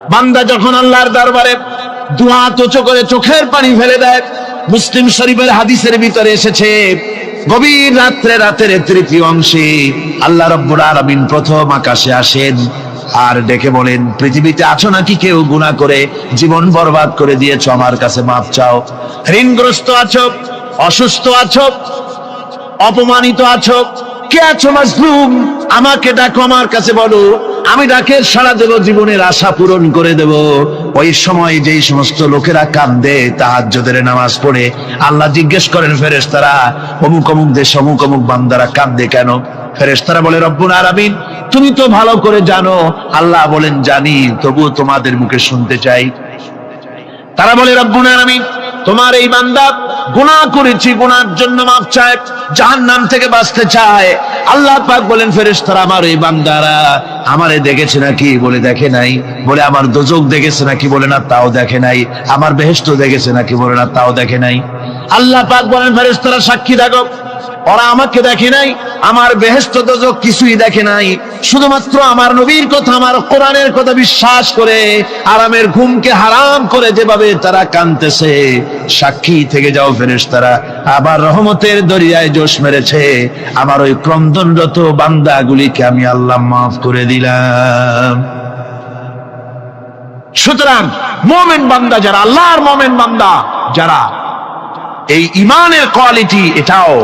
বান্দা যখন আল্লাহর দরবারে দুয়া উঁচু করে চোখের পানি ফেলে দেয়, মুসলিম শরীফের হাদিসের ভিতরে এসেছে, গভীর রাতের তৃতীয় অংশে আল্লাহ রাব্বুল আলামিন প্রথম আকাশে আসেন আর ডেকে বলেন, পৃথিবীতে আছো নাকি কেউ গুনাহ করে জীবন বরবাদ করে দিয়েছো, আমার কাছে মাপ চাও। ঋণগ্রস্ত আছো, অসুস্থ আছো, অপমানিত আছো, কে আছো মাজলুম, আমাকে ডাকো, আমার কাছে বলো, আমি ডাকে সাড়া দেব, জীবনের আশা পূরণ করে দেব। ওই সময় যেই সমস্ত লোকেরা কাঁদে তাহাজ্জুদের নামাজ পড়ে, আল্লাহ জিজ্ঞেস করেন ফেরেশতারা, অমুক অমুক দেশ অমুক অমুক বান্দারা কাঁদে কেন? ফেরেশতারা বলে, রব্বুল আলামিন তুমি তো ভালো করে জানো। আল্লাহ বলেন, জানি, তবুও তোমাদের মুখে শুনতে চাই। তারা বলে, রব্বুল আলামিন তোমার এই বান্দা গুনাহ করেছি, গুনার জন্য মাফ চায়, জাহান্নাম থেকে বাঁচতে চায়। আল্লাহ পাক বলেন, ফেরেশতারা আমার এই বান্দারা আমারে দেখেছে নাকি? বলে দেখে নাই। বলে আমার দোজখ দেখেছে নাকি? বলে না, তাও দেখে নাই। আমার বেহেশত দেখেছে নাকি? বলে না, তাও দেখে নাই। আল্লাহ পাক বলেন, ফেরেশতারা সাক্ষী থাকো, ওরা আমাকে দেখে নাই, আমার বেহেশত দোজখ কিছুই দেখে নাই, শুধুমাত্র আমার নবীর কথা, আমার কোরআনের কথা বিশ্বাস করে আরামের ঘুমকে হারাম করে যেভাবে তারা কাঁদতেছে, সাক্ষী থেকে যাও ফেরেশতারা, আবার রহমতের দরিয়ায় জোশ মেরেছে, আমার ওই ক্রন্দনরত বান্দাগুলিকে আমি আল্লাহ মাফ করে দিলাম। সুতরাং মুমিন বান্দা যারা, আল্লাহর মুমিন বান্দা যারা, এই ঈমানের কোয়ালিটি, এটাও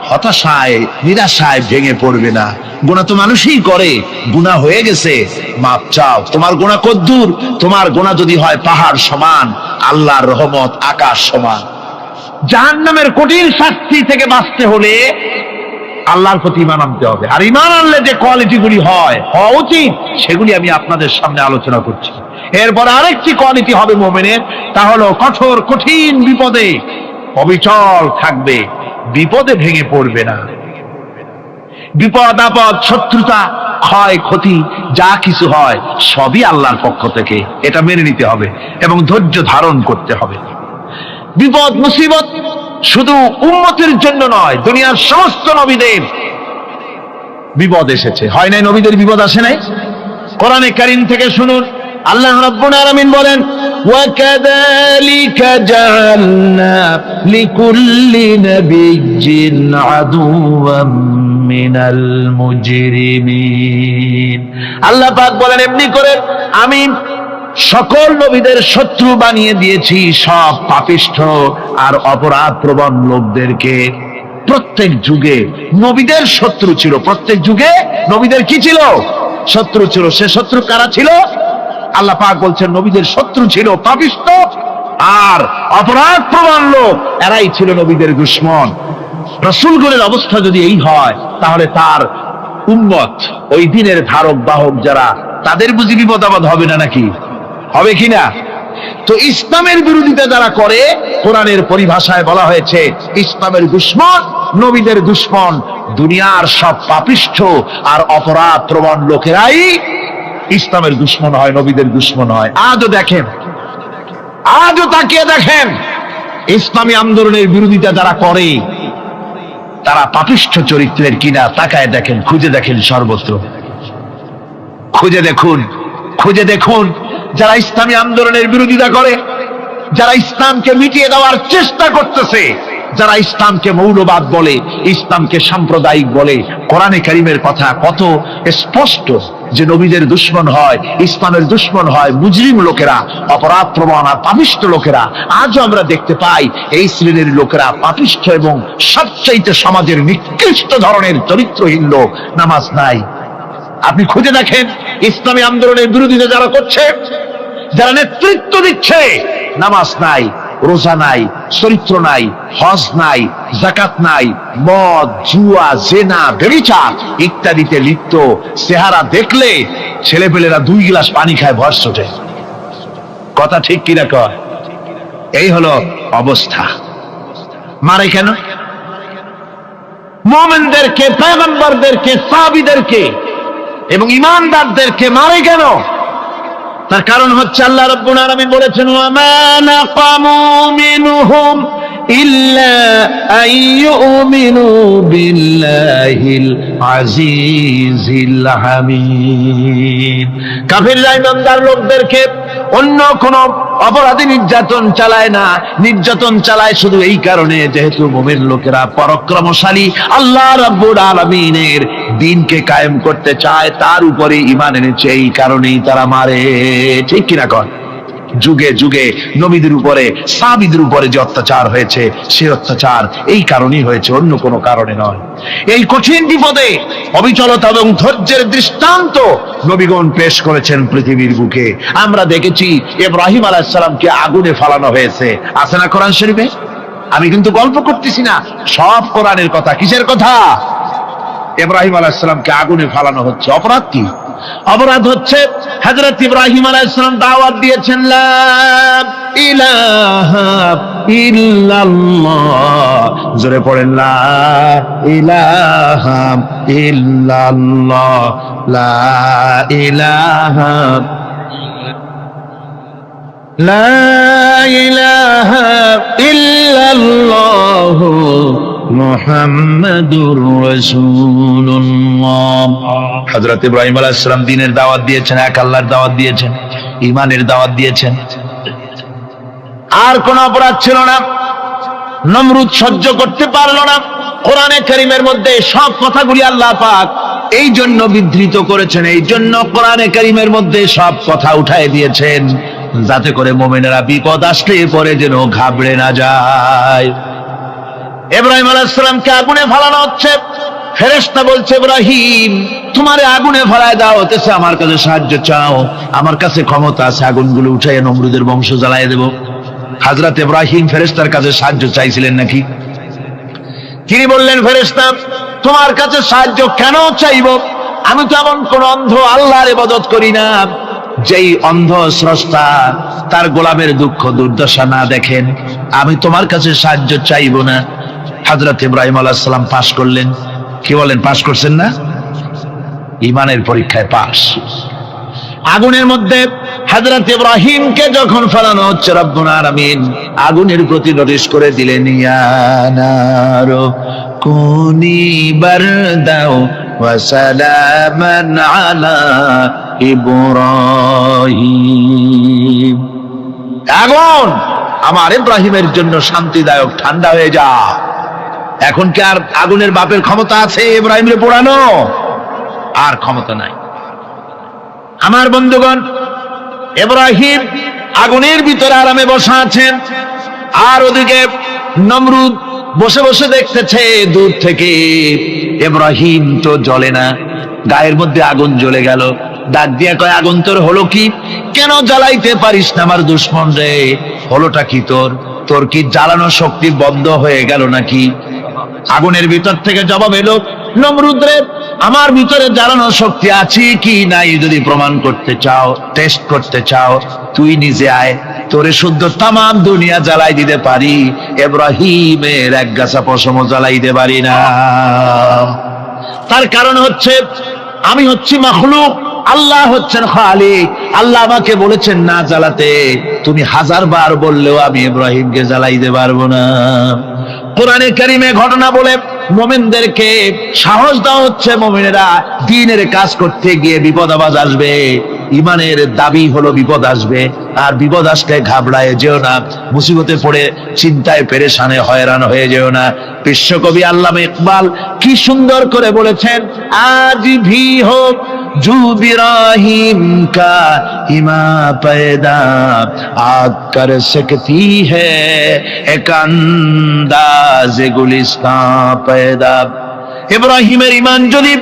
হতাশায় নিরাশায় ভেঙে পড়বে না। গুনাহ তো মানুষই করে, গুনাহ হয়ে গেছে, মাপ চাও। তোমার গুনাহ কদ্দুর? তোমার গুনাহ যদি হয় পাহাড় সমান, আল্লাহর রহমত আকাশ সমান। জাহান্নামের কঠিন শাস্তি থেকে বাঁচতে হলে আল্লাহর প্রতি ঈমান আনতে হবে। আর ঈমান আনলে যে কোয়ালিটিগুলি হওয়া উচিত, সেগুলি আমি আপনাদের সামনে আলোচনা করছি। এরপর আরেকটি কোয়ালিটি হবে মুমিনের, তা হলো কঠোর কঠিন বিপদে অবিচল থাকবে, বিপদে ভেঙে পড়বে না। বিপদ আপদ, শত্রুতা, ক্ষয় ক্ষতি যা কিছু হয় সবই আল্লাহর পক্ষ থেকে, এটা মেনে নিতে হবে এবং ধৈর্য ধারণ করতে হবে। বিপদ মুসিবত শুধু উম্মতের জন্য নয়, দুনিয়ার সমস্ত নবীদের বিপদ এসেছে, হয় নাই? নবীদের বিপদ আসে নাই? কোরআনে কারীম থেকে শুনুন, আল্লাহ রাব্বুল আলামিন বলেন, وَكَذَلِكَ جَعَلْنَا لِكُلِّ نَبِيٍّ عَدُوًّا مِنَ الْمُجْرِمِينَ। আল্লাহ পাক বলেন, এমনি করে আমি সকল নবীদের শত্রু বানিয়ে দিয়েছি সব পাপিষ্ঠ আর অপরাধ প্রবণ লোকদেরকে। প্রত্যেক যুগে নবীদের শত্রু ছিল, প্রত্যেক যুগে নবীদের কি ছিল? শত্রু ছিল। সে শত্রু কারা ছিল? আল্লাহ পাক বলছেন, নবীদের শত্রু ছিল পাপিষ্ঠ আর অপরাধ প্রবণ লোক, এরাই ছিল নবীদের দুশমন। রাসূলগণের অবস্থা যদি এই হয়, তাহলে তার উম্মত, ওই দিনের ধারক বাহক যারা, তাদের বুঝি বিপদ আপদ হবে না নাকি? হবে কিনা? তো ইসলামের বিরোধিতা যারা করে, কোরআনের পরিভাষায় বলা হয়েছে ইসলামের দুশমন, নবীদের দুশমন। দুনিয়ার সব পাপিষ্ঠ আর অপরাধ প্রবণ লোকেরাই ইসলামের দুশমন হয়, নবীদের দুশমন হয়। আজও দেখেন, আজও তাকিয়ে দেখেন, ইসলামী আন্দোলনের বিরোধিতা যারা করে তারা পাপিষ্ঠ চরিত্রের কিনা, তাকায় দেখেন, খুঁজে দেখেন, সর্বত্র খুঁজে দেখুন, খুঁজে দেখুন। যারা ইসলামী আন্দোলনের বিরোধিতা করে, যারা ইসলামকে মিটিয়ে দেওয়ার চেষ্টা করতেছে, যারা ইসলামকে মৌলবাদ বলে, ইসলামকে সাম্প্রদায়িক বলে, কোরআনে কারীমের কথা কত স্পষ্ট যে নবীদের দুশমন হয়, ইসলামের দুশমন হয় মুজরিম লোকেরা, অপরাধ প্রবণ আর পাপিষ্ঠ লোকেরা। আজও আমরা দেখতে পাই এই শ্রেণীর লোকেরা পাপিষ্ঠ এবং সবচাইতে সমাজের নিকৃষ্ট ধরনের চরিত্রহীন লোক। নামাজ নাই। আপনি খুঁজে দেখেন, ইসলামী আন্দোলনের বিরোধিতা যারা করছে, যারা নেতৃত্ব দিচ্ছে, নামাজ নাই, রোজা নাই, চরিত্র নাই, হজ নাই, যাকাত নাই, মদ, জুয়া, জেনা, ব্যভিচার ইত্যাদিতে লিপ্ত। চেহারা দেখলে ছেলেপেলেরা 2 গ্লাস পানি খায়, ভর ওঠে। কথা ঠিক কিনা কয়? এই হলো অবস্থা। মারে কেন? মুমিনদেরকে, পয়গম্বরদেরকে, সাহাবীদেরকে এবং ঈমানদারদেরকে মারে কেন? তার কারণ হচ্ছে আল্লাহ রাব্বুল আলামিন বলেছেন, ওয়া মা নাকামু মিনহুম ইল্লা আইয়ুমিনু বিল্লাহিল আজিজিল হামিদ। কাফিররা ইমানদার লোকদেরকে অন্য কোন অপরাধী নির্যাতন চালায় না, নির্যাতন চালায় শুধু এই কারণে যেহেতু মুমিন লোকেরা পরাক্রমশালী, আল্লাহ রাব্বুল আলামিনের দ্বীনকে কায়েম করতে চায়, তার উপরে ঈমান এনেছে, এই কারণেই তারা মারে। ঠিক কিনা কন? যুগে যুগে নবীদের উপরে, সাহাবীদের উপরে যে অত্যাচার হয়েছে, সে অত্যাচার এই কারণেই হয়েছে, অন্য কোনো কারণে নয়। এই কঠিন বিপদে অবিচলতা এবং ধৈর্যের দৃষ্টান্ত নবীগণ পেশ করেছেন পৃথিবীর বুকে। আমরা দেখেছি ইব্রাহিম আলাইহিস সালামকে আগুনে ফালানো হয়েছে, আছে না কোরআন শরীফে? আমি কিন্তু গল্প করতেছি না, সব কোরআনের কথা। কিসের কথা? ইব্রাহিম আলাইহিস সালামকে আগুনে ফালানো হচ্ছে। অপরাধ কি? অপরাধ হচ্ছে হযরত ইব্রাহিম আলাইহিস সালাম দাওয়াত দিয়েছেন লা ইলাহা ইল্লাল্লাহ। জোরে পড়েন লা ইলাহা ইল্লাল্লাহ, লা ইলাহা লা ইলাহা ইল্লাল্লাহ মুহাম্মাদুর রাসূলুল্লাহ। হযরত ইব্রাহিম আলাইহিস সালাম দ্বীনের দাওয়াত দিয়েছেন, এক আল্লাহর দাওয়াত দিয়েছেন, ঈমানের দাওয়াত দিয়েছেন। আর কোন অপরাধ ছিল না। নমরুদ সহ্য করতে পারল না। কোরআনে কারীমের মধ্যে সব কথাগুলি আল্লাহ পাক এই জন্য বিধৃত করেছেন, এই জন্য কোরআনে কারীমের মধ্যে সব কথা উঠায় দিয়েছেন, যাতে করে মুমিনেরা বিপদ আসলে পরে যেন ঘাবড়ে না যায়। ইব্রাহিম আলাইহিস সালামকে আগুনে ফালানো হচ্ছে। ফেরেশতা বলছে, ইব্রাহিম তোমারে আগুনে ফালায় দাও হতেছে, আমার কাছে সাহায্য চাও, আমার কাছে ক্ষমতা আছে, আগুনগুলো উঠাইয়া নমরুদের বংশ জ্বালায় দেব। হযরত ইব্রাহিম ফেরেশতার কাছে সাহায্য চাইছিলেন নাকি? তিনি বললেন, ফেরেশতা তোমার কাছে সাহায্য কেন চাইব? আমি তো এমন কোন অন্ধ আল্লাহর ইবাদত করি না যেই অন্ধ স্রষ্টা তার গোলামের দুঃখ দুর্দশা না দেখেন। আমি তোমার কাছে সাহায্য চাইব না। হযরত ইব্রাহিম আলাইহিস সালাম পাশ করলেন। কি বলেন, পাশ করছেন না? ঈমানের পরীক্ষায় পাশ। আগুনের মধ্যে হযরত ইব্রাহিমকে যখন ফেলানো হচ্ছে, রব্বুল আলামিন আগুনের প্রতি নোটিশ করে দিলেন, ইয়া নারু কুনি বারদাও ওয়া সালামান আলা ইব্রাহিম। আগুন আমার ইব্রাহিমের জন্য শান্তিদায়ক, ঠান্ডা হয়ে যা। এখন কি আর আগুনের বাপের ক্ষমতা আছে ইব্রাহিমরে পোড়ানো? আর ক্ষমতা নাই। আমার বন্ধুগণ, ইব্রাহিম আগুনের ভিতরে আরামে বসা আছেন, আর ওদিকে নমরুদ বসে বসে দেখতেছে দূর থেকে। ইব্রাহিম তো জ্বলে না, গায়ের মধ্যে আগুন জ্বলে গেল। ডাক দিয়া কয়, আগুন তোর হলো কি? কেন জ্বালাইতে পারিস না আমার দুশমন রে? হলোটা কি তোর? তোর কি জ্বালানো শক্তি বন্ধ হয়ে গেল নাকি? আগুনের ভিতর থেকে জবাব এলো, নমরুদ রে, আমার ভিতরে জ্বালানো শক্তি আছে কি নাই যদি প্রমাণ করতে চাও, টেস্ট করতে চাও, তুই নিজে আয়, তোরে শুদ্ধ তামাম দুনিয়া জ্বালাই দিতে পারি, ইব্রাহিমের এক গাছা পশমও জ্বালাই দিতে পারি না। তার কারণ হচ্ছে আমি হচ্ছি মাখলুক, আল্লাহ হচ্ছেন খালিক। আল্লাহ আমাকে বলেছেন না জ্বালাতে, তুমি 1000 বার বললেও আমি ইব্রাহিমকে জ্বালাইতে পারবো না। কোরআনে কারীমে ঘটনা বলে মুমিনদেরকে সাহস দেওয়া হচ্ছে, মুমিনেরা দ্বীনের কাজ করতে গিয়ে বিপদ আবাজ আসবে, ঈমানের দাবি হলো বিপদ আসবে, আর বিপদ আসলে ঘাবড়ায় যেও না, মুসিবতে পড়ে চিন্তায় পেরেশানে হয়রান হয়ে যেও না। বিশ্বকবি আল্লামা ইকবাল কি সুন্দর করে বলেছেন, আজ ভি হোক জু ইব্রাহিম কা ইমা पैदा आग कर सकती है एक अंदाज गुलिस्तां पैदा। ইব্রাহিমের ঈমান যদি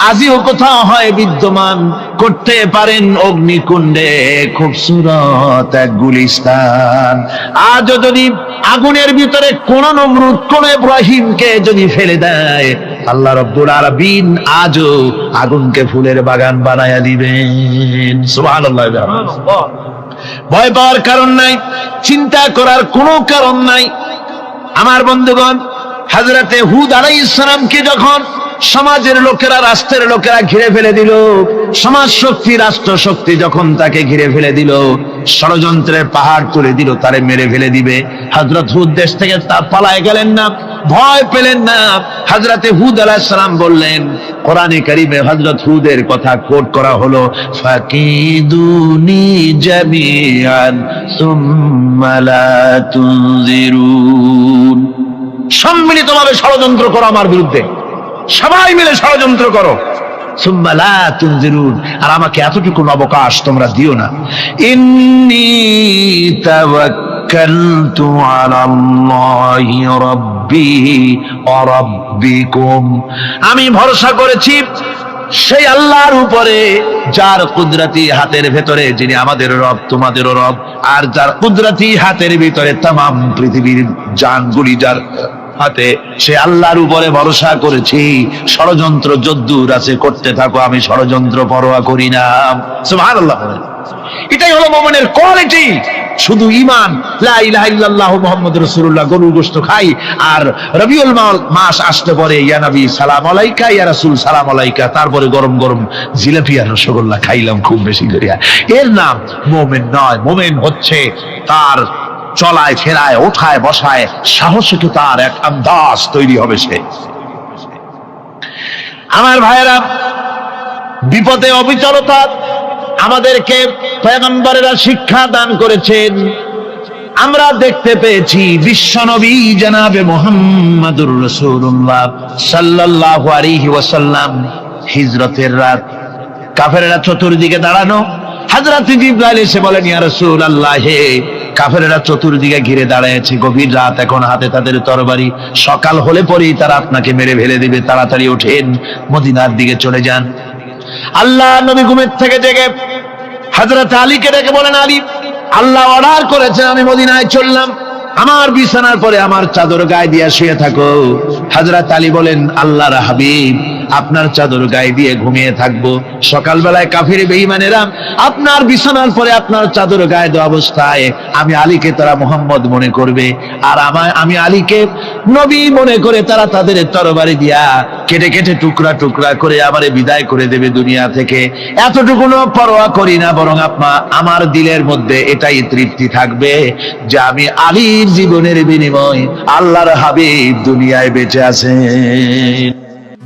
আজিও কোথাও হয় বিদ্যমান, করতে পারেন অগ্নিকুণ্ডে খুবসুরত এক গুলিস্তান। আজও যদি আগুনের ভিতরে কোন নমরুদ কোন ইব্রাহিমকে যদি ফেলে দেয়, আল্লাহ রাব্বুল আলামিন আজও আগুনকে ফুলের বাগান বানায়া দিবেন। সুবহানাল্লাহ। ভয় পাওয়ার কারণ নাই, চিন্তা করার কোনো কারণ নাই। আমার বন্ধুগণ, হযরতে হুদ আলাইহিস সালামকে যখন সমাজের লোকেরা, রাষ্ট্রের লোকেরা ঘিরে ফেলে দিল, সমাজ শক্তি, রাষ্ট্র শক্তি যখন তাকে ঘিরে ফেলে দিল, ষড়যন্ত্রের পাহাড় তুলে দিল, তারে মেরে ফেলে দিবে, হযরত হুদ দেশ থেকে তা পালায় গেলেন না, ভয় পেলেন না। হযরতে হুদ আলাইহিস সালাম বললেন, কোরআনে কারীমে হযরত হুদের কথা কোট করা হলো, ফাকিদুনি জামিআন সুম্মা লা তুনজিরুন, সম্মিলিতভাবে ষড়যন্ত্র করো আমার বিরুদ্ধে, সবাই মিলে ষড়যন্ত্র করো, সুম্মা লা তুনজিরুন, আর আমাকে এতটুকু অবকাশ তোমরা দিও না। ইন্নী তাওয়াক্কালতু আলাল্লাহি রাব্বি ওয়া রাব্বিকুম, আমি ভরসা করেছি সেই আল্লাহর উপরে, যার কুদরতি হাতের ভেতরে, যিনি আমাদের রব তোমাদেরও রব, আর যার কুদরতি হাতের ভিতরে তামাম পৃথিবীর জানগুলি যার হাতে, সে আল্লাহর উপরে ভরসা করেছি। ষড়যন্ত্র যদ্দূর আছে করতে থাকো, আমি ষড়যন্ত্র পরোয়া করি না। সুবহানাল্লাহ। এটাই হলো মুমিনের কোয়ালিটি। শুধু ঈমান, লা ইলাহা ইল্লাল্লাহ মুহাম্মাদুর রাসূলুল্লাহ, গরুর গোশত খাই, আর রবিউল মাস আসতে পরে ইয়া নবী সালাম আলাইকা, ইয়া রাসূল সালাম আলাইকা, তারপরে গরম গরম জিলাপি আর রসগোল্লা খাইলাম খুব বেশি করিয়া, এর নাম মুমিন নয়। মুমিন হচ্ছে তার চলায় ফেরায়, ওঠায় বসায় সাহসিকতার তার এক আন্দাজ তৈরি হবে সে। আমার ভাইয়েরা, বিপদে অবিচলতা আমাদেরকে পয়গম্বরেরা শিক্ষা দান করেছেন। আমরা দেখতে পেয়েছি বিশ্বনবী জনাবে মুহাম্মাদুর রাসূলুল্লাহ সাল্লাল্লাহু আলাইহি ওয়াসাল্লাম হিজরতের রাত, কাফেররা চতুর্দিকে দাঁড়ানো, হযরত জিবরাইল এসে বলেন, ইয়া রাসূলুল্লাহ, হে কাফেররা চতুর্দিকে ঘিরে দাঁড়িয়েছে, গভীর রাত, এখন হাতে তাদের তরবারি, সকাল হলে পরেই তারা আপনাকে মেরে ফেলে দিবে, তাড়াতাড়ি ওঠেন, মদিনার দিকে চলে যান। আল্লাহ নবী ঘুমের থেকে জেগে হযরত আলীকে ডেকে বলেন, আলী, আল্লাহ অর্ডার করেছেন আমি মদিনায় চললাম, আমার বিছানার পরে আমার চাদর গায়ে দিয়ে শুয়ে থাকো। হযরত আলী বলেন, আল্লাহর হাবিব, আপনার চাদর গায়ে দিয়ে ঘুমিয়ে থাকবো, সকালবেলায় কাফির বেঈমানেরা আপনার বিছানার পরে আপনার চাদর গায়ে দেওয়া অবস্থায় আমি আলীকে তারা মুহাম্মদ মনে করবে, আর আমি আলীকে নবী মনে করে তারা তাদের তরবারি দিয়া কেটে কেটে টুকরা টুকরা করে আমারে বিদায় করে দেবে দুনিয়া থেকে। এতটুকু পরোয়া করি না, বরং আমার দিলের মধ্যে এটাই তৃপ্তি থাকবে যে আমি আলীর জীবনের বিনিময় আল্লাহর হাবিব দুনিয়ায় বেঁচে আছেন।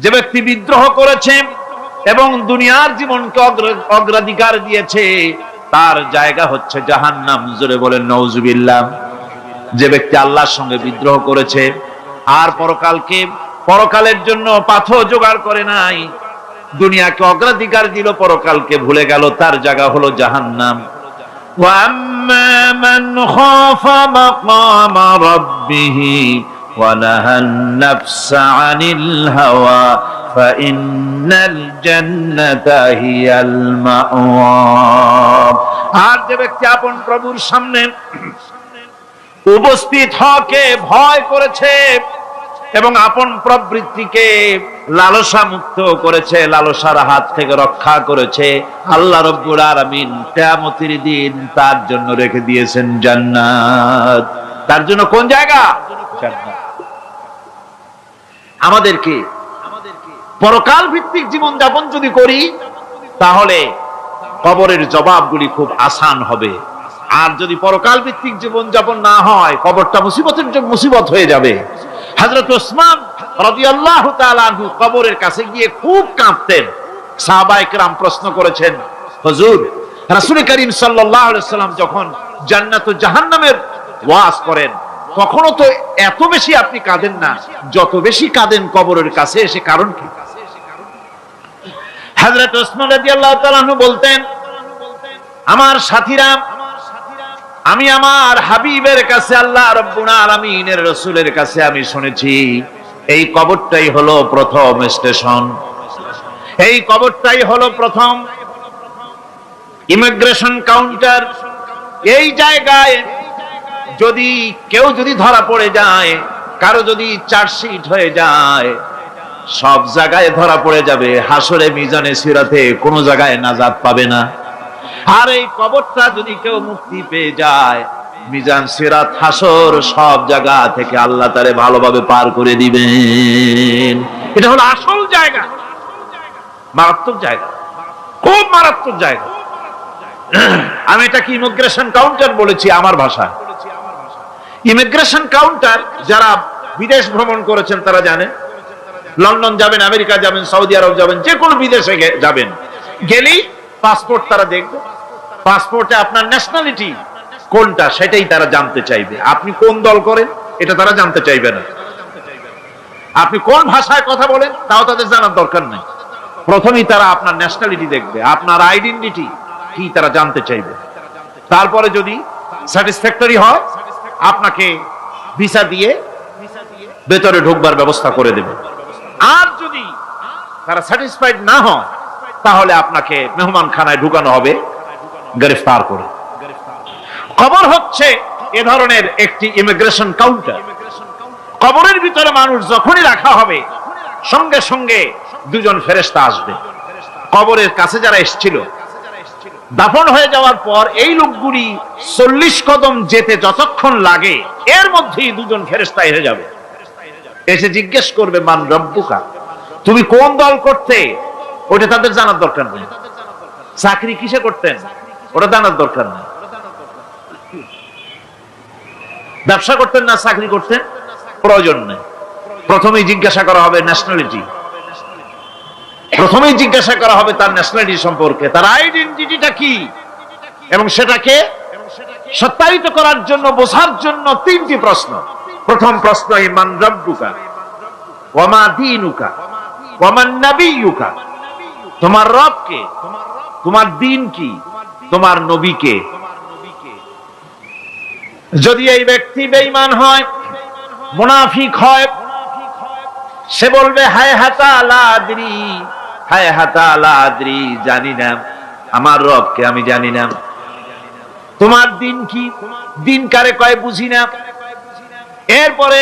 যে ব্যক্তি বিদ্রোহ করেছে এবং দুনিয়ার জীবনকে অগ্রাধিকার দিয়েছে, তার জায়গা হচ্ছে জাহান্নাম। জোরে বলেন নাউজুবিল্লাহ। যে ব্যক্তি আল্লাহর সঙ্গে বিদ্রোহ করেছে আর পরকালের জন্য পাথর জোগাড় করে নাই, দুনিয়াকে অগ্রাধিকার দিল, পরকালকে ভুলে গেল, তার জায়গা হলো জাহান্নাম। ওয়া আম্মা মান খাফা মাকামা রাব্বিহি ওয়া নাহান নাফসা আনিল হাওয়া ফাইন্নাল জান্নাতা হিয়াল মাওয়া। আর যে ব্যক্তি আপন প্রভুর সামনে উপস্থিত হকে ভয় করেছে এবং আপন প্রবৃত্তিকে লালসা মুক্ত করেছে, লালসার হাত থেকে রক্ষা করেছে, আল্লাহ রাব্বুল আলামিন কিয়ামতের দিন তার জন্য রেখে দিয়েছেন জান্নাত। তার জন্য কোন জায়গা? জান্নাত। আমাদেরকে পরকাল ভিত্তিক জীবন যাপন যদি করি, তাহলে কবরের জবাবগুলি খুব আসান হবে। আর যদি পরকাল ভিত্তিক জীবন যাপন না হয়, কবরটা মুসিবত হয়ে যাবে। হযরত ওসমান রাদিয়াল্লাহু তাআলা আনহু কবরের কাছে গিয়ে খুব কাঁদতেন। সাহাবায়ে কেরাম প্রশ্ন করেছেন, হুজুর, রাসূল করিম সাল্লাল্লাহু আলাইহি ওয়াসাল্লাম যখন জান্নাত ও জাহান্নামের ওয়াজ করেন, কখনো তো এত বেশি আপনি কাঁদেন না, যত বেশি কাঁদেন কবরের কাছে এসে, কারণ কি? হযরত ওসমান রাদিয়াল্লাহু তাআলা আনহু বলতেন, আমার সাথীরা, আমি আমার হাবিবের কাছে, আল্লাহ রাব্বুল আলামিনের রাসূলের কাছে আমি শুনেছি, এই কবরটাই হলো প্রথম স্টেশন, এই কবরটাই হলো প্রথম ইমিগ্রেশন কাউন্টার। এই জায়গায় যদি কেউ ধরা পড়ে যায়, কারো যদি চার্জশিট হয়ে যায়, সব জায়গায় ধরা পড়ে যাবে, হাসরে মিজানে সিরাতে কোনো জায়গায় নাজাত পাবে না। আর এই কবরটা যদি কেউ মুক্তি পেয়ে যায়, মিজান সিরাত হাসর সব জায়গা থেকে আল্লাহ তারে ভালোভাবে পার করে দিবেন। এটা হলো আসল জায়গা, মারাত্মক জায়গা। খুব মারাত্মক জায়গা। আমি এটাকে ইমিগ্রেশন কাউন্টার বলেছি আমার ভাষায়। ইমিগ্রেশন কাউন্টার যারা বিদেশ ভ্রমণ করেছেন তারা জানেন। লন্ডন যাবেন, আমেরিকা যাবেন, সৌদি আরব যাবেন, যে কোনো বিদেশে যাবেন, গেলেই পাসপোর্ট তারা দেখবে। পাসপোর্টে আপনার ন্যাশনালিটি কোনটা সেটাই তারা জানতে চাইবে। আপনি কোন দল করেন এটা তারা জানতে চাইবে না। আপনি কোন ভাষায় কথা বলেন তাও তাদের জানার দরকার নেই। প্রথমেই তারা আপনার ন্যাশনালিটি দেখবে, আপনার আইডেন্টিটি কি তারা জানতে চাইবে। তারপরে যদি স্যাটিসফ্যাক্টরি হয় আপনাকে ভিসা দিয়ে ভেতরে ঢোকবার ব্যবস্থা করে দেবে। আর যদি তারা স্যাটিসফাইড না হয় তাহলে আপনাকে মেহমানখানায় ঢুকানো হবে গ্রেফতার করে। কবর হচ্ছে এ ধরনের একটি ইমিগ্রেশন কাউন্টার। কবরের ভিতরে মানুষ যখনই রাখা হবে সঙ্গে সঙ্গে দুজন ফেরেশতা আসবে। কবরের কাছে যারা এসেছিল দাফন হয়ে যাওয়ার পর এই লোকগুলি 40 কদম যেতে যতক্ষণ লাগে এর মধ্যেই দুজন ফেরেশতা এসে যাবে। এসে জিজ্ঞেস করবে, মান রব্বুকা, তুমি কোন দল করতে? ওটা তাদের জানার দরকার নেই। চাকরি কিসে করতেন ওটা জানার দরকার নেই। ব্যবসা করতেন না চাকরি করতেন প্রয়োজন নেই। প্রথমেই জিজ্ঞাসা করা হবে ন্যাশনালিটি, প্রথমেই জিজ্ঞাসা করা হবে তার ন্যাশনালিটি সম্পর্কে, তার আইডেন্টিটিটা কি, এবং সেটাকে সত্যায়িত করার জন্য, বোঝার জন্য 3টি প্রশ্ন। প্রথম প্রশ্ন, মান রব্বুকা ওয়া মা দীনুকা ওয়া মান নাবিয়ুকা, তোমার রব কে, তোমার দ্বীন কি, তোমার নবী কে। যদি এই ব্যক্তি বেঈমান হয়, মুনাফিক হয়, সে বলবে হায় হাতা লা আদরি, হায় হাতা লা আদরি, জানি না আমার রবকে, আমি জানি না। তোমার দিন কি, দিন কারে কয় বুঝি না। এরপরে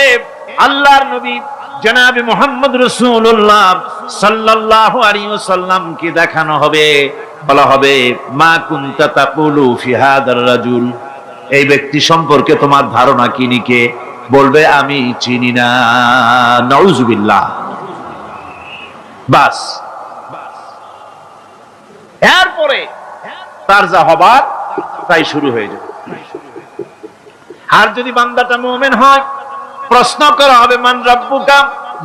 আল্লাহর নবী জনাবে মুহাম্মদ রাসূলুল্লাহ সাল্লাল্লাহু আলাইহি ওয়াসাল্লাম কে দেখানো হবে, বলা হবে মা কুনতা তাকুলু ফি হাদার রাজুল, এই ব্যক্তি সম্পর্কে তোমার ধারণা কি নিকে? বলবে আমি চিনি না। নাউযুবিল্লাহ। বাস, এরপরে তার যা হবার তাই শুরু হয়ে যাবে। আর যদি বান্দাটা মুমিন হয়, প্রশ্ন করা হবে মান রব্বুকা,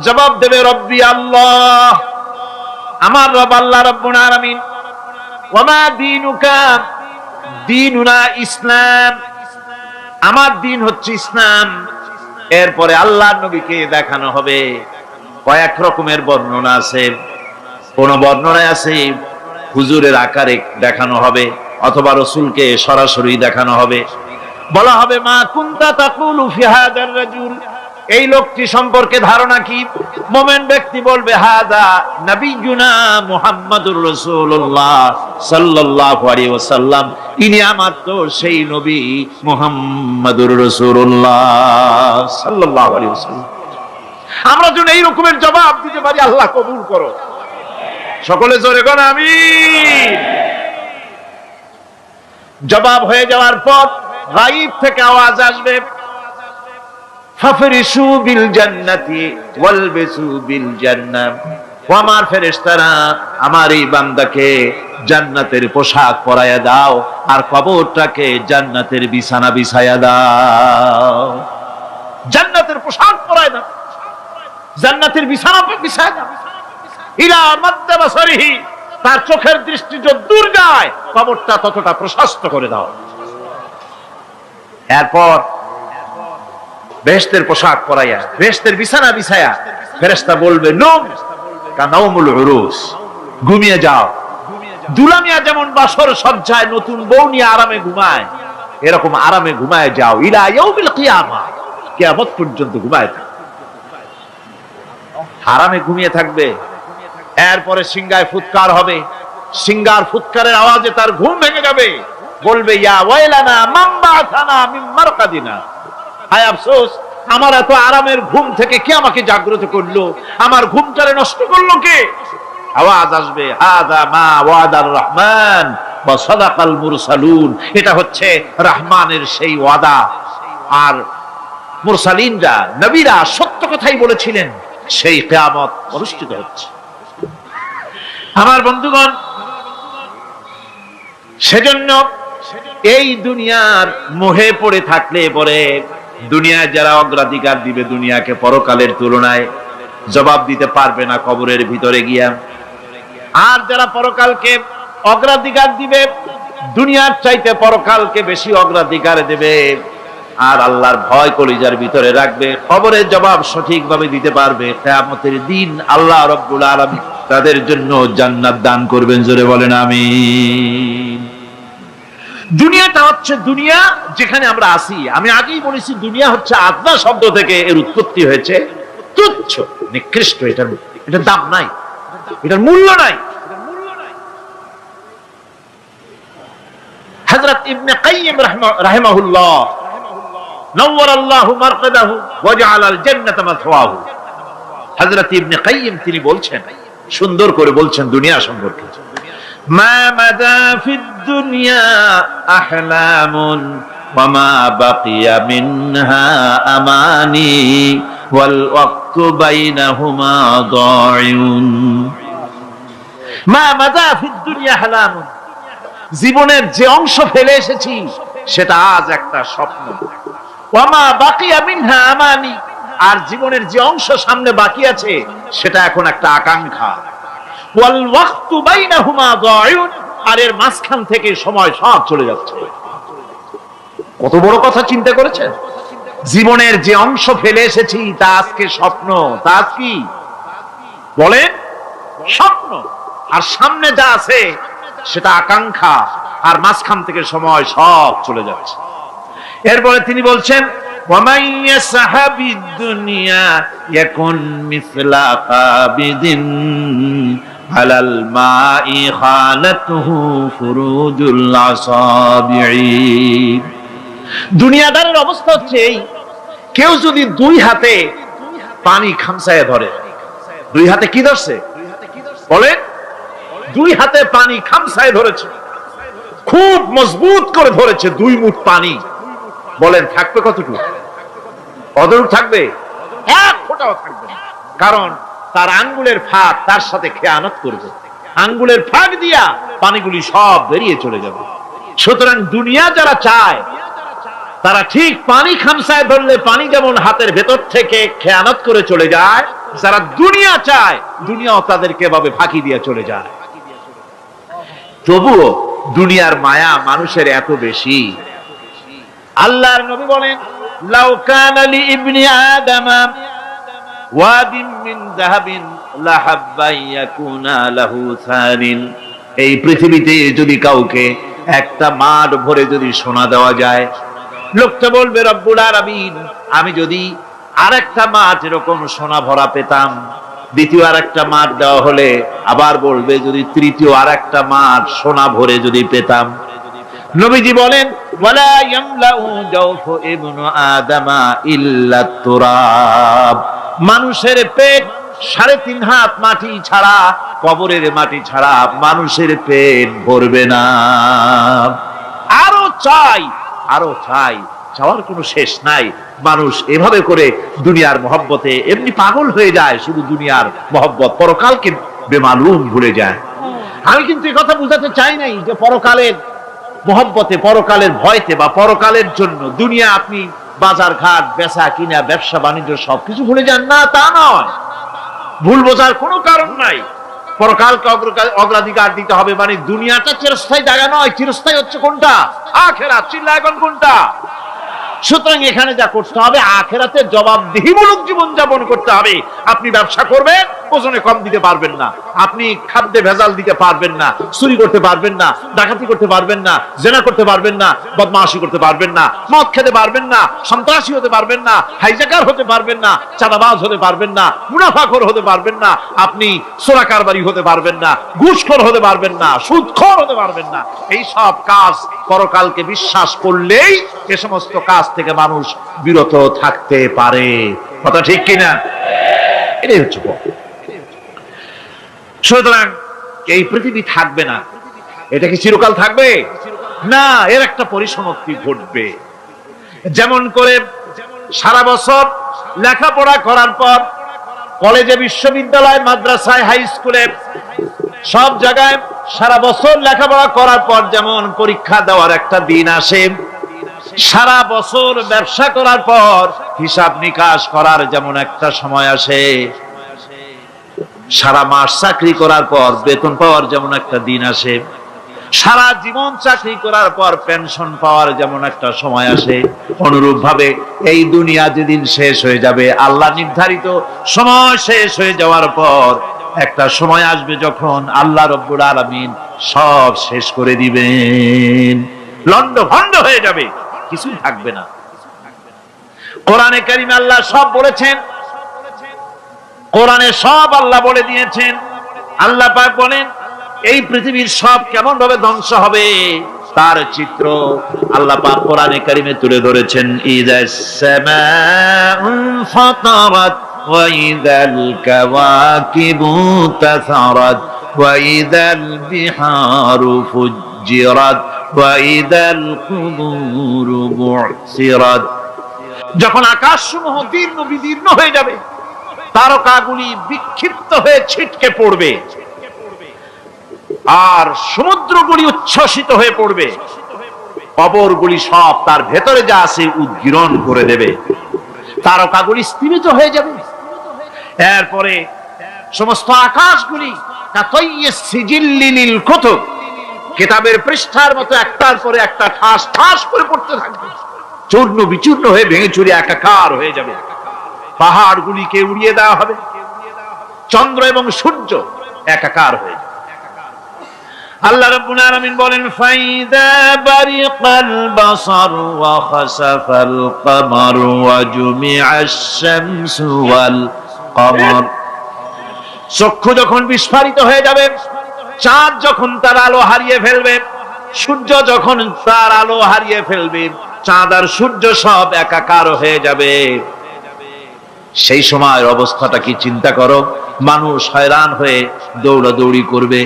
জবাব দেবে রব্বি আল্লাহ, আমার রব আল্লাহ রাব্বুল আলামিন। ওয়া মা দীনুকা, দীনুনা ইসলাম, আমার দিন হচ্ছে ইসলাম। এরপরে আল্লাহর নবীকে দেখানো হবে। কয়েক রকমের বর্ণনা আছে। কোন বর্ণনায় আছে হুজুরের আকারে দেখানো হবে, অথবা রাসূলকে সরাসরি দেখানো হবে। বলা হবে মা কুনতা তাকুলু ফি হাদার রাজুল, এই লোকটি সম্পর্কে ধারণা কি? মুমিন ব্যক্তি বলবে হাদা নবিয়ুনা মুহাম্মাদুর রাসূলুল্লাহ সাল্লাল্লাহু আলাইহি ওয়াসাল্লাম, ইনি আমার তো সেই নবী মুহাম্মাদুর রাসূলুল্লাহ সাল্লাল্লাহু আলাইহি ওয়াসাল্লাম। আমরা যেন এই রকমের জবাব দিতে পারি, আল্লাহ কবুল করো। সকলে জোরে বলেন আমিন। জবাব হয়ে যাওয়ার পর গায়ব থেকে আওয়াজ আসবে, ফাফরিশু বিল জান্নাতি ওয়ালবিসু বিল জান্নাহ, ও আমার ফেরেশতারা আমার এই বান্দাকে জান্নাতের পোশাক পরায়া দাও আর কবরটাকে জান্নাতের বিছানা বিছায়া দাও। জান্নাতের পোশাক পরায় দাও, জান্নাতের বিছানা বিছায়া দাও। ইলা মাদ্দা বাসারিহি, তার চোখের দৃষ্টি যত দূর যায় কবরটা ততটা প্রশস্ত করে দাও। এরপর বেহেশতের পোশাক পরাইয়া, বেহেশতের বিছানা বিছায়া ফেরেশতা বলবে নূম কানাউমুল উরুস, ঘুমিয়ে যাও। দুলামিয়া যেমন বাসর সজ্জায় নতুন বউ নিয়ে আরামে ঘুমায়, এরকম আরামে ঘুমায় যাও। ইলা ইয়াউমিল কিয়ামা, কিয়ামত পর্যন্ত ঘুমায় থাকো, আরামে ঘুমিয়ে থাকবে। এরপরে সিংহায় ফুৎকার হবে, সিংহার ফুৎকারের আওয়াজে তার ঘুম ভেঙে যাবে। বলবে ইয়া ওয়াইলানা মান বা'থানা মিন মারকাদিনা, হায় আফসোস, আমার এত আরামের ঘুম থেকে কে আমাকে জাগ্রত করলো, আমার ঘুমটারে নষ্ট করলো কে? আওয়াজ আসবে হাযা মা ওয়াদার রহমান ওয়া সাদাকাল মুরসালুন, এটা হচ্ছে রহমানের সেই ওয়াদা, আর মুরসালিনরা নবীরা সত্য কথাই বলেছিলেন, সেই কিয়ামত অনুষ্ঠিত হচ্ছে। আমার বন্ধুগণ, সেজন্য এই দুনিয়ার মোহে পড়ে থাকলে পরে দুনিয়ায় যারা অগ্রাধিকার দিবে দুনিয়াকে পরকালের তুলনায়, জবাব দিতে পারবে না কবরের ভিতরে গিয়া। আর যারা পরকালকে অগ্রাধিকার দিবে, দুনিয়ার চাইতে পরকালকে বেশি অগ্রাধিকার দেবে, আর আল্লাহর ভয় কলিজার ভিতরে রাখবে, কবরের জবাব সঠিকভাবে দিতে পারবে, কিয়ামতের দিন আল্লাহ রাব্বুল আলামিন তাদের জন্য জান্নাত দান করবেন। জোরে বলেন আমিন। দুনিয়াটা হচ্ছে দুনিয়া যেখানে আমরা আছি। আমি আগেই বলেছি দুনিয়া হচ্ছে আদনা শব্দ থেকে এর উৎপত্তি হয়েছে। তুচ্ছ, নিকৃষ্ট, এটার দাম নাই, এটার মূল্য নাই। হযরত ইবনে কাইয়িম রাহিমাহুল্লাহ নওয়ারাল্লাহু মারকাদাহু ওয়া জাআলাল জান্নাতা মাথওয়াহু, হযরত ইবনে কাইয়িম তিনি বলছেন, সুন্দর করে বলছেন দুনিয়া সম্পর্কে, মা মাদা ফিদ দুনিয়া আহলামুন ওয়া মা বাকিয়া মিনহা আমানি ওয়াল ওয়াক্তু বাইনাহুমা দাইউন। মা মাদা ফিদ দুনিয়া আহলামুন, জীবনের যে অংশ ফেলে এসেছি সেটা আজ একটা স্বপ্ন। ওয়া মা বাকিয়া মিনহা আমানি, আর জীবনের যে অংশ সামনে বাকি আছে সেটা এখন একটা আকাঙ্ক্ষা। ওয়াল ওয়াক্তু বাইনাহুমা দাইউন, আর এর মাঝখান থেকে সময় সব চলে যাচ্ছে। কত বড় কথা চিন্তা করেছেন? জীবনের যে অংশ ফেলে এসেছি তা আজকে স্বপ্ন, তা আজ কি বলেন? স্বপ্ন। আর সামনে যা আছে সেটা আকাঙ্ক্ষা, আর মাঝখান থেকে সময় সব চলে যাচ্ছে। এরপরে তিনি বলছেন, ওয়ামান ইয়াসহাবিদ দুনিয়া ইয়াকুন মিসলা কাবিদিন আলাল মাই খালাতুহু ফুরুজুল আসাবিঈ। দুনিয়াদারের অবস্থা হচ্ছে এই, কেউ যদি দুই হাতে পানি খামসায় ধরে, দুই হাতে কি ধরছে বলেন? দুই হাতে পানি খামসায় ধরেছে, খুব মজবুত করে ধরেছে, দুই মুঠ পানি। বলেন থাকবে কতটুকু? কতটুকু থাকবে? এক ফোঁটাও থাকবে না, কারণ তার আঙ্গুলের ফাঁক তার সাথে খেয়ানত করবে, আঙ্গুলের ফাঁক দিয়া পানিগুলি সব বেরিয়ে চলে যাবে। সুতরাং দুনিয়া যারা চায় তারা ঠিক পানি খামসায় ধরলে পানি যেমন হাতের ভেতর থেকে খেয়ানত করে চলে যায়, যারা দুনিয়া চায় দুনিয়াও তাদেরকে এভাবে ফাঁকি দিয়ে চলে যায়। তবুও দুনিয়ার মায়া মানুষের এত বেশি। আল্লাহর নবী বলেন, লাউ কানা লি ইবনি আদামা ওয়াদিন মিন যাহাবিন লাহাব্বা ইয়াকুনা লাহু সানিন। এই পৃথিবীতে যদি কাউকে একটা মাঠ ভরে যদি সোনা দেওয়া যায়, লোকটা বলবে রব্বুল আলামিন, আমি যদি আরেকটা মাঠ এরকম সোনা ভরা পেতাম। দ্বিতীয় আরেকটা মাঠ দেওয়া হলে আবার বলবে যদি তৃতীয় আরেকটা মাঠ সোনা ভরে যদি পেতাম। নবীজি বলেন, ওয়ালা ইয়ামলাউ জাওফু ইবনু আদামা ইল্লা তুরাব। মানুষের পেট 3.5 হাত মাটি ছাড়া, কবরের মাটি ছাড়া মানুষের পেট ভরবে না। আরো চাই, আরো চাই, চাওয়ার কোনো শেষ নাই। মানুষ এভাবে করে দুনিয়ার মহব্বতে এমনি পাগল হয়ে যায়, শুধু দুনিয়ার মহব্বত, পরকালকে বেমালুম ভুলে যায়। আমি কিন্তু এই কথা বুঝাতে চাই নাই যে পরকালের মহব্বতে, পরকালের ভয়তে বা পরকালের জন্য দুনিয়া আপনি বাজার ঘাট, বেচা কিনা, ব্যবসা বাণিজ্য সবকিছু ভুলে যান না, তা নয়। ভুল বোঝার কোনো কারণ নাই। পরকালকে অগ্রাধিকার দিতে হবে, মানে দুনিয়াটা চিরস্থায়ী জায়গা নয়। চিরস্থায়ী হচ্ছে কোনটা? আখিরাত। চিল্লা এখন কোনটা? সুতরাং এখানে যা করতে হবে, আখিরাতে জবাবদিহিমূলক জীবন যাপন করতে হবে। আপনি ব্যবসা করবেন, ওজনে কম দিতে পারবেন না, আপনি খাদ্যে ভেজাল দিতে পারবেন না, চুরি করতে পারবেন না, ডাকাতি করতে পারবেন না, জেনা করতে পারবেন না, বদমাশি করতে পারবেন না, মদ খেতে পারবেন না, সন্ত্রাসী হতে পারবেন না, হাইজ্যাকার হতে পারবেন না, চাঁদাবাজ হতে পারবেন না, মুনাফাখোর হতে পারবেন না, আপনি চোরা কারবারি হতে পারবেন না, ঘুষখোর হতে পারবেন না, সুদখোর হতে পারবেন না। এই সব কাজ পরকালকে বিশ্বাস করলেই এ সমস্ত কাজ থেকে মানুষ বিরত থাকতে পারে। কথা ঠিক কিনা? এটাই হচ্ছে। সুতরাং এই পৃথিবী থাকবে না, এটা কি চিরকাল থাকবে না? এর একটা পরিসমাপ্তি ঘটবে। যেমন করে সারা বছর লেখাপড়া করার পর কলেজে, বিশ্ববিদ্যালয়, মাদ্রাসায়, হাই স্কুলে সব জায়গায় সারা বছর লেখাপড়া করার পর যেমন পরীক্ষা দেওয়ার একটা দিন আসে, সারা বছর ব্যবসা করার পর হিসাব নিকাশ করার যেমন একটা সময় আসে, সারা মাস চাকরি করার পর বেতন পাওয়ার যেমন একটা দিন আসে, সারা জীবন চাকরি করার পর পেনশন পাওয়ার যেমন একটা সময় আসে, অনুরূপ ভাবে এই দুনিয়া যেদিন শেষ হয়ে যাবে, আল্লাহ নির্ধারিত সময় শেষ হয়ে যাওয়ার পর একটা সময় আসবে যখন আল্লাহ রব্বুল আলামিন সব শেষ করে দিবেন, লন্ডভন্ড হয়ে যাবে, কিছুই থাকবে না। কোরআনে কারিমে আল্লাহ সব বলেছেন, কোরআনে সব আল্লাহ বলে দিয়েছেন। আল্লাহ পাক বলেন এই পৃথিবীর সব কেমন ভাবে ধ্বংস হবে তার চিত্র আল্লাহ পাক কোরআনে কারিমে তুলে ধরেছেন। ইযাস সামাউ ফাতারাত ওয়া ইযাল কাওয়াকিবু তাসারাত ওয়া ইযাল বিহারু ফুজ্জিরাত ওয়া ইযাল কুবুরু বু'সিরাত। যখন আকাশসমূহ দীর্ঘ বিদীর্ণ হয়ে যাবে, তারকাগুলি বিক্ষিপ্ত হয়ে ছিটকে পড়বে, আর সমুদ্রগুলি উচ্ছ্বসিত হয়ে পড়বে, কবরগুলি সব তার ভেতরে যা আছে উদ্গীরণ করে দেবে, তারকাগুলি স্থিমিত হয়ে যাবে। এরপরে সমস্ত আকাশগুলি কাতাইয়িস সিজিল্লিল কুতুব, কিতাবের পৃষ্ঠার মতো একটার পরে একটা ঠাস ঠাস করে পড়তে থাকবে, চূর্ণ বিচূর্ণ হয়ে ভেঙে চুরে একাকার হয়ে যাবে। পাহাড়গুলিকে উড়িয়ে দেওয়া হবে, চন্দ্র এবং সূর্য একাকার হয়ে যাবে। আল্লাহ রাব্বুল আলামিন বলেন ফাইদা বারিকাল বাসার ওয়া খাসাফাল কমার ওয়া জুমিআশ শামসু ওয়াল কমার। চক্ষু যখন বিস্ফারিত হয়ে যাবে, চাঁদ যখন তার আলো হারিয়ে ফেলবে, সূর্য যখন তার আলো হারিয়ে ফেলবে, চাঁদ আর সূর্য সব একাকার হয়ে যাবে, সেই সময়ের অবস্থাটা কি চিন্তা করো। মানুষ হয়রান হয়ে দৌড়াদৌড়ি করবে।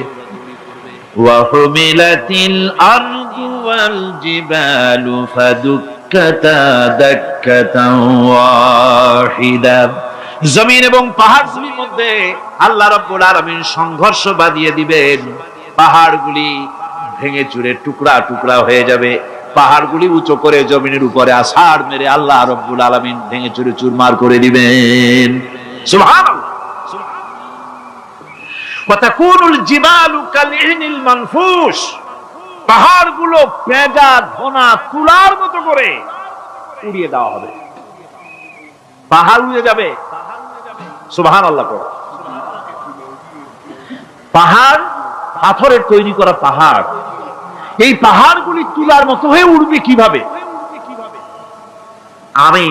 ওয়াহুমিলাতিল আরদু ওয়াল জিবালু ফাদুক্কাতা দাক্কাতান ওয়াহিদা। জমিন এবং পাহাড়গুলির মধ্যে আল্লাহ রাব্বুল আলামিন সংঘর্ষ বাঁধিয়ে দিবেন, পাহাড়গুলি ভেঙে চুরে টুকরা টুকরা হয়ে যাবে, পাহাড়গুলি উঁচু করে জমিনের উপরে আছাড় মেরে আল্লাহ রাব্বুল আলামিন ভেঙে চুরে চুরমার করে দিবেন। সুবহানাল্লাহ। ওয়া তাকুনুল জিবালু কালইনিল মানফুশ, পাহাড়গুলো পেঁজা ধোনা তুলার মতো করে উড়িয়ে দেওয়া হবে, পাহাড় উড়ে যাবে। সুবহানাল্লাহ। পাহাড় পাথরের তৈরি করা পাহাড়, এই পাহাড়গুলি তুলার মতো হয়ে উড়বে কিভাবে? আমি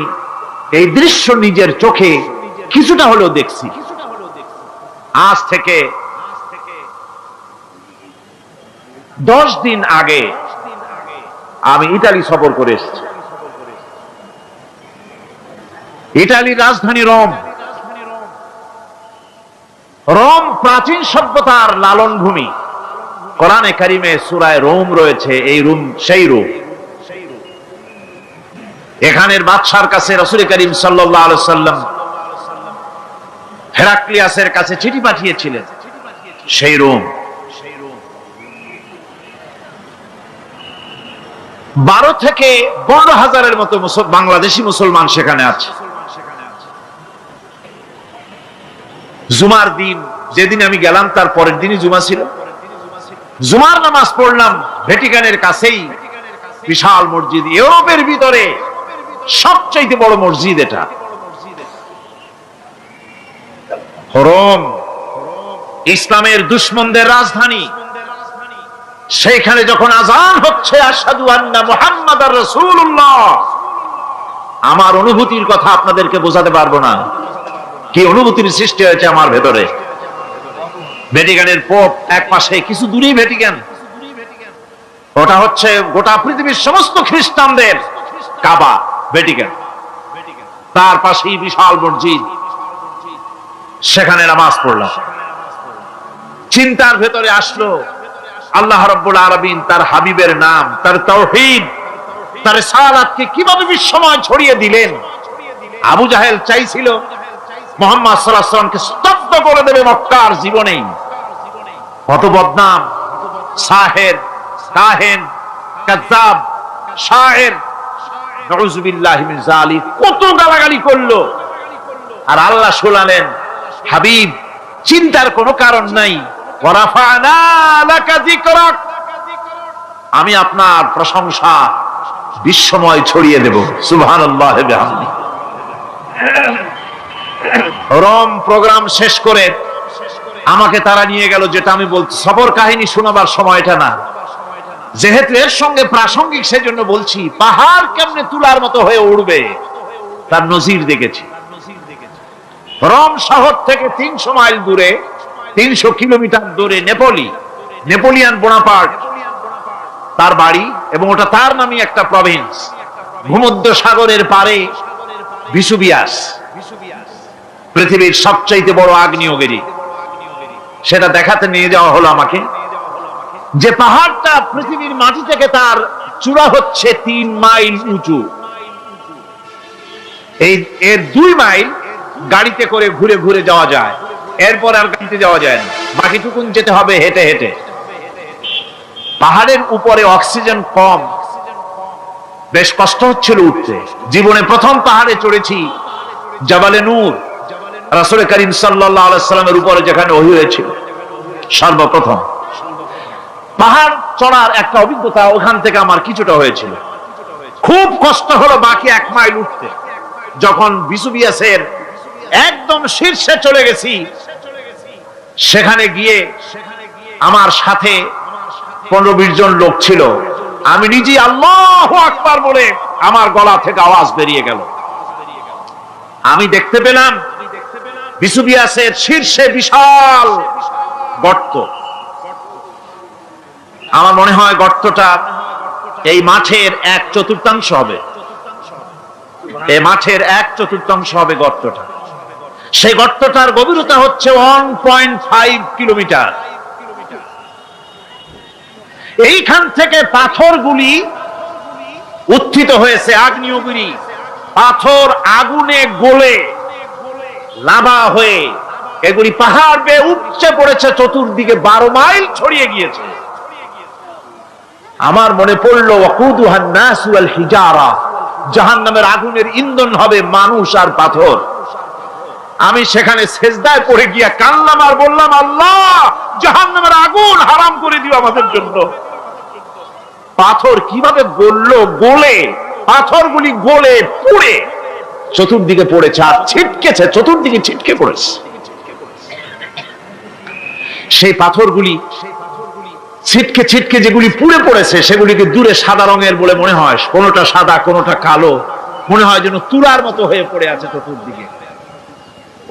এই দৃশ্য নিজের চোখে কিছুটা হলেও দেখছি। আজ থেকে 10 দিন আগে আমি ইতালি সফর করে এসেছি। ইতালির রাজধানী রোম। রোম প্রাচীন সভ্যতার লালন ভূমি। কোরআনে কারিমে সূরায়ে রোম রয়েছে, এই রোম সেই রোম। এখানের বাদশার কাছে রাসূল করিম সাল্লাল্লাহু আলাইহি সাল্লাম হেরাক্লিয়াসের কাছে চিঠি পাঠিয়েছিলেন, সেই রোম। 12 থেকে 15,000-এর মতো বাংলাদেশি মুসলমান সেখানে আছে। জুমার দিন যেদিন আমি গেলাম তার পরের দিনই জুমা ছিল। জুমার নামাজ পড়লাম ভ্যাটিকানের কাছেই বিশাল মসজিদ, ইউরোপের ভিতরে সবচেয়ে বড় মসজিদ এটা। রোম ইসলামের দুশমনদের রাজধানী। সেখানে যখন আযান হচ্ছে আশহাদু আন্না মুহাম্মাদার রাসূলুল্লাহ, আমার অনুভূতির কথা আপনাদেরকে বোঝাতে পারবো না, কি অনুভূতির সৃষ্টি হয়েছে আমার ভেতরে। ভ্যাটিকানের পোপ এক পাশে, কিছু দূরেই ভ্যাটিকান, ওটা হচ্ছে গোটা পৃথিবীর সমস্ত খ্রিস্টানদের কাবা, ভ্যাটিকান। তার পাশেই বিশাল মসজিদ, সেখানে নামাজ পড়লাম। চিন্তার ভেতরে আসলো আল্লাহ রাব্বুল আলামিন তার হাবিবের নাম, তার তাওহীদ, তার রিসালাতকে কিভাবে বিশ্বময় ছড়িয়ে দিলেন। আবু জাহেল চাইছিল মুহাম্মদ সাল্লাল্লাহু আলাইহি ওয়াসাল্লামকে স্তব্ধ করে দেবে মক্কার জীবনেই। কত বদনাম, সাহের, কাহেন, কাযযাব, শায়ের, নাউযুবিল্লাহি মিন যালিক, কত গালাগালি করলো। আর আল্লাহ শোনালেন, হাবিব চিন্তার কোনো কারণ নাই, ওয়া রাফা'না লাকা যিকরাক, আমি আপনার প্রশংসা বিশ্বময় ছড়িয়ে দেব। সুবহানাল্লাহি ওয়া বিহামদিহি। রোম প্রোগ্রাম শেষ করে আমাকে তারা নিয়ে গেল, যেটা আমি বলছি সফর কাহিনী শোনাবার সময়টা না, যেহেতু এর সঙ্গে প্রাসঙ্গিক সেজন্য বলছি। পাহাড় কেমনে তুলার মতো হয়ে উড়বে তার নজির দেখেছি। রোম শহর থেকে 300 মাইল দূরে, 300 কিলোমিটার দূরে নেপোলিয়ান বোনাপার্ট তার বাড়ি, এবং ওটা তার নামে একটা প্রভিন্স। ভূমধ্য সাগরের পারে ভিসুভিয়াস, পৃথিবীর সবচাইতে বড় আগ্নেয়গিরি, সেটা দেখাতে নিয়ে যাওয়া হলো আমাকে। যে পাহাড়টা পৃথিবীর মাটি থেকে তার চূড়া হচ্ছে 3 মাইল উঁচু, এর 2 মাইল গাড়িতে করে ঘুরে ঘুরে যাওয়া যায়, এরপর আর গাড়িতে যাওয়া যায় না, বাকিটুকুন যেতে হবে হেঁটে হেঁটে। পাহাড়ের উপরে অক্সিজেন কম, বেশ কষ্ট হচ্ছিল উঠতে। জীবনে প্রথম পাহাড়ে চড়েছি, জাবালে নূর, রাসূল করিম সাল্লাল্লাহু আলাইহি সাল্লামের উপরে যেখানে ওহী হয়েছিল সর্বপ্রথম। পাহাড় চড়ার একটা অভিজ্ঞতা ওখান থেকে আমার কিছুটা হয়েছিল। খুব কষ্ট হলো বাকি 1 মাইল উঠতে। যখন ভিসুভিয়াসের একদম শীর্ষে চলে গেছি, সেখানে গিয়ে আমার সাথে 15-20 জন লোক ছিল। আমি নিজে আল্লাহু আকবার বলে আমার গলা থেকে আওয়াজ বেরিয়ে গেল। আমি দেখতে পেলাম ভিসুভিয়াসের শীর্ষে বিশাল গর্ত। আমার মনে হয় গর্তটা এই মাঠের 1/4 হবে, এই মাঠের 1/4 হবে গর্তটা। সেই গর্তটার গভীরতা হচ্ছে 1.5 কিলোমিটার। এইখান থেকে পাথরগুলি উত্থিত হয়েছে, আগ্নেয়গিরি পাথর আগুনে গলে লাভা হয়ে এগুলি পাহাড় বেয়ে উপচে পড়েছে, চতুর্দিকে 12 মাইল ছড়িয়ে গিয়েছে। আমার মনে পড়লো ওয়াকুদুহান নাস ওয়াল হিজারা, জাহান্নামের আগুনের ইন্ধন হবে মানুষ আর পাথর। আমি সেখানে সেজদায় পড়ে গিয়া কান্নাম আর বললাম, আল্লাহ জাহান্নামের আগুন হারাম করে দিও আমাদের জন্য। পাথর কিভাবে গললো, গলে পাথরগুলি গলে পুড়ে চতুর্দিকে পড়েছে আর ছিটকেছে, চতুর্দিকে ছিটকে পড়েছে। সেই পাথরগুলি ছিটকে ছিটকে যেগুলি পুড়ে পড়েছে, সেগুলিকে দূরে সাদা রঙের বলে মনে হয়, কোনোটা সাদা কোনোটা কালো, মনে হয় যেন তুলার মতো হয়ে পড়ে আছে চতুর্দিকে।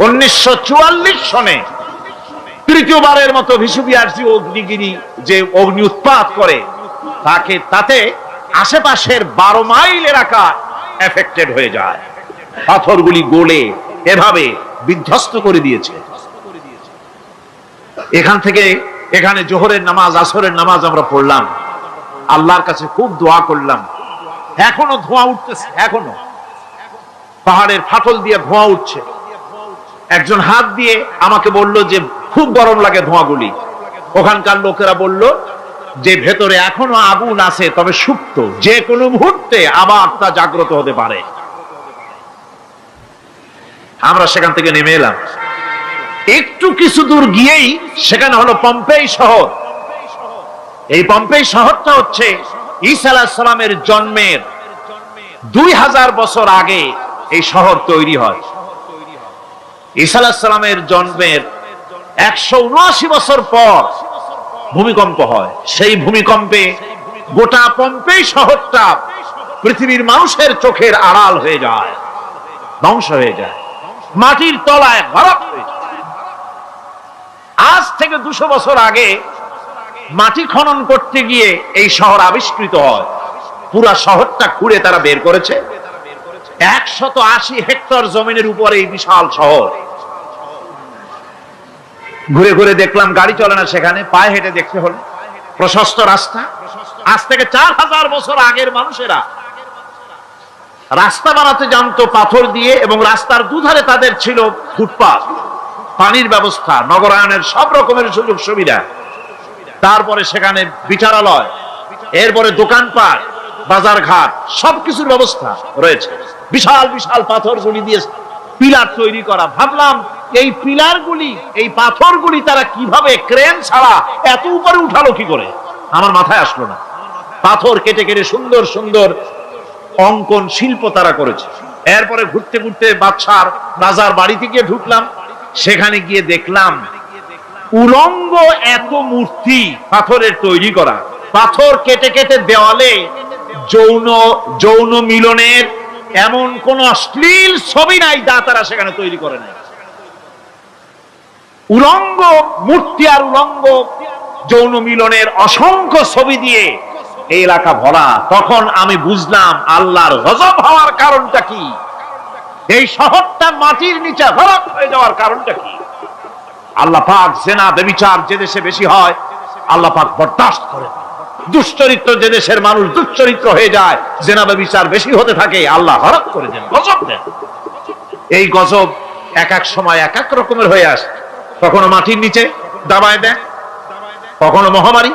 1944 সনে তৃতীয়বারের মতো ভিসুভিয়াস অগ্নিগিরি যে অগ্নি উৎপাত করে, তাতে আশেপাশের 12 মাইল এলাকা এফেক্টেড হয়ে যায়। পাথরগুলি গলে এভাবে বিধ্বস্ত করে দিয়েছে। এখান থেকে এখানে জোহরের নামাজ, আসরের নামাজ আমরা পড়লাম, আল্লাহর কাছে খুব দোয়া করলাম। এখনো ধোঁয়া উঠতেছে, এখনো পাহাড়ের ফাটল দিয়ে ধোঁয়া উঠছে। একজন হাত দিয়ে আমাকে বলল যে খুব গরম লাগে ধোঁয়াগুলি। ওখানকার লোকেরা বলল যে ভেতরে এখনো আগুন আছে, তবে সুপ্ত, যে কোনো মুহূর্তে আবার তা জাগ্রত হতে পারে। আমরা সেখান থেকে নেমে এলাম। একটু কিছু দূর গিয়েই সেখানে হলো পম্পেই শহর। এই পম্পেই শহরটা হচ্ছে ঈসা আলাইহিস সালামের জন্মের 2000 বছর আগে এই শহর তৈরি হয়। ঈসা আলাইহিস সালামের জন্মের 179 বছর পর ভূমিকম্প হয়। সেই ভূমিকম্পে গোটা পম্পেই শহরটা পৃথিবীর মানুষের চোখের আড়াল হয়ে যায়, ধ্বংস হয়ে যায়, মাটির তলায় গরক হয়ে যায়। আজ থেকে 200 বছর আগে মাটি খনন করতে গিয়ে এই শহর আবিষ্কৃত হয়। পুরা শহরটা খুঁড়ে তারা বের করেছে। 180 হেক্টর জমিনের উপরে এই বিশাল শহর। ঘুরে ঘুরে দেখলাম, গাড়ি চলে না সেখানে, পায়ে হেঁটে দেখতে হলো। প্রশস্ত রাস্তা। আজ থেকে 4000 বছর আগের মানুষেরা রাস্তা বানাতে জানতো পাথর দিয়ে, এবং রাস্তার দুধারে তাদের ছিল ফুটপাত, পানির ব্যবস্থা, নগরায়নের সব রকমের সুযোগ সুবিধা। তারপরে সেখানে বিচারালয়, এরপরে দোকানপাট, বাজার ঘাট, সবকিছুর ব্যবস্থা রয়েছে। বিশাল বিশাল পাথরগুলি দিয়ে পিলার তৈরি করা। ভাবলাম এই পিলারগুলি, এই পাথরগুলি তারা কিভাবে ক্রেন ছাড়া এত উপরে উঠালো কি করে, আমার মাথায় আসলো না। পাথর কেটে কেটে সুন্দর সুন্দর অঙ্কন শিল্প তারা করেছে। এরপরে ঘুরতে ঘুরতে বাদশার রাজার বাড়িতে গিয়ে ঢুকলাম। সেখানে গিয়ে দেখলাম উলঙ্গ এত মূর্তি পাথরের তৈরি করা। পাথর কেটে কেটে দেওয়ালে যৌন মিলনের এমন কোন অশ্লীল ছবি নাই যা তারা সেখানে তৈরি করে নাই। উলঙ্গ মূর্তি আর উলঙ্গ যৌন মিলনের অসংখ্য ছবি দিয়ে এই এলাকা ভরা। তখন আমি বুঝলাম আল্লাহর গজব হওয়ার কারণটা কি, এই শহরটা মাটির নিচে হরক হয়ে যাওয়ার কারণটা কি। আল্লাহ পাক জেনা ব্যভিচার যে দেশে বেশি হয় আল্লাহ পাক বরদাস্ত করে। দুশ্চরিত্র যে দেশের মানুষ দুশ্চরিত্র হয়ে যায়, জেনা ব্যভিচার বেশি হতে থাকে, আল্লাহ হরক করে দেন, গজব দেন। এই গজব এক এক সময় এক এক রকমের হয়ে আসে। কখনো মাটির নিচে দাবায় দেয়, কখনো মহামারী,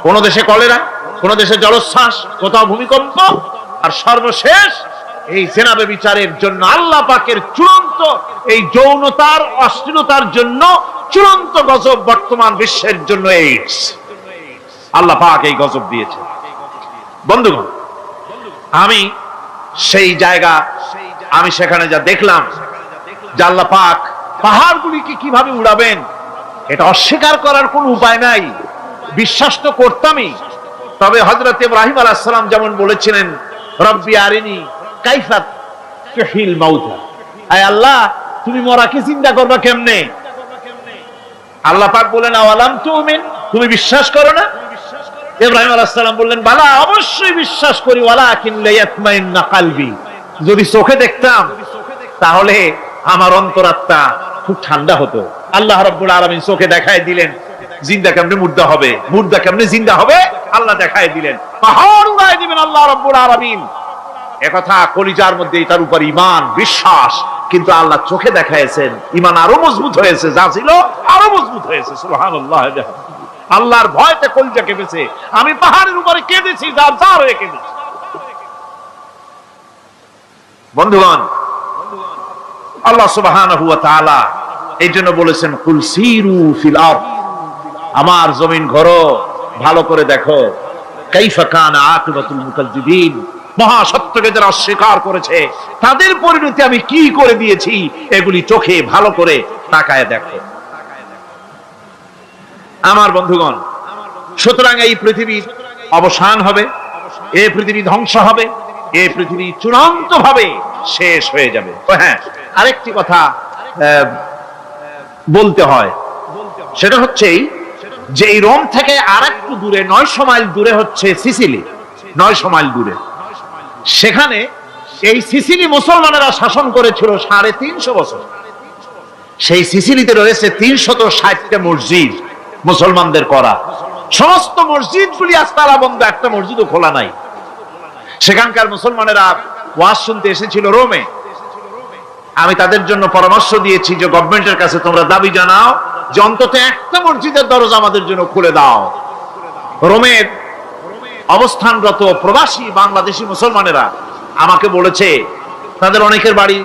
কোন দেশে কলেরা, কোন দেশে জলোচ্ছ্বাস, কোথাও ভূমিকম্প, আর সর্বশেষ এই জেনা ব্যভিচারের জন্য আল্লাহ পাকের চূড়ান্ত এই যৌনতার অশ্লীলতার জন্য চূড়ান্ত গজব বর্তমান বিশ্বের জন্য এইডস। আল্লাহ পাক এই গজব দিয়েছে। বন্ধুগণ, আমি সেই জায়গা, আমি সেখানে যা দেখলাম যে আল্লাহ পাক পাহাড়গুলিকে কিভাবে উড়াবেন এটা অস্বীকার করার কোন উপায় নাই। বিশ্বাস তো করতামই, তবে হযরত ইব্রাহিম আলাইহিস সালাম যেমন বলেছিলেন, রব্বি আরিনি কাইফা তুহিল মাউতা, আয় আল্লাহ তুমি মরাকে চিন্তা করবা কেমনে। আল্লাহ পাক বলেন আওয়ালাম তুমিন, তুমি বিশ্বাস করো না? ইব্রাহিম আলাইহিস সালাম বললেন বালা, অবশ্যই বিশ্বাস করি, ওয়ালাকিন লিয়াতমাইন্না কলবি, যদি চোখে দেখতাম তাহলে আমার অন্তরাত্মা খুব ঠান্ডা হতো। আল্লাহ রাব্বুল আলামিন চোখে দেখায় দিলেন জিন্দা কেমনে মুর্দা হবে, মুর্দা কেমনে জিন্দা হবে, আল্লাহ দেখায় দিলেন। পাহাড় উড়ায় দিবেন আল্লাহ রাব্বুল আলামিন। একথা কলিজার মধ্যে তার উপর ঈমান বিশ্বাস, কিন্তু আল্লাহ চোখে দেখাইছেন, ঈমান আরো মজবুত হয়েছে, যা ছিল আরো মজবুত হয়েছে। সুবহানাল্লাহ। আল্লাহর ভয়তে কলিজা কেঁপেছে। আমি পাহাড়ের উপরে কেঁদেছি, যার যার হয়ে কেঁদেছি। বন্ধুগণ, আল্লাহ সুবহানাহু ওয়া তাআলা এই জন্য বলেছেন কুল সিরু ফিল আরদ, আমার জমিন ঘোরো, ভালো করে দেখো, কাইফা কানা আকিবাতুল মুকাজ্জিবিন, মহা সত্যকে যারা অস্বীকার করেছে তাদের পরিণতি আমি কি করে দিয়েছি, এগুলি চোখে ভালো করে তাকায় দেখো। আমার বন্ধুগণ, সুতরাং এই পৃথিবীর অবসান হবে, এই পৃথিবী ধ্বংস হবে, এই পৃথিবী চূড়ান্ত ভাবে শেষ হয়ে যাবে। হ্যাঁ, আরেকটি কথা বলতে হয়, সেটা হচ্ছে যে এই রোম থেকে আরেকটু দূরে 900 মাইল দূরে হচ্ছে সিসিলি। 900 মাইল দূরে, সেখানে এই সিসিলি মুসলমানেরা শাসন করেছিল 350 বছর। সেই সিসিলিতে রয়েছে 360টা মসজিদ মুসলমানদের করা। সমস্ত মসজিদগুলি আজ তালা বন্ধ, একটা মসজিদও খোলা নাই। সেখানকার মুসলমানেরা ওয়াজ শুনতে এসেছিল রোমে। আমি তাদের জন্য পরামর্শ দিয়েছি যে গভর্নমেন্টের কাছে তোমরা দাবি জানাও যে অন্তত একটা মসজিদের দরজা আমাদের জন্য খুলে দাও। রোমের অবস্থানরত প্রবাসী বাংলাদেশি মুসলমানেরা আমাকে বলেছে, তাদের অনেকের বাড়ি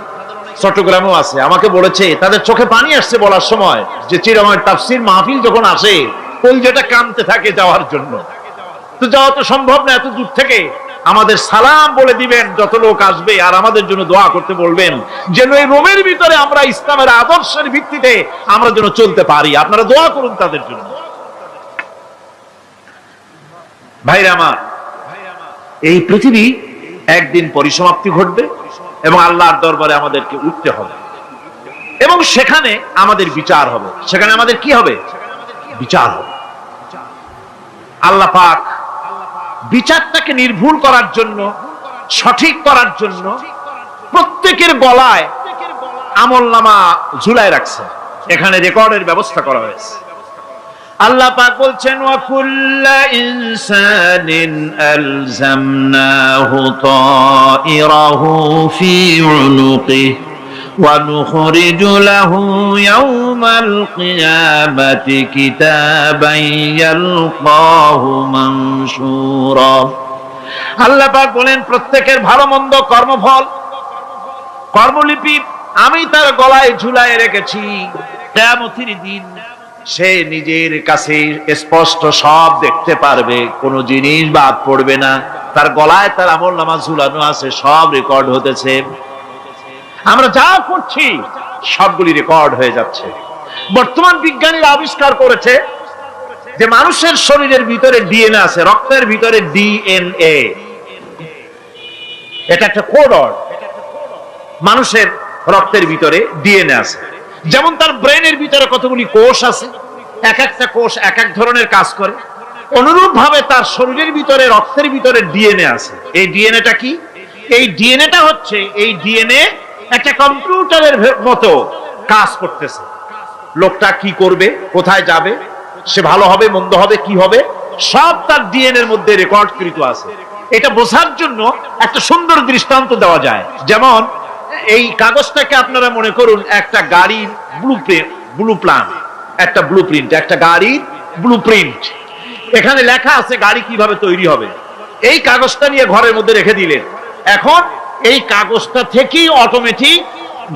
চট্টগ্রামেও আছে, আমাকে বলেছে তাদের চোখে পানি আসছে বলার সময় যে চিরময় তাফসীর মাহফিল যখন আসে কলজেটা কাঁদতে থাকে যাওয়ার জন্য। তো যাওয়া তো সম্ভব না এত দূর থেকে, আমাদের সালাম বলে দিবেন যত লোক আসবে, আর আমাদের জন্য দোয়া করতে বলবেন যেন এই রোমের ভিতরে আমরা ইসলামের আদর্শের ভিত্তিতে আমরা যেন চলতে পারি। আপনারা দোয়া করুন তাদের জন্য। ভাইরা আমার, এই পৃথিবী একদিন পরিসমাপ্তি ঘটবে এবং আল্লাহর দরবারে আমাদেরকে উঠতে হবে এবং সেখানে আমাদের বিচার হবে। সেখানে আমাদের কি হবে? বিচার হবে। আল্লাহ পাক বিচারটাকে নির্ভুল করার জন্য, সঠিক করার জন্য প্রত্যেকের গলায় আমলনামা ঝুলায় রাখছে, এখানে রেকর্ডের ব্যবস্থা করা হয়েছে। আল্লাহ পাক বলছেন ওয়া কুল্লা ইনসানিন আলজামনাহু তাইরাহু ফি উনুকিহি ونخرج له يوم القيامة كتابا يلقاه منشورا আল্লাহ পাক বলেন প্রত্যেকের ভালো মন্দ কর্মফল কর্মলিপি আমি তার গলায় ঝুলায় রেখেছি। কিয়ামতের দিন সে নিজের কাছে স্পষ্ট সব দেখতে পারবে, কোনো জিনিস বাদ পড়বে না। তার গলায় তার আমলনামা ঝুলানো আছে, সব রেকর্ড হতেছে। আমরা যা করছি সবগুলি রেকর্ড হয়ে যাচ্ছে। বর্তমান বিজ্ঞানীরা আবিষ্কার করেছে যে মানুষের শরীরের ভিতরে ডিএনএ আছে, রক্তের ভিতরে ডিএনএ, এটা একটা কোড। মানুষের রক্তের ভিতরে ডিএনএ আছে, যেমন তার ব্রেনের ভিতরে কতগুলি কোষ আছে, এক একটা কোষ এক এক ধরনের কাজ করে, অনুরূপ ভাবে তার শরীরের ভিতরে রক্তের ভিতরে ডিএনএ আছে। এই ডিএনএটা কি? এই ডিএনএটা হচ্ছে, এই ডিএনএ একটা কম্পিউটারের মতো কাজ করতেছে। লোকটা কি করবে, কোথায় যাবে, সে ভালো হবে মন্দ হবে কি হবে, সব তার ডিএনএর মধ্যে রেকর্ডকৃত আছে। এটা বোঝার জন্য একটা সুন্দর দৃষ্টান্ত দেওয়া যায়। যেমন এই কাগজটাকে আপনারা মনে করুন একটা গাড়ির একটা ব্লুপ্রিন্ট, একটা গাড়ির ব্লুপ্রিন্ট। এখানে লেখা আছে গাড়ি কিভাবে তৈরি হবে। এই কাগজটা নিয়ে ঘরের মধ্যে রেখে দিলেন। এখন এই কাগজটা থেকেই অটোমেটিক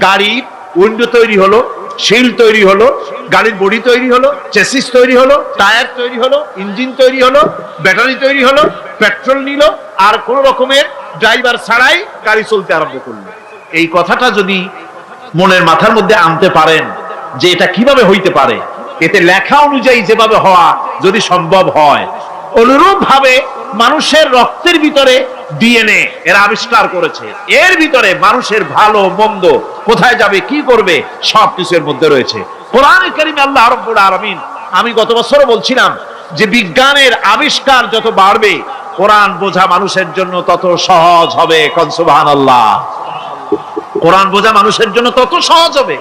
গাড়ির উইন্ডো তৈরি হলো, শিল তৈরি হলো, গাড়ির বডি তৈরি হলো, চেসিস তৈরি হলো, টায়ার তৈরি হলো, ইঞ্জিন তৈরি হলো, ব্যাটারি তৈরি হলো, পেট্রোল নিল, আর কোন রকমের ড্রাইভার ছাড়াই গাড়ি চলতে আরম্ভ করলো। এই কথাটা যদি মনের মাথার মধ্যে আনতে পারেন যে এটা কিভাবে হইতে পারে, এতে লেখা অনুযায়ী যেভাবে হওয়া যদি সম্ভব হয়, অনুরূপ ভাবে মানুষের রক্তের ভিতরে ডিএনএ এর আবিষ্কার করেছে। এর ভিতরে মানুষের ভালো মন্দ, কোথায় যাবে কি করবে, সবকিছুর মধ্যে রয়েছে। কোরআনে কারীমে আল্লাহ রাব্বুল আলামিন, আমি গত বছরও বলছিলাম যে বিজ্ঞানের আবিষ্কার যত বাড়বে কোরআন বোঝা মানুষের জন্য তত সহজ হবে। কোন সুবহানাল্লাহ। কোরআন বোঝা মানুষের জন্য তত সহজ হবে।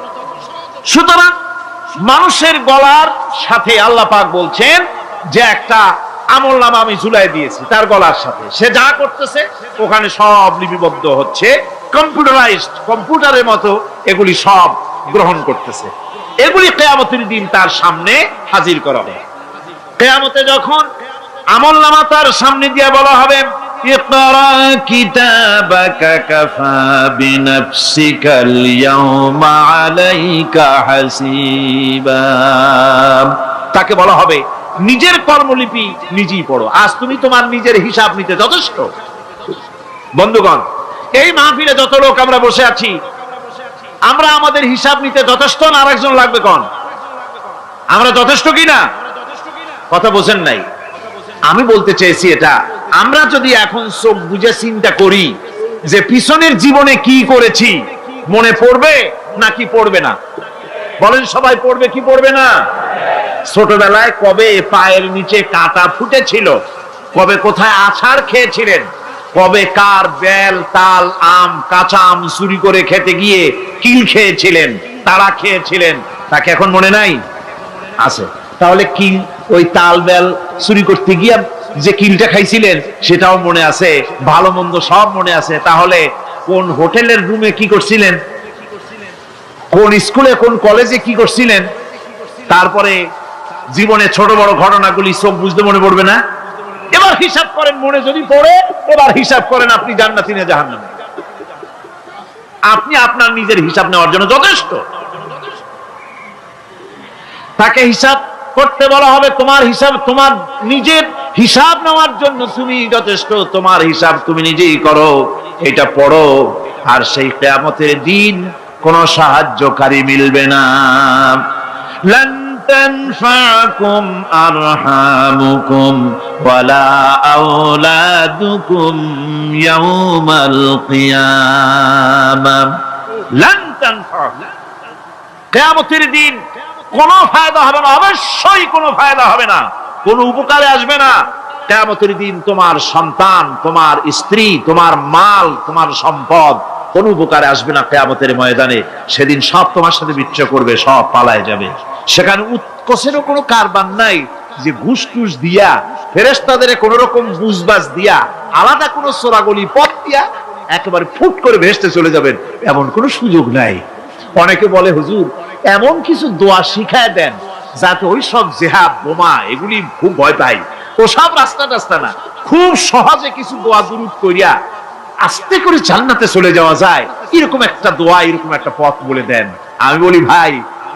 সুতরাং মানুষের গলার সাথে আল্লাহ পাক বলছেন যে একটা আমলনামা আমি ঝুলাই দিয়েছি তার গলার সাথে, সে যা করতেছে ওখানে সব লিপিবদ্ধ হচ্ছে, কম্পিউটারাইজড, কম্পিউটারের মতো এগুলি সব গ্রহণ করতেছে। এগুলি কিয়ামতের দিন তার সামনে হাজির করা হবে। কিয়ামতে যখন আমলনামা তার সামনে দিয়ে বলা হবে, ইকরা কিতাবাকা কাফা বিনাফসিকাল ইয়াওমা আলাইকা হাসিবা, তাকে বলা হবে নিজের কর্মলিপি নিজেই পড়ো, আজ তুমি তোমার নিজের হিসাব নিতে যথেষ্ট। বন্ধুগণ, এই মাহফিলে যত লোক আমরা বসে আছি, আমরা আমাদের হিসাব নিতে যথেষ্ট না আরেকজন লাগবে? কোন আমরা যথেষ্ট কিনা? কথা বোঝেন নাই। আমি বলতে চেয়েছি এটা, আমরা যদি এখন চোখ বুঝে চিন্তা করি যে পিছনের জীবনে কি করেছি, মনে পড়বে নাকি পড়বে না? বলেন সবাই, পড়বে কি পড়বে না? ছোটবেলায় কবে পায়ের নিচে কাঁটা ফুটেছিল, কবে কোথায় আছাড় খেয়েছিলেন, কবে কার বেল তাল আম কাঁচা আম চুরি করে খেতে গিয়ে কিল খেয়েছিলেন, তারা খেয়েছিলেন, তাকে এখন মনে নাই? আছে। তাহলে কিল, ওই তাল বেল চুরি করতে গিয়ে যে কিলটা খাইছিলেন সেটাও মনে আছে, ভালো মন্দ সব মনে আছে। তাহলে কোন হোটেলের রুমে কি করছিলেন, কোন স্কুলে কোন কলেজে কি করছিলেন, তারপরে জীবনে ছোট বড় ঘটনাগুলি সব বুঝতে মনে পড়বে না? এবার হিসাব করেন, মনে যদি পড়ে এবার হিসাব করেন আপনি জান্নাতি না জাহান্নামী। আপনি আপনার নিজের হিসাব নেওয়ার জন্য যথেষ্ট। তাকে হিসাব করতে বলা হবে, তোমার হিসাব, তোমার নিজের হিসাব নেওয়ার জন্য তুমি যথেষ্ট, তোমার হিসাব তুমি নিজেই করো, এটা পড়ো। আর সেই কিয়ামতের দিন কোন সাহায্যকারী মিলবে না। লান তানফাকুম আরহামুকুম ওয়ালা আওলাদুকুম ইয়াওমাল কিয়ামাহ। লান তানফাকুম, কিয়ামতের দিন কোনো ফায়দা হবে না, অবশ্যই কোনো ফায়দা হবে না, কোনো উপকারে আসবে না। কিয়ামতের দিন তোমার সন্তান, তোমার স্ত্রী, তোমার মাল, তোমার সম্পদ কোনো উপকারে আসবে না। কিয়ামতের ময়দানে সেদিন সব তোমার সাথে বিচ্ছেদ করবে, সব পালায় যাবে। সেখানে উৎকোষেরও কোনো কারবার নাই যে ঘুষ টুস দিয়া, ফেরেশতাদের কোনো রকম বুঝবাজ দিয়া, আলাদা কোনো চোরাগলি পথ দিয়া একেবারে ফুট করে ভেসতে চলে যাবেন, এমন কোনো সুযোগ নাই। অনেকে বলে হুজুর এমন কিছু দোয়া শিখায় দেন যাতে ওই সব জেহাদ বোমা এগুলি খুব ভয় পাই, ওসব রাস্তা টাস্তা না, খুব সহজে কিছু দোয়া দুরূদ করিয়া আস্তে করে জান্নাতে চলে যাওয়া যায়, এরকম একটা দোয়া, এরকম একটা পথ বলে দেন। আমি বলি ভাই,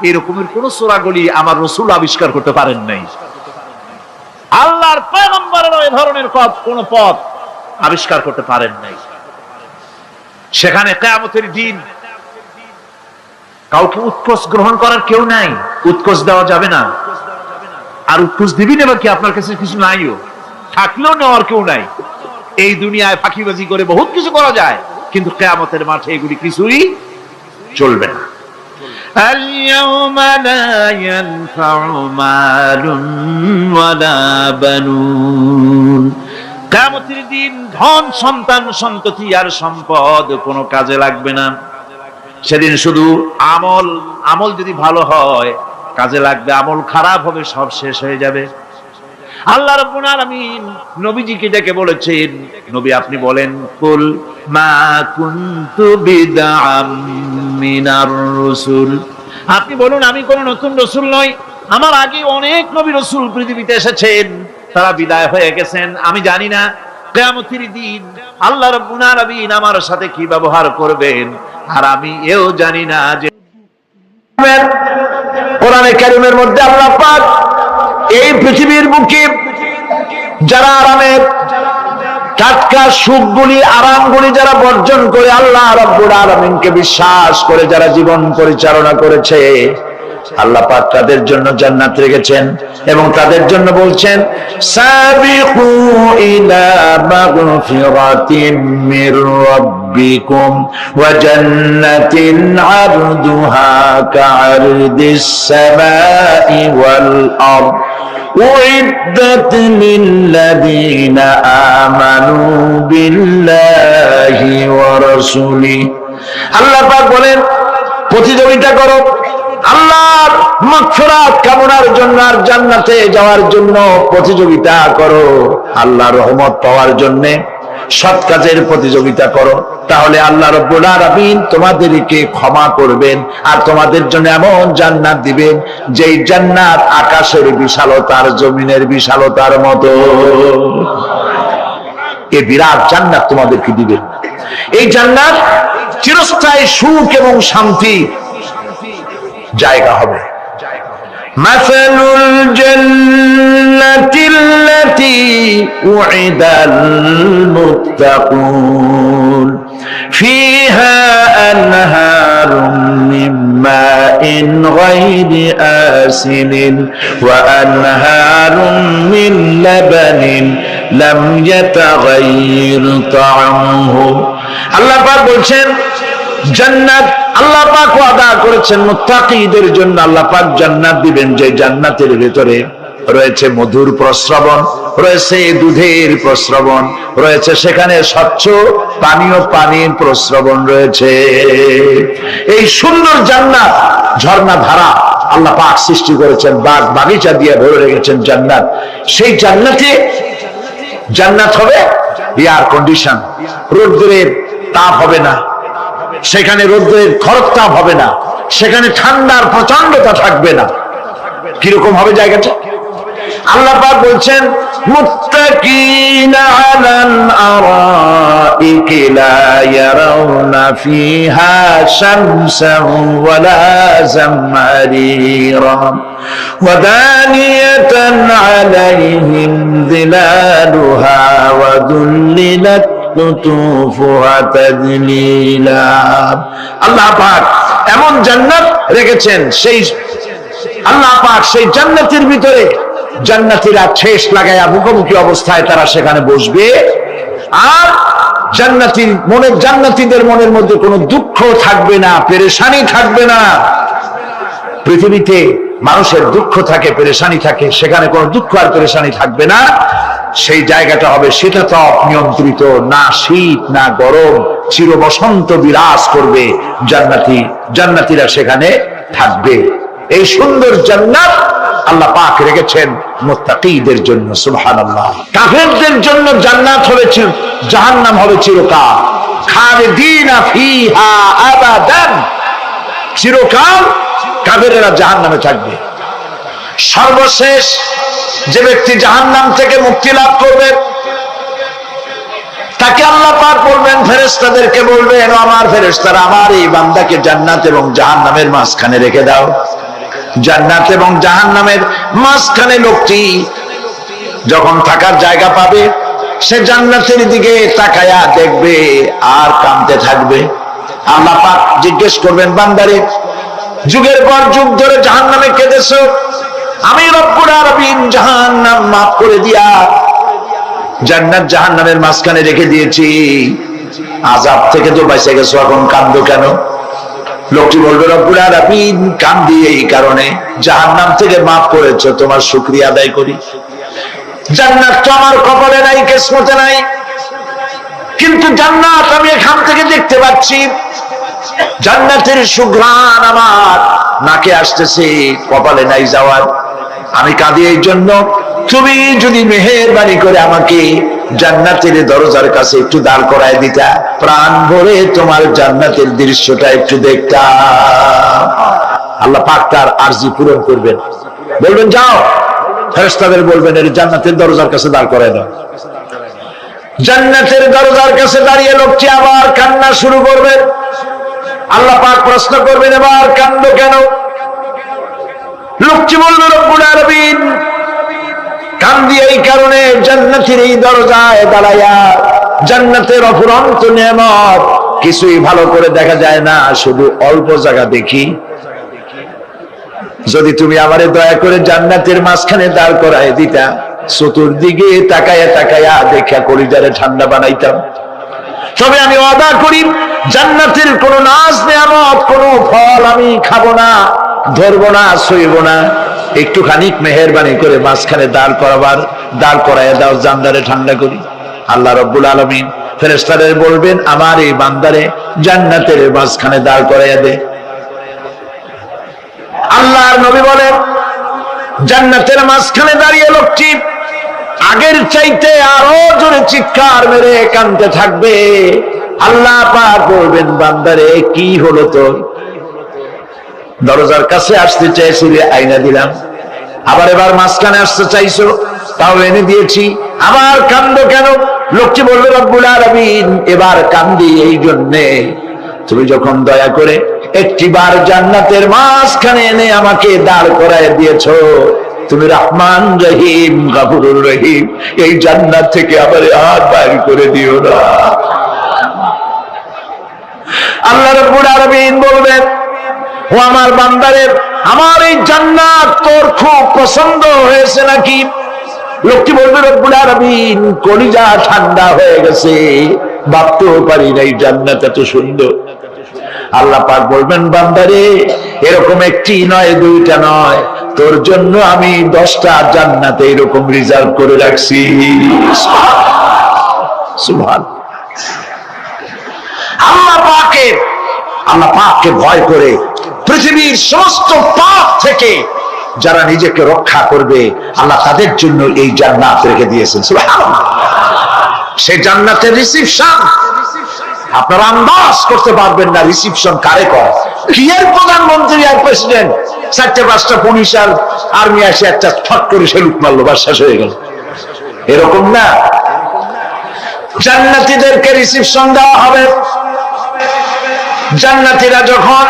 এরকমের কোন সূরাগুলি আমার রাসূল আবিষ্কার করতে পারেন নাই। আল্লাহর পয়গম্বরের এই ধরনের কোন পথ আবিষ্কার করতে পারেন নাই। সেখানে কিয়ামতের দিন কাউকে উৎকোচ গ্রহণ করার কেউ নাই, উৎকোচ দেওয়া যাবে না। আর উৎকোচ দিবি না কি, আপনার কাছে কিছু নাইও, থাকলেও নেওয়ার কেউ নাই। এই দুনিয়ায় ফাঁকিবাজি করে বহুত কিছু করা যায়, কিন্তু কিয়ামতের মাঠে এগুলি কিছুই চলবে না। اليوم لا ينفع مال ولا بنون কিয়ামতের দিন ধন সন্তান সন্ততি আর সম্পদ কোনো কাজে লাগবে না। সেদিন শুধু আমল যদি ভালো হয় কাজে লাগবে, আমল খারাপ হবে সব শেষ হয়ে যাবে। আল্লাহ রাব্বুল আলামিন নবীজিকে ডেকে বলেছেন, নবী আপনি বলেন, কুল মা কুনতু বিদআম মিনার রাসূল, আপনি বলুন আমি কোন নতুন রাসূল নই, আমার আগে অনেক নবী রাসূল পৃথিবীতে এসেছেন, তারা বিদায় হয়ে গেছেন। আমি জানি না কিয়ামতের দিন আল্লাহ রাব্বুল আলামিন আমার সাথে কি ব্যবহার করবেন, আর আমি এও জানি না যে কোরআনে কারীমের মধ্যে আল্লাহ পাক এই পৃথিবীর বুকে যারা আরামের টাটকা সুখগুলি আরামগুলি যারা বর্জন করে আল্লাহ রাব্বুল আলামিনকে বিশ্বাস করে যারা জীবন পরিচালনা করেছে, আল্লাহ পাক তাদের জন্য জান্নাত রেখেছেন এবং তাদের জন্য বলছেন, সাবিকু ইলা মাগফিরাতিন মির রাব্বিকুম ওয়া জান্নাতিন আরদুহা কাআরদিস সামাই ওয়াল আরদ উইদ্দাত লিল্লাযীনা আমানু বিল্লাহি ওয়া রাসূলিহি। আল্লাহ পাক বলেন, প্রতিযোগিতা করো আল্লাহর মাগফিরাত কামনার জন্য আর জান্নাতে যাওয়ার জন্য প্রতিযোগিতা করো, আল্লাহর রহমত পাওয়ার জন্য সৎ কাজের প্রতিযোগিতা করো, তাহলে আল্লাহ রাব্বুল আলামিন তোমাদেরকে ক্ষমা করবেন আর তোমাদের জন্য এমন জান্নাত দিবেন যেই জান্নাত আকাশের বিশালতার জমিনের বিশালতার মতো। এই বিরাট জান্নাত তোমাদেরকে দিবেন। এই জান্নাত চিরস্থায়ী সুখ এবং শান্তি জায়গা হবে। মাসালুল জান্নাতিল্লাতী উইদাল মুত্তাকুন ফিহা আনহারুম মিন মাইন গায়রি আসিনিন ওয়া আনহারুম মিন লাবানিন লাম ইয়াতাগায়্যার তা'আমুহু। আল্লাহ পাক বলছেন, জান্নাত আল্লাহ পাক ওয়াদা করেছেন মুত্তাকীদের জন্য। আল্লাহ পাক জান্নাত দিবেন যে জান্নাতের ভিতরে রয়েছে মধুর প্রস্রবণ, রয়েছে দুধের প্রস্রবণ, রয়েছে সেখানে স্বচ্ছ পানির প্রস্রবণ রয়েছে। এই সুন্দর জান্নাত ঝর্ণা ধারা আল্লাহ পাক সৃষ্টি করেছেন, বাগ বাগিচা দিয়ে ভরে রেখেছেন জান্নাত। সেই জান্নাত হবে এয়ার কন্ডিশন, রোদ্রের তাপ হবে না সেখানে, রোদ্রের খরতাপ হবে না সেখানে, ঠান্ডার প্রচন্ডতা থাকবে না। কিরকম হবে জায়গাটা? আল্লাহ পাক বলছেন, মুত্তাকিনা আলাল আরাইকি লা ইয়ারাউনা ফিহা শামসান ওয়ালা জামহারিরা ওয়া দানিয়াতান আলাইহিম যিলালুহা ওয়া দুল্লিলাত কুতুফুহা তাদলিলা। আল্লাহ পাক এমন জান্নাত রেখেছেন, সেই আল্লাহ পাক সেই জান্নাতের ভিতরে জান্নাতীরা ঠেস লাগায়া মুখোমুখি অবস্থায় তারা সেখানে বসবে, আর জান্নাতীদের মনের মধ্যে কোনো দুঃখ থাকবে না, পেরেশানি থাকবে না। পৃথিবীতে মানুষের দুঃখ থাকে, পেরেশানি থাকে, সেখানে কোনো দুঃখ আর পেরেশানি থাকবে না। সেই জায়গাটা হবে শীতাতপ নিয়ন্ত্রিত, না শীত না গরম, চির বসন্ত বিরাজ করবে। জান্নাতীরা সেখানে থাকবে। এই সুন্দর জান্নাত আল্লাহ পাক রেখেছেন মুত্তাকীদের জন্য। সুবহানাল্লাহ। কাফেরদের জন্য জান্নাত হবে জাহান্নাম হবে চিরকাল, খালিদিনা ফিহা আবাদান। চিরকাল কাফেরেরা জাহান্নামে থাকবে। সর্বশেষ যে ব্যক্তি জাহান্নাম থেকে মুক্তি লাভ করবে তাকে আল্লাহ পাক বলবেন, ফেরেশতাদেরকে বলবেন, আমার ফেরেশতারা আমার এই বান্দাকে জান্নাত এবং জাহান্নামের মাঝখানে রেখে দাও। জান্নাত এবং জাহান্নামের মাঝখানে লোকটি যখন থাকার জায়গা পাবে সে জান্নাতের দিকে তাকায়া দেখবে আর কাঁদতে থাকবে। আল্লাহ পাক জিজ্ঞেস করবেন, বান্দারে যুগের পর যুগ ধরে জাহান্নামে কেঁদেছো, আমি রব্বুল আলামিন জাহান্নাম মাফ করে দিয়া জান্নাত জাহান্নামের মাঝখানে রেখে দিয়েছি, আযাব থেকে তো বেঁচে গেছো, এখন কাঁদো কেন? লোকটি বলবে, রব্বুল আলামিন কাঁদি এই কারণে, জাহান্নাম থেকে মাফ করেছো, তোমার শুকরিয়া আদায় করি। জান্নাত তো আমার কপালে নাই, কিসমতে নাই, কিন্তু জান্নাত আমি এখান থেকে দেখতে পাচ্ছি, জান্নাতের সুঘ্রাণ আমার নাকে আসতেছে, কপালে নাই যাওয়ার। আমি কাঁদি এই জন্য, তুমি যদি মেহেরবানি করে আমাকে জান্নাতের দরজার কাছে একটু দাঁড় করায় দিতা, প্রাণ ভরে তোমার জান্নাতের দৃশ্যটা একটু দেখতাম। আল্লাহ পাক তার আরজি পূরণ করবেন, বলবেন যাও, ফেরেশতাদের বলবেন এর জান্নাতের দরজার কাছে দাঁড় করায় দাও। জান্নাতের দরজার কাছে দাঁড়িয়ে লোকটি আবার কান্না শুরু করবেন। আল্লাহ পাক প্রশ্ন করবেন, এবার কান্দো কেন? লোকটি বলবে, রব্বুল আলামিন কান্দি এই কারণে, জান্নাতের এই দরজায় দাঁড়ায়া জান্নাতের অফুরন্ত নেয়ামত কিছুই ভালো করে দেখা যায় না, শুধু অল্প জায়গা দেখি। যদি তুমি আমারে দয়া করে জান্নাতের মাঝখানে দাঁড় করায় দিতা, চতুর্দিকে তাকায়া তাকায়া দেখা কলিজারে ঠান্ডা বানাইতাম। তবে আমি ওয়াদা করি, জান্নাতের কোন নাজ নেয়ামত, কোন ফল আমি খাবো না, ধরবো না, সইব না। একটুখানি মেহেরবানি করে মাঝখানে দাঁড় করায় দাও, জান্নারে ঠান্ডা করি। আল্লাহ রাব্বুল আলামিন ফেরেশতাদের বলবেন, আমার এই বান্দারে জান্নাতের মাঝখানে দাঁড় করাইয়া দে। আল্লাহর নবী বলেন, জান্নাতের মাঝখানে দাঁড়িয়ে লোকটি আগের চাইতে আরো জোরে চিৎকার মেরে কাঁদতে থাকবে। আল্লাহ পাক বলবেন, বান্দারে কি হলো তোর? দরজার কাছে আসতে চাইছিলে, আইনা দিলাম। আবার এবার মাঝখানে আসতে চাইছো, তাও এনে দিয়েছি, আবার কান্দো কেন? লোকটি বলবে, রব্বুল আলামিন এবার কান্দি এই জন্যে, তুমি যখন দয়া করে একটিবার জান্নাতের মাঝখানে এনে আমাকে দাঁড় করায় দিয়েছো, তুমি রহমান রহিম গফুরুর রহিম, এই জান্নাত থেকে আবার হাত বাইর করে দিও না। আল্লাহ রাব্বুল আলামিন বলবেন, ও আমার বান্দারে, আমার এই জান্নাত তোর খুব পছন্দ হয়েছে নাকি? লোকটি বলবে, রব্বুল আলামিন কলিজা ঠান্ডা হয়ে গেছে, ভাবতেও পারি নাই জান্নাত এত সুন্দর। আল্লাহ পাক বলবেন, বান্দারে এরকম একটি নয়, দুইটা নয়, তোর জন্য আমি 10টা জান্নাতে এরকম রিজার্ভ করে রাখছি। সুবহানাল্লাহ। আল্লাহ পাককে ভয় করে পৃথিবীর সমস্ত পাপ থেকে যারা নিজেকে রক্ষা করবে, আল্লাহ তাদের জন্য এই জান্নাত রেখে দিয়েছেন। সুবহানাল্লাহ। সেই জান্নাতের রিসিপশন আপনারা আন্দাজ করতে পারবেন না, রিসিপশন কারে কয়? কি এর প্রধানমন্ত্রী আর প্রেসিডেন্ট, 4-5টা পুলিশ আর আর্মি আসে একটা ফট করে সেলুট মারলো, বাস শেষ হয়ে গেল, এরকম না। জান্নাতীদেরকে রিসিপশন দেওয়া হবে। জান্নাতীরা যখন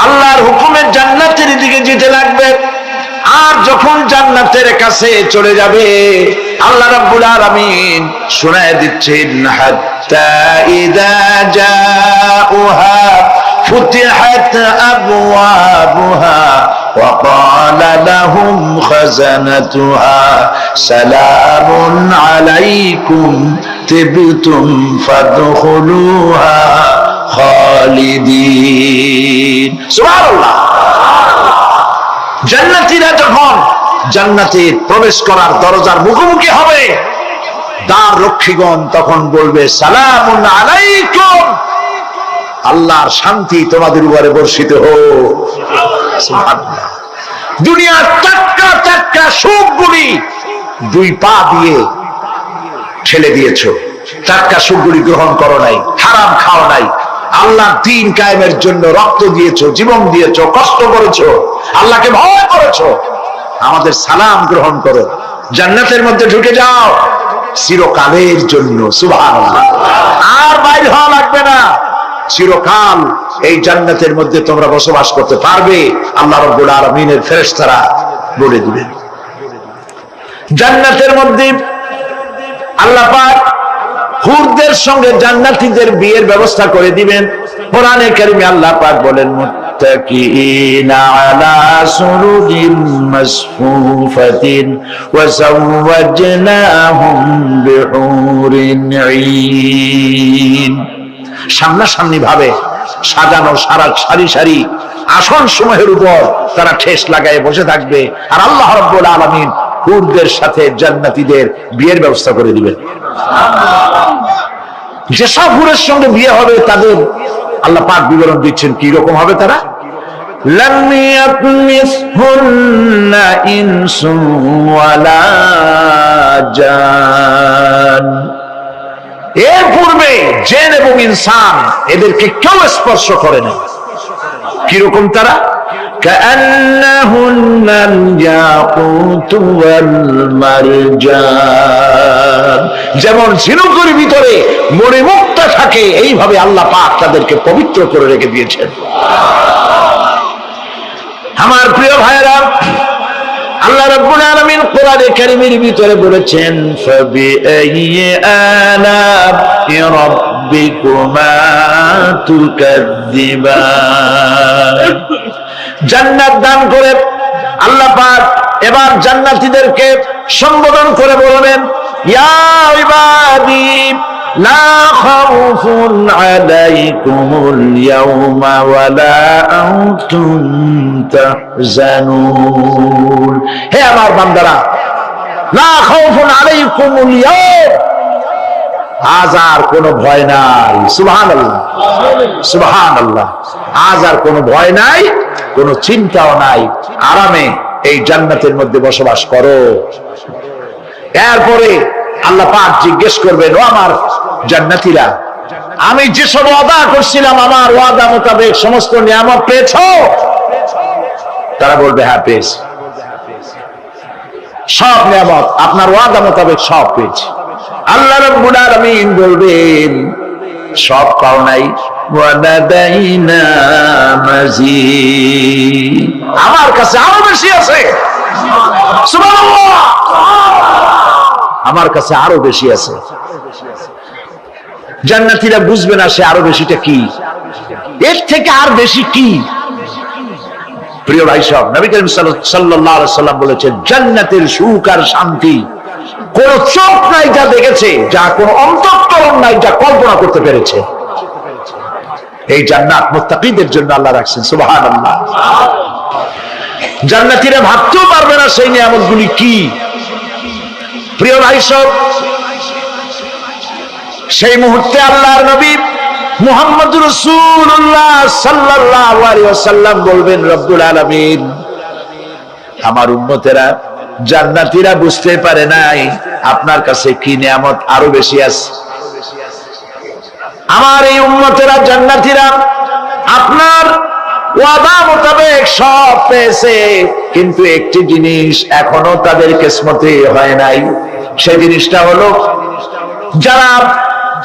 আল্লাহর হুকুমে জান্নাতের দিকে যেতে লাগবে, আর যখন জান্নাতের কাছে চলে যাবে, আল্লাহ রাব্বুল আলামিন শোনায় দিচ্ছেন, হাত্তা ইযা জাউহা ফুতিহাত আবওয়াবুহা ওয়া ক্বালা লাহুম খাযানাতুহা সালামুন আলাইকুম তিবতুম ফাদখুলুহা খালিদিন। সুবহানাল্লাহ। জান্নাতীরা যখন জান্নাতে প্রবেশ করার দরজার মুখোমুখি হবে, দ্বার রক্ষীগণ তখন বলবে, সালামুন আলাইকুম, আল্লাহর শান্তি তোমাদের উপরে বর্ষিত হোক। সুবহানাল্লাহ। দুনিয়ার টাটকা টাটকা সুখগুলি 2 পা দিয়ে ঠেলে দিয়েছো, টাটকা সুখগুলি গ্রহণ করো নাই, হারাম খাও নাই, আল্লাহর দ্বীন কায়েমের জন্য রক্ত দিয়েছো, জীবন দিয়েছো, কষ্ট করেছো, আল্লাহকে ভয় করেছো, আমাদের সালাম গ্রহণ করো, জান্নাতের মধ্যে ঢুকে যাও চিরকালের জন্য। সুবহানাল্লাহ। আর বাইর হওয়া লাগবে না, চিরকাল এই জান্নাতের মধ্যে তোমরা বসবাস করতে পারবে, আল্লাহ রাব্বুল আলামিনের ফেরেশতারা বলে দিবেন। জান্নাতের মধ্যে আল্লাহ পাক হুরদের সঙ্গে জান্নাতীদের বিয়ের ব্যবস্থা করে দিবেন। কোরআনে কারিমে আল্লাহ পাক বলেন, মুত্তাকিনা আলা সুরুরিন মাসফুফাতিন ওয়া যাওয়াজনাহুম বিহুরিন ঈন। সামনাসামনি ভাবে সাজানো সারি সারি আসন সমূহের উপর তারা ঠেস লাগায় বসে থাকবে, আর আল্লাহ রাব্বুল আলামিন হুরদের সাথে জান্নাতীদের বিয়ের ব্যবস্থা করে দিবেন। যেসব হুরের সঙ্গে বিয়ে হবে তাদের আল্লাহ পাক বিবরণ দিচ্ছেন কি রকম হবে তারা। লাম ইয়াতমিসহুন্না ইনসুন ওয়ালা জান। এর পূর্বে জিন এবং ইনসান এদেরকে কেউ স্পর্শ করে না। কিরকম তারা? কাআন্নাহুন্নাল ইয়াকুতু ওয়াল মারজান। যেমন ঝিনুকের ভিতরে মণিমুক্তা থাকে, এইভাবে আল্লাহ পাক তাদেরকে পবিত্র করে রেখে দিয়েছেন। আমার প্রিয় ভাইরা, আল্লাহ রাব্বুল আলামিন কোরআনে কারীমের ভিতরে বলেছেন, ফাবিআইয়ি আলা'i রাব্বিকুমা তুকাযযিবান। জান্নাত দান করে আল্লাহ পাক এবার জান্নাতীদেরকে সম্বোধন করে বলবেন, ইয়া ইবাদি লা খাউফুন আলাইকুমুল ইয়াওমা ওয়ালা আনতুম তাহজানুন। হে আমার বান্দারা, লা খাউফুন আলাইকুমুল ইয়াওম, আজ আর কোনো ভয় নাই। সুবহানাল্লাহ, সুবহানাল্লাহ। আজ আর কোনো ভয় নাই, কোনো চিন্তাও নাই, আরামে এই জান্নাতের মধ্যে বসবাস করো। এরপরে আল্লাহ পাক জিজ্ঞেস করবেন, ও আমার জান্নাতীরা, আমি যেসব ওয়াদা করছিলাম আমার ওয়াদা মোতাবেক সমস্ত নিয়ামত পেয়েছো? তারা বলবে, হ্যাঁ পেয়েছি, সব নিয়ামত আপনার ওয়াদা মোতাবেক সব পেয়েছি। আল্লাহ রাব্বুল আলামিন বলবেন, সব পাও নাই, ওয়াদাদাইনা মাজিদ, আমার কাছে আরো বেশি আছে। সুবহানাল্লাহ, আমার কাছে আরো বেশি আছে। জান্নাতীরা বুঝবে না সে আরো বেশিটা কি, এর থেকে আর বেশি কি। প্রিয় ভাই সব, নবী করিম সাল্লাল্লাহু আলাইহি ওয়াসাল্লাম বলেছেন, জান্নাতের সুখ আর শান্তি কোন চোখ নাই যা দেখেছে, যা কোন অন্তঃকরণ নাই যা কল্পনা করতে পেরেছে। এই জান্নাত মুত্তাকিদের জন্য আল্লাহ রাখছেন। সুবহানাল্লাহ। জান্নাতীরা ভাবতেও পারবে না সেই নিয়ামতগুলি কি। প্রিয় ভাই সব, সেই মুহূর্তে আল্লাহর নবী মুহাম্মদুর রাসূলুল্লাহ সাল্লাল্লাহু আলাইহি ওয়াসাল্লাম বলবেন, রব্বুল আলামিন, আমার উম্মতেরা জান্নাতীরা বুঝতে পারে নাই আপনার কাছে কি নিয়ামত আরো বেশি আছে। আমার এই উম্মতেরা জান্নাতীরা আপনার ওয়াদা মোতাবেক সব পেয়েছে, কিন্তু একটি জিনিস এখনো তাদের কিসমতে হয় নাই। সেই জিনিসটা হলো, যারা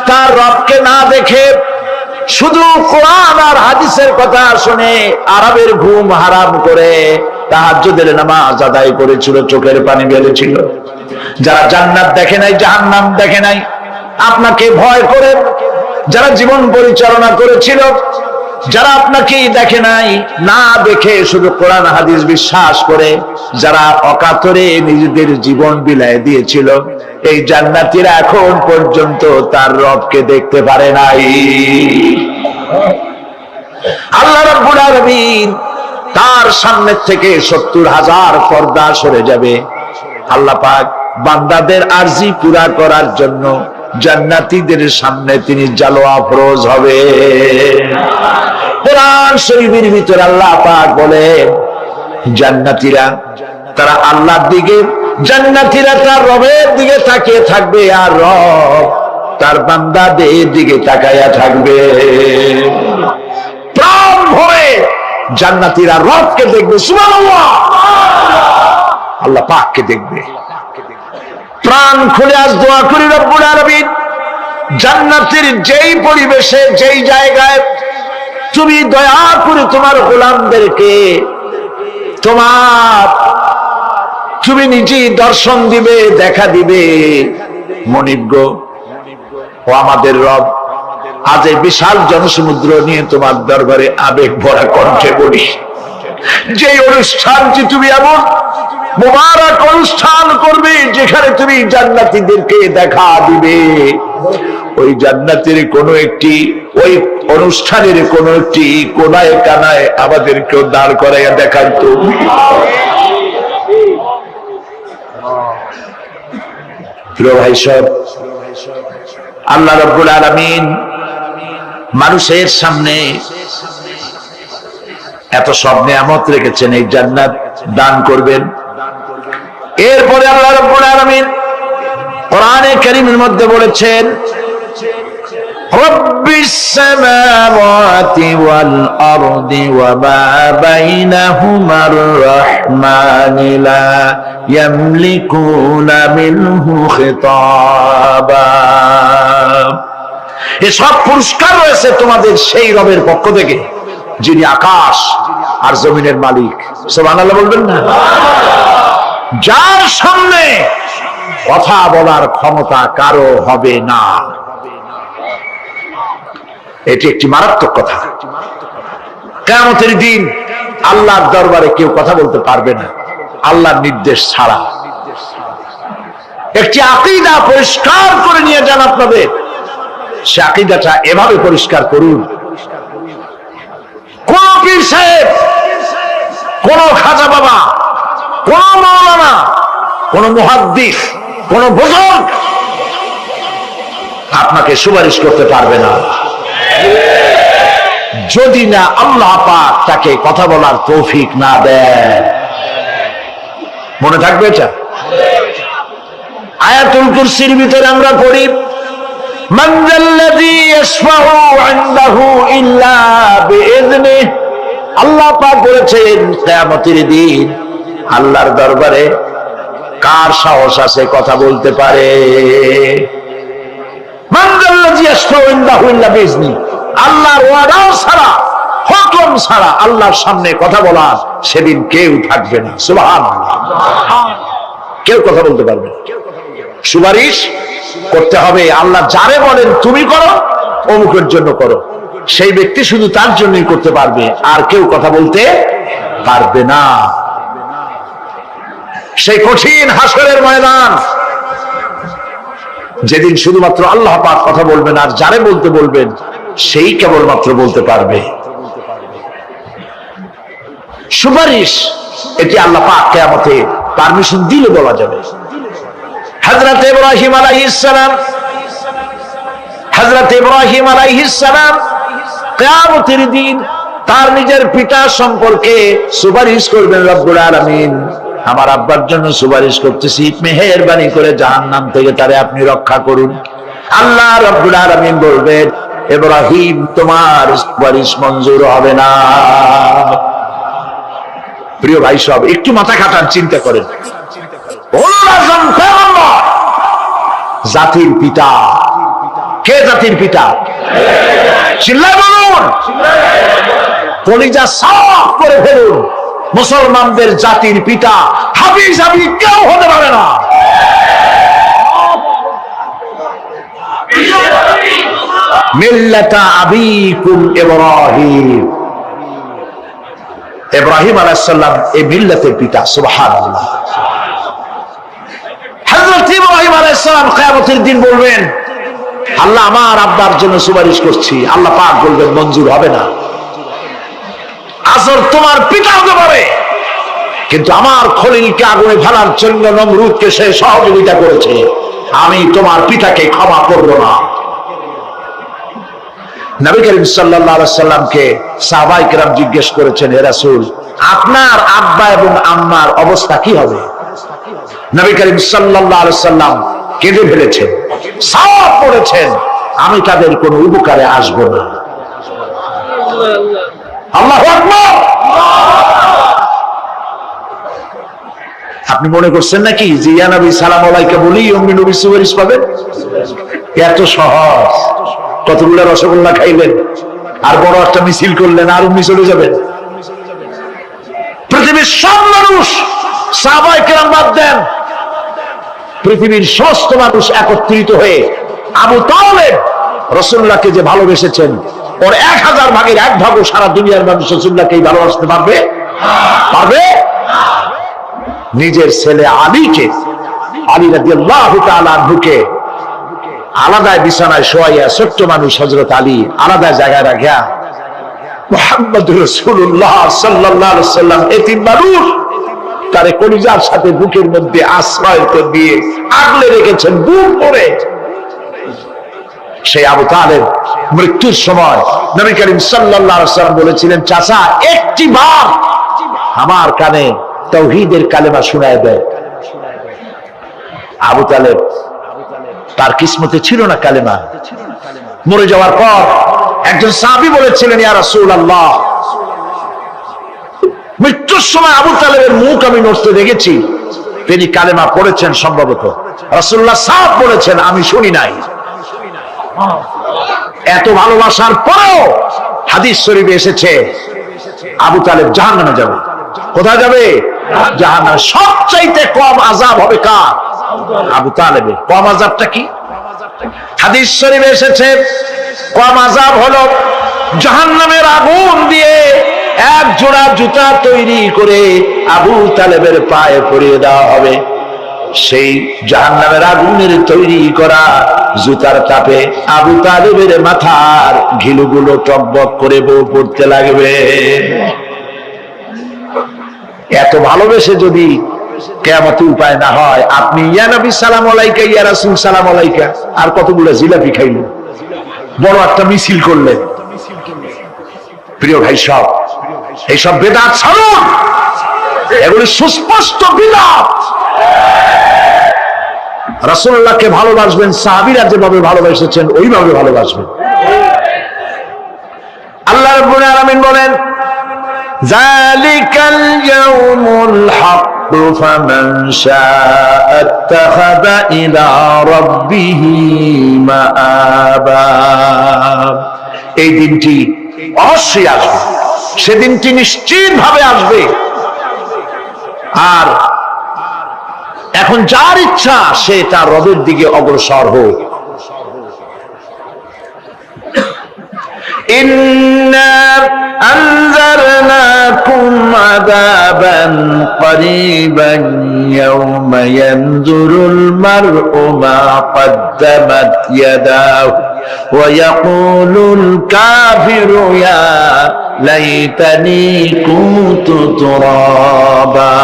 তার রবকে না দেখে শুধু কোরআন আর হাদিসের কথা শুনে আরবের ঘুম হারাম করে তাহাজ্জুদের নামাজ আদায় করেছিল, চোখের পানি ফেলেছিল, যারা জান্নাত দেখে নাই, জাহান্নাম দেখে নাই, আপনাকে ভয় করে যারা জীবন পরিচালনা করেছিল, যারা আপনাকে দেখে নাই, না দেখে শুধু কোরআন হাদিস বিশ্বাস করে যারা অকাতরে নিজেদের জীবন বিলায় দিয়েছিল, এই জান্নাতীরা এখন পর্যন্ত তার রবকে দেখতে পারে নাই। আল্লাহ রাব্বুল আলামিন তার সামনে থেকে ৭০,০০০ পর্দা সরে যাবে। আল্লাহ পাক বান্দাদের আরজি পুরা করার জন্য জান্নাতীদের সামনে তিনি জালোয়া ফরোজ হবে। কোরআন শরীফের ভিতরে আল্লাহ পাক বলে, জান্নাতীরা তারা আল্লাহর দিকে, জান্নাতীরা তার রবের দিকে তাকিয়ে থাকবে, আর রব তার বান্দাদের দিকে তাকায়া থাকবে। জান্নাতীরা রবকে দেখবে, সুবহানাল্লাহ, আল্লাহ পাককে দেখবে। প্রাণ খুলে আজ দোয়া করি রব্বুল আলামিন, জান্নাতের যেই পরিবেশে যেই জায়গায় তুমি দয়া করে তোমার গোলামদেরকে তুমি নিজেই দর্শন দিবে, দেখা দিবে। মনিব গো, ও আমাদের রব, আজ এই বিশাল জনসমুদ্র নিয়ে তোমার দরবারে আবেগ ভরা কণ্ঠে বলি, যে অনুষ্ঠানটি তুমি এমন মুবারক অনুষ্ঠান করবে যেখানে তুমি জান্নাতীদেরকে দেখা দিবে, ওই জান্নাতের কোন একটি, ওই অনুষ্ঠানের কোন একটি কোনায় কানায় আমাদেরকেও দাঁড় করাইয়া দেখার তো। প্রিয় ভাই সব, আল্লাহ রাব্বুল আলামিন মানুষের সামনে এত সব নিয়ামত রেখেছেন, এই জান্নাত দান করবেন। এরপরে আল্লাহ রাব্বুল আলামিন কোরআনে কারীমের মধ্যে বলেছেন, রব্বিস সামাওয়াতি ওয়াল আরদি ওয়া মা বাইনাহুমার রাহমানি লা ইয়ামলিকুনা মিনহু খিতাবা। এসব পুরস্কার রয়েছে তোমাদের সেই রবের পক্ষ থেকে যিনি আকাশ আর জমিনের মালিক। সুবহানাল্লাহ বলবেন না? যার সামনে কথা বলার ক্ষমতা কারো হবে না। এটি একটি মারাত্মক কথা। কিয়ামতের দিন আল্লাহর দরবারে কেউ কথা বলতে পারবে না আল্লাহর নির্দেশ ছাড়া। একটি আকীদা পরিষ্কার করে নিয়ে যান আপনাদের, সে আকীদাটা এভাবে পরিষ্কার করুন, কোন পীর সাহেব, কোন খাজা বাবা, কোন মাওলানা, কোন মুহাদ্দিস, কোন বুজুর্গ আপনাকে সুপারিশ করতে পারবে না যদি না আল্লাহ পাক তাকে কথা বলার তৌফিক না দেয়। মনে থাকবে এটা? আয়াতুল কুরসির ভিতরে আমরা পড়ি, মান যাল্লাযী ইয়াশফাউ ইনদাহু ইল্লা বিইযনিহি। আল্লাহ পাক বলেছেন কিয়ামতের দিন আল্লাহর দরবারে কার সাহস আছে কথা বলতে পারে? মান যাল্লাযী ইয়াশফাউ ইনদাহু ইল্লা বিইযনিহি। আল্লাহর ওয়াদা ছাড়া, হুকুম ছাড়া আল্লাহর সামনে কথা বলার সেদিন কেউ থাকবে না। সুবহানাল্লাহ, কেউ কথা বলতে পারবে না। সুপারিশ করতে হবে আল্লাহ যারে বলেন তুমি করো, অমুকের জন্য করো, সেই ব্যক্তি শুধু তার জন্যই করতে পারবে, আর কেউ কথা বলতে পারবে না। সেই কঠিন হাসরের ময়দান, যেদিন শুধুমাত্র আল্লাহ পাক কথা বলবেন, আর যারে বলতে বলবেন সেই কেবলমাত্র বলতে পারবে। সুপারিশ এটি আল্লাহ পাক কিয়ামতে পারমিশন দিলে বলা যাবে। হযরত ইব্রাহিম আলাইহিস সালাম কিয়ামতের দিন তার নিজের পিতা সম্পর্কে সুপারিশ করবেন, রব্বুল আলামিন আমার আব্বার জন্য সুপারিশ করতেছি, মেহেরবানি করে জাহান্নাম থেকে তারে আপনি রক্ষা করুন। আল্লাহ রব্বুল আলামিন বলবেন, ইব্রাহিম তোমার সুপারিশ মঞ্জুর হবে না। প্রিয় ভাই সব, একটু মাথা খাটান, চিন্তা করেন। জাতির পিতা কে? জাতির পিতা চিল্লায় বলুন, কলিজা সাফ করে ফেলুন, মুসলমানদের জাতির পিতা হাফিজ হাবিব কেউ হতে পারে না। মিল্লাতা আবিকুম ইব্রাহিম। ইব্রাহিম আলাইহিস সালাম এই মিল্লাতের পিতা। সুবহানাল্লাহ। হযরত ইব্রাহিম আলাইহিস সালাম কিয়ামতের দিন বলবেন, আল্লাহ আমার আব্বার জন্য সুপারিশ করছি। আল্লাহ পাক বলবেন মঞ্জুর হবে না। আসর তোমার পিতা হতে পারে, কিন্তু আমার খলিলকে আগুনে ফেলার জন্য নমরুদকে সে সহযোগিতা করেছে, আমি তোমার পিতাকে ক্ষমা করব না। নবী করিম সাল্লাল্লাহু আলাইহি সাল্লামকে সাহাবায়ে কেরাম জিজ্ঞেস করেছেন, হে রাসূল আপনার আব্বা এবং আম্মার অবস্থা কি হবে? নবী করিম সাল্লাল্লাহু আলাইহি সাল্লাম কেঁদে ফেলেছেন, সাফ করেছেন, আমি তাদের কোনো উপকারে আসব না। আল্লাহু আকবার। আপনি মনে করছেন নাকি যে ইয়া নবী সালাম আলাইকা বলি অমনি নবী সুপারিশ পাবেন? এত সহজ। কতগুলো রসগোল্লা খাইলেন আর বড় একটা মিছিল করলেন আর অমনি চলে যাবেন? পৃথিবীর সব মানুষ, সাহাবায়ে কেরাম বাদ দেন, পৃথিবীর সমস্ত মানুষ একত্রিত হয়ে আবু তালেব রাসূলুল্লাহকে যে ভালোবেসেছেন, ওর 1000 ভাগের 1 ভাগও সারা দুনিয়ার মানুষ রাসূলুল্লাহকে ভালোবাসতে পারবে? পারবে? নিজের ছেলে আলীকে, আলী রাদিয়াল্লাহু তাআলা আনহুকে আলাদা বিছানায় শোয়াইয়া, ছোট্ট মানুষ হযরত আলী আলাদা জায়গায় রাখিয়া মুহাম্মদুর রাসূলুল্লাহ সাল্লাল্লাহু আলাইহি ওয়াসাল্লাম এতিম মানুষ তারে কলিজার সাথে বুকের মধ্যে আশ্রয় দিয়ে আগলে রেখেছেন বুক করে। সেই আবু তালেব মৃত্যুর সময় নবী করিম সাল্লাল্লাহু আলাইহি ওয়াসাল্লাম বলেছিলেন, চাচা একটি বার আমার কানে তাওহীদের কালেমা শোনায় দেয়। আবু তালেব তার কিসমতে ছিল না কালেমা। মরে যাওয়ার পর একজন সাহাবী বলেছিলেন, ইয়া রাসূলুল্লাহ, মৃত্যুর সময় আবু তালেবের মুখ আমি নড়তে দেখেছি, তিনি কালেমা পড়েছেন সম্ভবত। রাসূলুল্লাহ সাফ বলেছেন, আমি শুনি নাই। এত ভালোবাসার পরেও হাদিস শরীফে এসেছে আবু তালেব জাহান্নামে যাবে। কোথায় যাবে? জাহান্নামে। সবচাইতে কম আযাব হবে কার? আবু তালেবের। কম আযাবটা কি? হাদিস শরীফে এসেছে কম আযাব হলো জাহান্নামের আগুন দিয়ে এক জোড়া জুতা তৈরি করে আবু তালেবের পায়ে পরিয়ে দেওয়া হবে। সেই জাহান্নামের আগুনের তৈরি করা জুতার তাপে আবু তালেবের মাথার ঘিলুগুলো টকবক করে বউ পড়তে লাগবে। এত ভালোবেসে যদি কিয়ামতের উপায় না হয়, আপনি ইয়া নবী সালাম আলাইকা, ইয়া রাসূল সালাম আলাইকা, আর কতগুলো জিলাপি খাইলেন, বড় একটা মিছিল করলেন। প্রিয় ভাই সব, এইসব বেদাত ছাড়ুন, এগুলি সুস্পষ্ট বিদআত। রাসূলুল্লাহকে ভালোবাসবেন, সাহাবীরা যেভাবে ভালোবেসেছেন ওইভাবে ভালোবাসবেন। আল্লাহ রাব্বুল আলামিন বলেন, যালিকাল ইয়াউমুল হক ফামান শাআ ইত্তাখাযা ইলা রাব্বিহি মাআবা। এই দিনটি অবশ্যই আসবে, সেদিনটি নিশ্চিতভাবে আসবে। আর এখন যার ইচ্ছা সে তার রবের দিকে অগ্রসর হোক। ইন্না আনজারনাকুম আযাবান করিবান ইয়াওমা ইয়ানজুরুল মার'উ মা কদ্দামাত ইয়াদাহু ওয়া ইয়াকুলুল কাফিরু ইয়া লাইতানি কুনতু তুরাবা।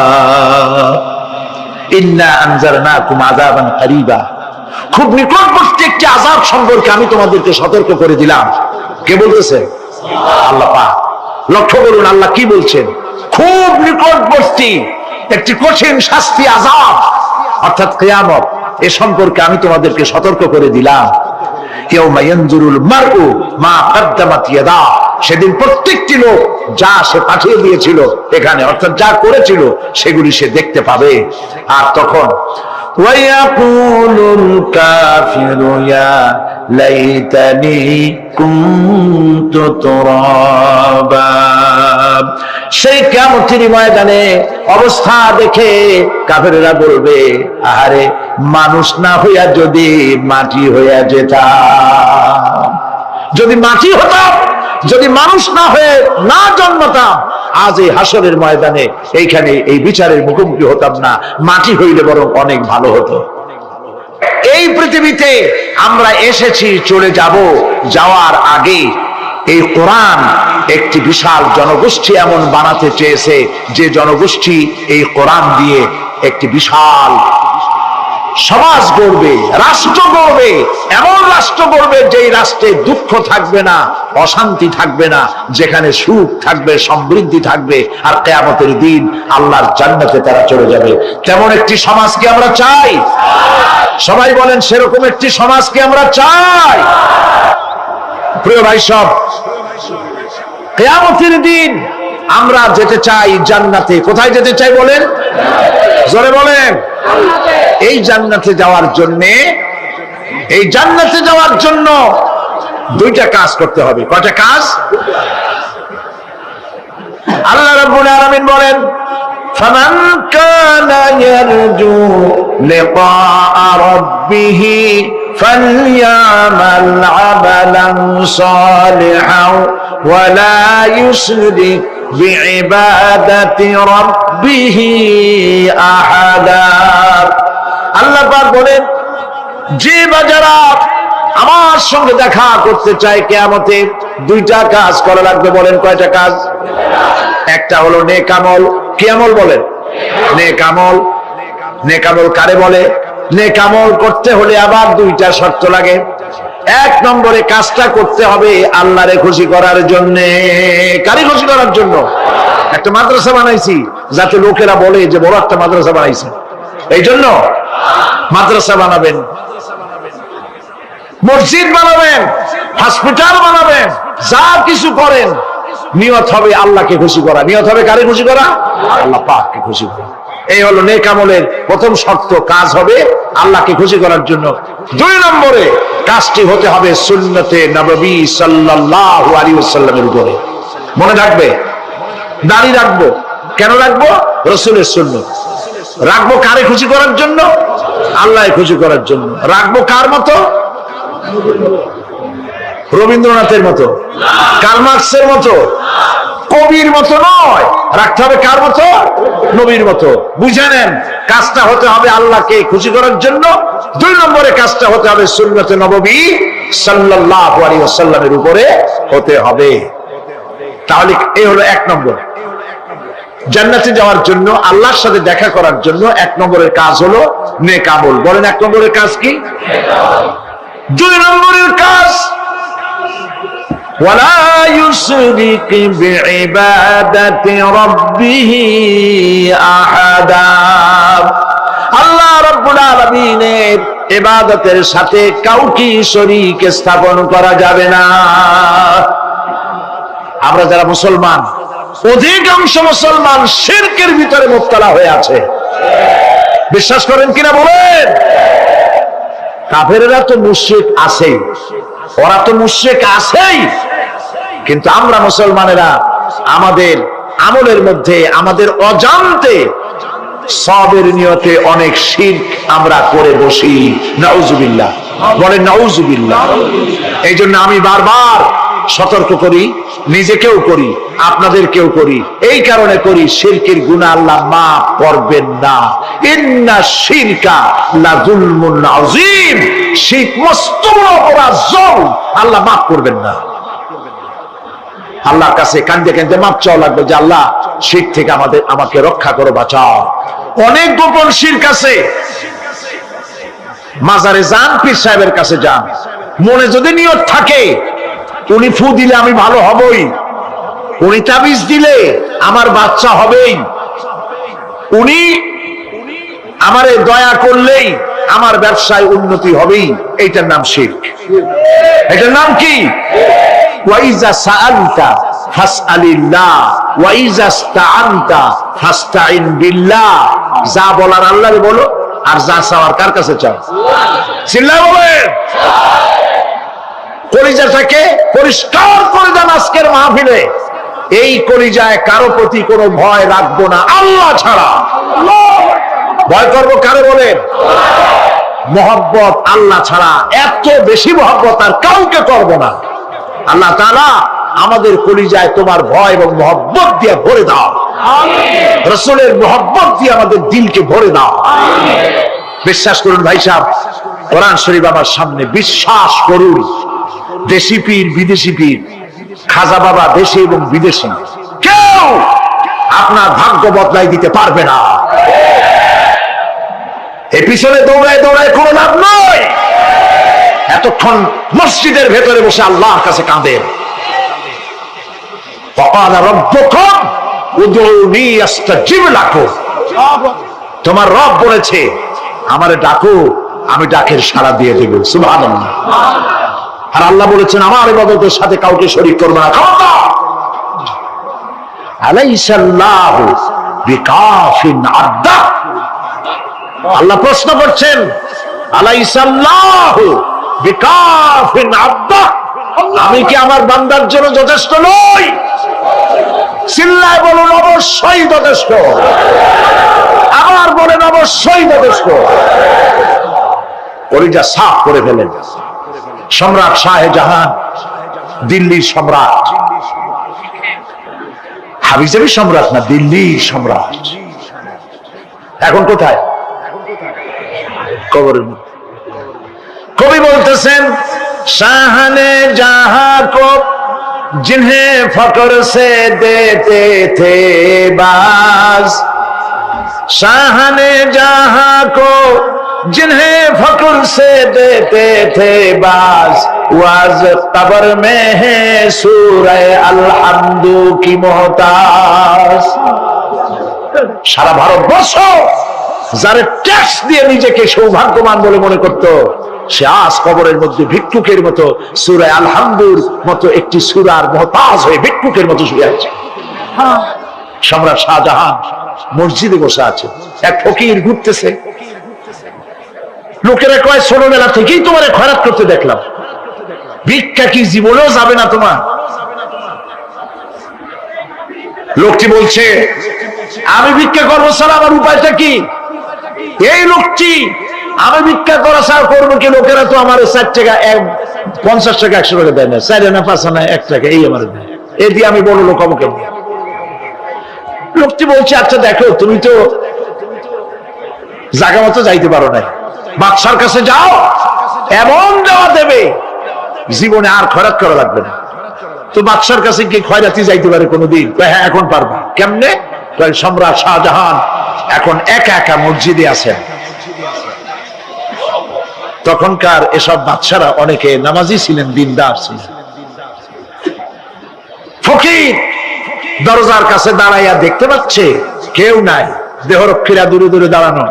ইন্না আনজারনাকুম আযাবান করিবা, খুব নিকটবর্তী একটি আযাব সম্পর্কে আমি তোমাদেরকে সতর্ক করে দিলাম। কে বলতেছে? আল্লাহ পাক। লক্ষ্য করুন আল্লাহ কি বলছেন, খুব নিকটবর্তী একটি কঠিন শাস্তি, আযাব অর্থাৎ কিয়ামত, এ সম্পর্কে আমি তোমাদেরকে সতর্ক করে দিলাম। ইয়াউমা ইয়ানজুরুল মার'উ মা কদ্দামাত ইয়াদা, সেদিন প্রত্যেকটি লোক যা সে পাঠিয়ে দিয়েছিল এখানে, অর্থাৎ যা করেছিল সেগুলি সে দেখতে পাবে। আর তখন ওয়ায়াকুলুল কাফিরু ইয়া লাইতানি কুনতু তুরাবা। সেই কিয়ামতের ময়দানে অবস্থা দেখে কাফেররা বলবে, আহারে মানুষ না হইয়া যদি মাটি হইয়া যেতাম, যদি মাটি হতাম, যদি মানুষ না হয়ে না জন্মতাম, আজ এই হাসরের ময়দানে এইখানে এই বিচারের মুখোমুখি হতাম না, মাটি হইলে বরং অনেক ভালো হতো। এই পৃথিবীতে আমরা এসেছি, চলে যাব, যাওয়ার আগে এই কোরআন একটি বিশাল জনগোষ্ঠী এমন বানাতে চেয়েছে যে জনগোষ্ঠী এই কোরআন দিয়ে একটি বিশাল সমাজ গড়বে, রাষ্ট্র গড়বে, এমন রাষ্ট্র গড়বে যেই রাষ্ট্রে দুঃখ থাকবে না, অশান্তি থাকবে না, যেখানে সুখ থাকবে, সমৃদ্ধি থাকবে, আর কিয়ামতের দিন আল্লাহর জান্নাতে তারা চলে যাবে। তেমন একটি সমাজকে আমরা চাই। সবাই বলেন, সেরকম একটি সমাজকে আমরা চাই। প্রিয় ভাই সব, কিয়ামতের দিন আমরা যেতে চাই জান্নাতে। কোথায় যেতে চাই বলেন? জোরে বলেন। এই জান্নাতে যাওয়ার জন্য দুইটা কাজ করতে হবে। কয়টা কাজ? আল্লাহ রাব্বুল আলামিন বলেন, ফামান কানা ইয়ারজু লিকাআ রাব্বিহি ফালইয়ামাল আমালান সালিহান ওয়া লা ইউশরিক বিইবাদাতি রাব্বিহি আহাদা। আল্লাহ পাক বলেন, যে বাজারা আমার সঙ্গে দেখা করতে চায় কিয়ামতে, দুইটা কাজ করা লাগবে। বলেন কয়টা কাজ? একটা হলো নেক আমল। কি আমল বলেন? নেক আমল। নেক আমল কারে বলে? নেক আমল করতে হলে আবার দুইটা শর্ত লাগে। এক নম্বরে কাজটা করতে হবে আল্লাহরে খুশি করার জন্য। কারে খুশি করার জন্য? একটা মাদ্রাসা বানাইছি যাতে লোকেরা বলে যে বড় একটা মাদ্রাসা বানাইছে, এই জন্য মাদ্রাসা বানাবেন, মসজিদ বানাবেন, হসপিটাল বানাবেন, যা কিছু করেন নিয়ত হবে আল্লাহকে খুশি করা। নিয়ত হবে কারে খুশি করা? আল্লাহ পাককে খুশি করা। এই হলো নেক আমলের প্রথম শর্ত। কাজ হবে আল্লাহকে খুশি করার জন্য। দুই নম্বরে কাজটি হতে হবে সুন্নতে নববী সাল্লাল্লাহু আলাইহি ওয়াসাল্লামের উপরে। মনে রাখবে, দাড়ি রাখবো। কেন রাখবো? রাসূলের সুন্নাত। রাখবো কারে খুশি করার জন্য? আল্লাহকে খুশি করার জন্য। রাখবো কার মতো? রবীন্দ্রনাথের মতো, কার্ল মার্কসের মতো, কবির মতো নয়। রাখতে হবে কার মতো? নবীর মতো। বুঝে নেন, কাজটা হতে হবে আল্লাহকে খুশি করার জন্য। দুই নম্বরে কাজটা হতে হবে সুন্নতে নববী সাল্লাল্লাহু আলাইহি ওয়াসাল্লামের উপরে হতে হবে। তাহলে এই হলো এক নম্বর। জান্নাতে যাওয়ার জন্য, আল্লাহর সাথে দেখা করার জন্য এক নম্বরের কাজ হলো নেক আমল। বলেন এক নম্বরের কাজ কি? দুই নম্বরের কাজ ওয়ালা ইউশরিক বিইবাদাতি রাব্বিহি আহাদা। আল্লাহ রাব্বুল আলামিনের ইবাদতের সাথে কাউকে শরীক স্থাপন করা যাবে না। আমরা যারা মুসলমান, অধিকাংশ মুসলমান শিরকের ভিতরে মুবতালা হয়ে আছে। বিশ্বাস করেন কিনা বলেন? কাফেররা তো মুশরিক আছেই, ওরা তো মুশরিক আছেই, কিন্তু আমরা মুসলমানেরা আমাদের আমলের মধ্যে, আমাদের অজান্তে সবের নিয়তে অনেক শিরক আমরা করে বসি। নাউজুবিল্লাহ। বলেন নাউজুবিল্লাহ। এই জন্য আমি বারবার সতর্ক করি, নিজেকেও করি, আপনাদেরকেও করি। এই কারণে করি, শিরকের গুনাহ আল্লাহ মাফ করবেন না। ইন্না শিরকা লাযুলমুন আযীম। শিরক মস্ত বড় অপরাধ, জুলম, আল্লাহ মাফ করবেন না। আল্লাহর কাছে কাঁদতে কাঁদতে মাপ চাওয়া লাগবে যে আল্লাহ শিরক থেকে আমাকে রক্ষা করো, বাঁচাও। অনেক গোপন শিরক আছে। মাজারে যান, পীর সাহেবের কাছে যান, মনে যদি নিয়ত থাকে উনি ফু দিলে আমি ভালো হবই, উনি তাবিজ দিলে আমার বাচ্চা হবেই, উনি আমারে দয়া করলেই আমার ব্যবসায় উন্নতি হবেই, এইটার নাম শিরক। এটার নাম কি? ওয়াইজা সাআলতা ফাসআলিল্লাহ ওয়াইজা ইসতাআনতা ফাসতাইন বিল্লাহ। যা বলার আল্লাহরে বলো, আর যা চাওয়ার কার কাছে চাও? চিল্লায় বলেন। কলিজাটাকে পরিষ্কার করে দেন আজকের মাহফিলে। এই কলিজায় কারো প্রতি কোনো ভয় রাখবো না আল্লাহ ছাড়া। ভয় করবো কারে বলেন? মহব্বত আল্লাহ ছাড়া, এত বেশি মহব্বত আর কাউকে করবো না। আল্লাহ তাআলা আমাদের কলিজায় তোমার ভয় এবং মহব্বত দিয়ে ভরে দাও। রাসূলের মহব্বত দিয়ে আমাদের দিলকে ভরে দাও। বিশ্বাস করুন ভাই সাহেব, কোরআন শরীফ আমার সামনে, বিশ্বাস করুন। দেশি পীর, বিদেশি পীর, খাজা বাবা দেশি এবং বিদেশি, কেউ আপনার ভাগ্য বদলাই দিতে পারবে না। এই পিছনে দৌড়ায় দৌড়ায় কোনো লাভ নয়। এতক্ষণ মসজিদের ভেতরে বসে আল্লাহর কাছে কাঁদেন। ওয়াকালা রাব্বুকুম উদউনি আস্তাজিব লাকুম। তোমার রব বলেছে আমারে ডাকো, আমি ডাকের সাড়া দিয়ে দেব। সুবহানাল্লাহ। আর আল্লাহ বলেছেন আমার ইবাদতের সাথে কাউকে শরীক করবে না। আলাইসাল্লাহু বিকাফিন আব্দা। আল্লাহ প্রশ্ন করছেন, আলাইসাল্লাহু বিকাফিন আব্দা, আমি কি আমার বান্দার জন্য যথেষ্ট নই? চিল্লায় বলুন অবশ্যই যথেষ্ট। আবার বলেন অবশ্যই যথেষ্ট। কলিজা সাফ করে ফেলেন। সম্রাট শাহজাহান, দিল্লির সম্রাট, হাবিজাবি সম্রাট না, দিল্লির সম্রাট। এখন কোথায়? কবরের মধ্যে। কবি বলতেছেন, শাহনে জাহাं को जिन्हें फक्र से देते थे बाज, शाहने जहां को जिन्हें फक्र से देते थे बाज, वाज कब्र में है सूरह अलहम्दु की मोहताज। সারা ভারতবর্ষ যারা ট্যাক্স দিয়ে নিজেকে সৌভাগ্যবান বলে মনে করত, সে আজ কবরের মধ্যে ভিক্ষুকের মতো সূরা আলহামদুর মতো একটি সূরার মুহতাজ হয়ে ভিক্ষুকের মতো শুয়ে আছে। সম্রাট শাহজাহান মসজিদে বসে আছে, এক ফকির ঘুরতেছে। লোকেরা কয়, ছোটবেলা থেকেই তোমার খয়রাত করতে দেখলাম, ভিক্ষা কি জীবনেও যাবে না তোমার? লোকটি বলছে, আমি ভিক্ষা করবো ছাড়া আমার উপায়টা কি? এই লোকটি, আমি ভিক্ষা করা ছাড়া করবো কি? লোকেরা তো আমার 4 টাকা 50 টাকা 100 টাকা দেয় না, 4 আনা 5 আনা 1 টাকা এই আমার দেয়, এ দিয়ে আমি বড় লোক হবো কেমন? লোকটি বলছে, আচ্ছা দেখো, তুমি তো জায়গা মতো যাইতে পারো না, বাদশার কাছে যাও, এমন দেওয়া দেবে জীবনে আর খয়রাত করা লাগবে না। তো বাদশার কাছে কি খয়রাতি যাইতে পারে কোনোদিন? হ্যাঁ, এখন পারবা। কেমনে? সম্রাট শাহজাহান এখন একা একা মসজিদে আছেন। তখনকার এসব বাদশারা অনেকে নামাজি ছিলেন, দিনদার ছিলেন। ফকির দরজার কাছে দাঁড়াইয়া দেখতে পাচ্ছে কেউ নাই, দেহরক্ষীরা দূরে দূরে দাঁড়ানো।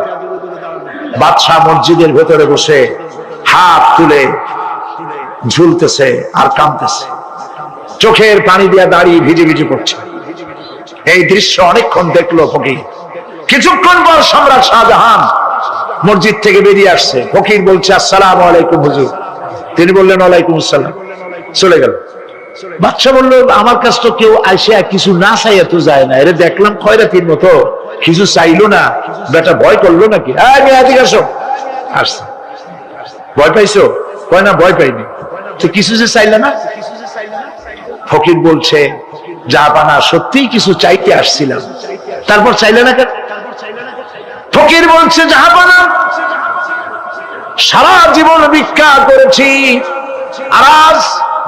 বাদশাহ মসজিদের ভেতরে বসে হাত তুলে ঝুলতেছে আর কাঁদতেছে, চোখের পানি দিয়া দাঁড়িয়ে ভিজে ভিজে পড়ছে। এই দৃশ্য অনেকক্ষণ দেখলো ফকির। কিছুক্ষণ পর সম্রাট শাহজাহান মসজিদ থেকে বেরিয়ে আসছে। ফকির বলছে, আসসালামু আলাইকুম হুজুর। তিনি বললেন, ওয়ালাইকুম আসসালাম। চলে গেল। বাদশা বলল, আমার কাছে তো কেউ আইসা কিছু না চাইয়া তো যায় না, এরে দেখলাম খয়রাতির মতো কিছু চাইলো না, বেটা ভয় করলো নাকি? আসছে। ভয় পাইছো? কয় না, ভয় পাইনি। তো কিছু যে চাইলে না? ফকির বলছে, জাহাপানা, সত্যিই কিছু চাইতে আসছিলাম, তারপর চাইলে না কেন? ফকির বলছে, জাহাপানা, সারা জীবন ভিক্ষা করেছি, আর আজ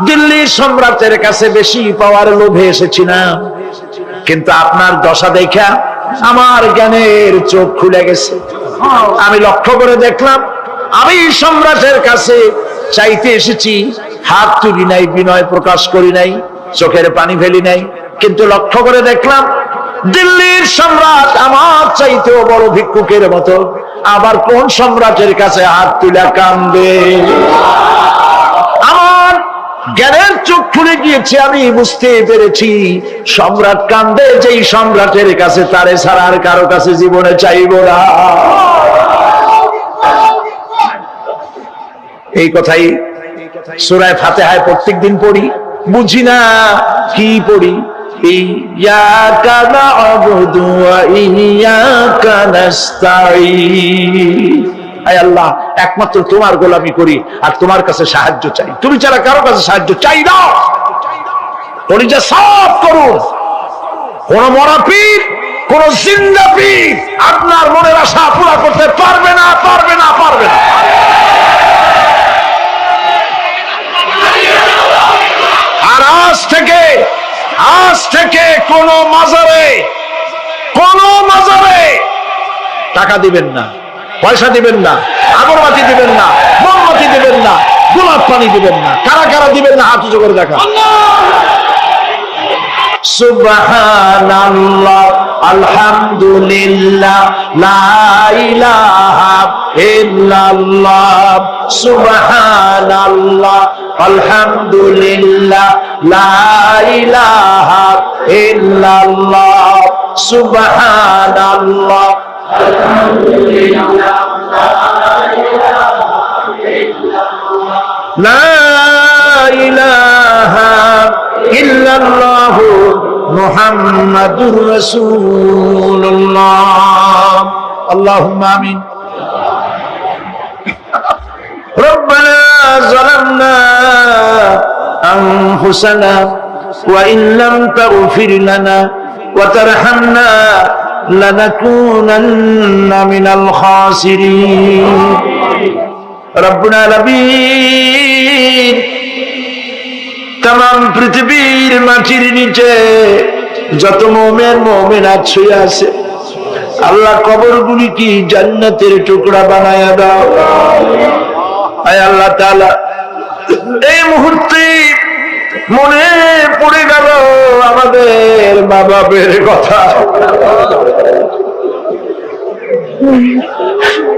দিল্লির সম্রাটের কাছে বেশি পাওয়ার লোভে এসেছি না, কিন্তু আপনার দশা দেখা আমার জ্ঞানের চোখ খুলে গেছে। আমি লক্ষ্য করে দেখলাম, আমি সম্রাটের কাছে চাইতে এসেছি, হাত তুলি নাই, বিনয় প্রকাশ করি নাই, চোখের পানি ফেলি নাই, কিন্তু লক্ষ্য করে দেখলাম দিল্লির সম্রাট আমার চাইতেও বড় ভিক্ষুকের মতো। আবার কোন সম্রাটের কাছে হাত তুলে কান্দে? আমার জ্ঞানের চোখ খুলে গিয়েছে, আমি বুঝতে পেরেছি সম্রাট কান্দে যেই সম্রাটের কাছে, তারে ছাড়া আর কারো কাছে জীবনে চাইব না। এই কথাই সূরা ফাতিহায় প্রত্যেকদিন পড়ি, বুঝি না কি পড়ি। ইয়াকা না'বুদু ওয়া ইয়াকা নাস্তাঈন। আয় আল্লাহ, একমাত্র তোমার গোলামি করি আর তোমার কাছে সাহায্য চাই, তুমি ছাড়া কারো কাছে সাহায্য চাই না। কলিজা সাফ করুন। কোন মরা পীর, কোন জিন্দা পীর আপনার মনের আশা পুরা করতে পারবে না, পারবে না, পারবে না। আর আজ থেকে কোন মাজারে টাকা দিবেন না, পয়সা দিবেন না, আগরবাতি দিবেন না, মোমবাতি দিবেন না, গোলাপ পানি দিবেন না। কারা কারা দিবেন না হাত উঁচু করে দেখা। সুবহানাল্লাহ, আলহামদুলিল্লাহ, লা ইলাহা ইল্লাল্লাহ, সুবহানাল্লাহ, আলহামদুলিল্লাহ, লা ইলাহা ইল্লাল্লাহ, সুবহানাল্লাহ, আলহামদুলিল্লাহ, লা ইলাহা ইল্লাল্লাহ, মুহাম্মাদুর রাসূলুল্লাহ। আল্লাহুম্মা আমিন। রব্বানা যালামনা আনফুসানা ওয়া ইন লাম তাগফির লানা ওয়া তারহামনা লানাকুনান্না মিনাল খাসিরিন। রব্বুল আলামিন, তাম পৃথিবীর মাটির নিচে যত মুমিন মুমিনাত শুয়ে আছে, আল্লাহ কবরগুলি কি জান্নাতের টুকরা বানায়া দাও। আয় আল্লাহ তাআলা, এই মুহূর্তে মনে পড়ে গেল আমাদের মা বাপের কথা।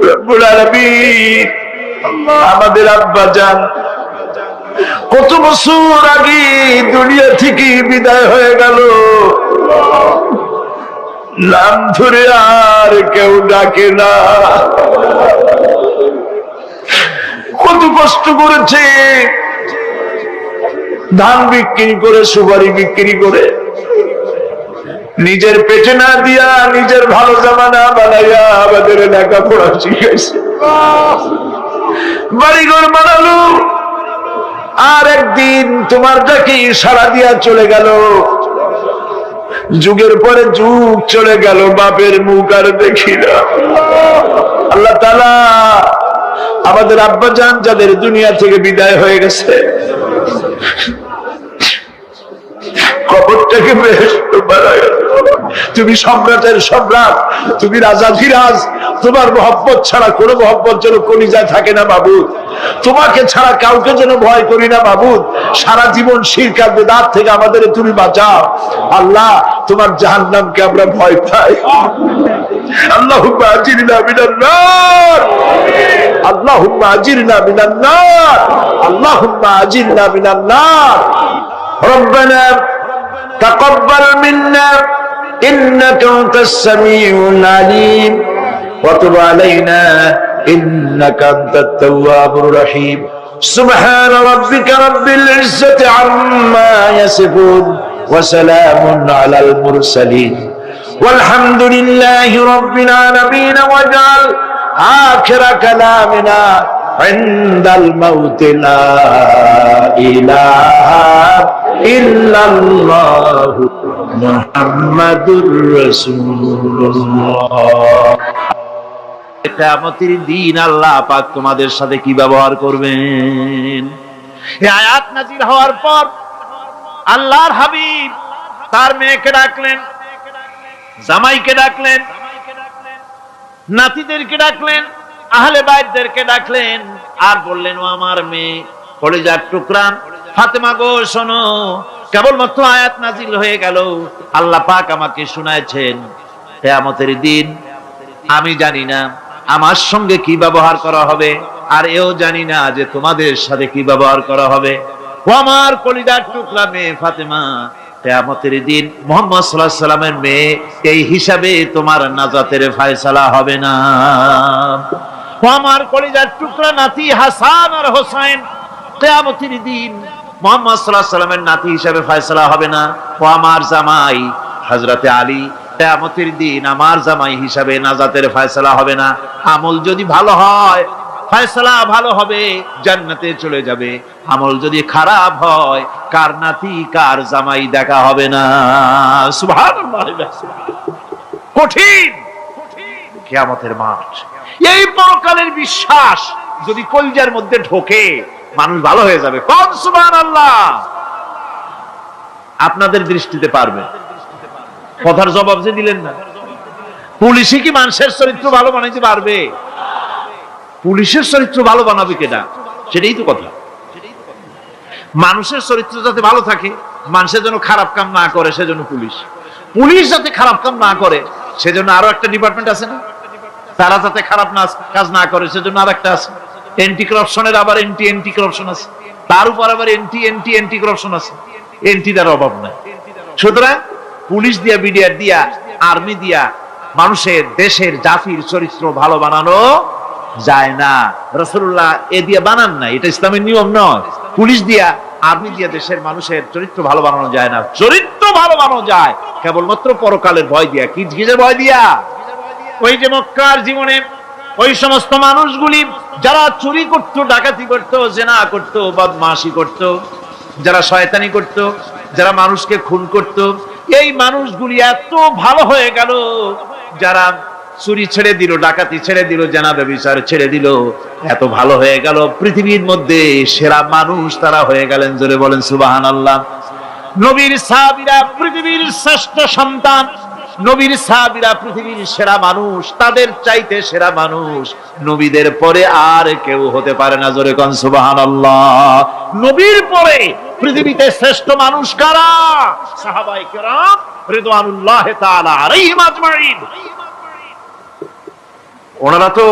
রব্বুল আলামিন, আমাদের আব্বা জান কত বছর আগে দুনিয়া থেকে বিদায় হয়ে গেল, নাম ধরে আর কেউ ডাকে না। কত কষ্ট করেছে, ধান বিক্রি করে, সুপারি বিক্রি করে, নিজের পেটে না দিয়া নিজের ভালো জামা না বানাইয়া আমাদের লেখাপড়া শিখাইছে, বাড়িঘর বানালো। আর একদিন তোমার ডাকে সাড়া দিয়া চলে গেল। যুগের পরে যুগ চলে গেল, বাপের মুখ আর দেখি না। আল্লাহ তাআলা, আমাদের আব্বা জান যাদের দুনিয়া থেকে বিদায় হয়ে গেছে, কবরটাকে বেহেশত বানায়। তুমি সম্রাটের সম্রাট, তুমি রাজাধিরাজ, তোমার মহব্বত ছাড়া কোনো মহব্বত যেন কলিজায় থাকে না মাবুদ। তোমাকে ছাড়া কাউকে যেন ভয় করি না মাবুদ। সারা জীবন শিরক আর বিদআত থেকে আমাদের তুমি বাঁচাও। আল্লাহ, তোমার জাহান্নামকে আমরা ভয় পাই। আল্লাহুম্মা আজিরনা মিনান নার, আল্লাহুম্মা আজিরনা মিনান নার, আল্লাহুম্মা আজিরনা মিনান নার। রব্বানা তাকাব্বাল মিন্না ইন্নাকা আনতাস সামিউল আলিম ওয়া তুব আলাইনা ইন্নাকা আনতাত তাওয়াবুর রহিম। সুবহানা রাব্বিকা রাব্বিল ইজ্জাতি আম্মা ইয়াসিফুন ওয়া সালামুন আলাল মুরসালিন ওয়ালহামদুলিল্লাহি রাব্বিল আলামিন। ওয়াজআল আখিরা কালামিনা ইনদাল মাউত লা ইলাহা ইল্লাল্লাহু মুহাম্মাদুর রাসূলুল্লাহ। কিয়ামতের দিন আল্লাহ পাক তোমাদের সাথে কি ব্যবহার করবেন। এই আয়াত নাযিল হওয়ার পর আল্লাহর হাবিব তার মেয়েকে ডাকলেন, জামাইকে ডাকলেন, নাতিদেরকে ডাকলেন, আহলে বাইতদেরকে ডাকলেন, আর বললেন, ও আমার মেয়ে, কলিজার টুকরা ফাতেমা গো, শোনো, কেবলমাত্র আয়াত নাজিল হয়ে গেল, আল্লাহ পাক আমাকে শুনাইছেন, কিয়ামতের দিন আমি জানি না আমার সঙ্গে কি ব্যবহার করা হবে, আর এও জানি না যে তোমাদের সাথে কি ব্যবহার করা হবে। ও আমার কলিজার টুকরা মেয়ে ফাতেমা, কিয়ামতের দিন মুহাম্মদ সাল্লাল্লাহু আলাইহি সাল্লামের মেয়ে, এই হিসাবে তোমার নাজাতের ফয়সালা হবে না। ও আমার কলিজার টুকরা নাতি হাসান আর হোসেন, কিয়ামতের দিন মুহাম্মদ সাল্লাল্লাহু আলাইহি সাল্লামের নাতি হিসাবে ফয়সালা হবে না। ও আমার জামাই হযরতে আলী, কিয়ামতের দিন আমার জামাই হিসাবে নাজাতের ফয়সালা হবে না। আমল যদি ভালো হয় ফয়সালা ভালো হবে, জান্নাতে চলে যাবে। আমল যদি খারাপ হয়, কার নাতি কার জামাই দেখা হবে না। সুবহানাল্লাহ। কঠিন কিয়ামতের মাঠ। এই পরকালের বিশ্বাস যদি কলিজার মধ্যে ঢোকে, মানুষ ভালো হয়ে যাবে। কোন সুবহানাল্লাহ। আপনাদের দৃষ্টিতে পারবে। কথার জবাব যে দিলেন না, পুলিশে কি মানুষের চরিত্র ভালো বানাইতে পারবে? পুলিশের চরিত্র ভালো বানাবে কেনা, সেটাই তো কথা। মানুষের চরিত্র যাতে ভালো থাকে মানুষের জন্য খারাপ কাম না করে সেজন্য পুলিশ, পুলিশ যাতে খারাপ কাম না করে সেজন্য আরো একটা ডিপার্টমেন্ট আছে না, তারা যাতে খারাপ কাজ না করে সেজন্য আর একটা আছে, এন্টি করাপশনের আবার এন্টি করাপশন আছে, তার উপর আবার এন্টি করাপশন আছে, এন্টিদের অভাব নাই। সুতরাং পুলিশ দিয়া, বিডিআর দিয়া, আর্মি দিয়া মানুষের, দেশের, জাতির চরিত্র ভালো বানানো যায় না। রাসূলুল্লাহ এ দিয়ে বানান না, এটা ইসলামের নিয়ম নয়। পুলিশ দিয়া, আর্মি দিয়া দেশের মানুষের চরিত্র ভালো বানানো যায় না। চরিত্র ভালো বানানো যায় কেবলমাত্র পরকালের ভয় দিয়া। কি কিসের ভয় দিয়া? ওই যে মক্কার জীবনে ওই সমস্ত মানুষগুলি যারা চুরি করত, ডাকাতি করত, জেনা করত, বদমাশি করত, যারা শয়তানি করত, যারা মানুষকে খুন করত, এই মানুষগুলি এত ভালো হয়ে গেল, যারা চুরি ছেড়ে দিল, ডাকাতি ছেড়ে দিল, জেনা ব্যভিচার ছেড়ে দিল, এত ভালো হয়ে গেল, পৃথিবীর মধ্যে সেরা মানুষ তারা হয়ে গেলেন। জোরে বলেন সুবহানাল্লাহ। নবীর সাহাবীরা পৃথিবীর শ্রেষ্ঠ সন্তান, নবীর সাহাবীরা পৃথিবীর সেরা মানুষ, তাদের চাইতে সেরা মানুষ নবীদের পরে আর কেউ হতে পারে না। জোরে কোন সুবহানাল্লাহ। নবীর পরে পৃথিবীতে শ্রেষ্ঠ মানুষ কারা? সাহাবায়ে কেরাম রিদওয়ানুল্লাহি তাআলা আলাইহিম আজমাইন। ওনারা তো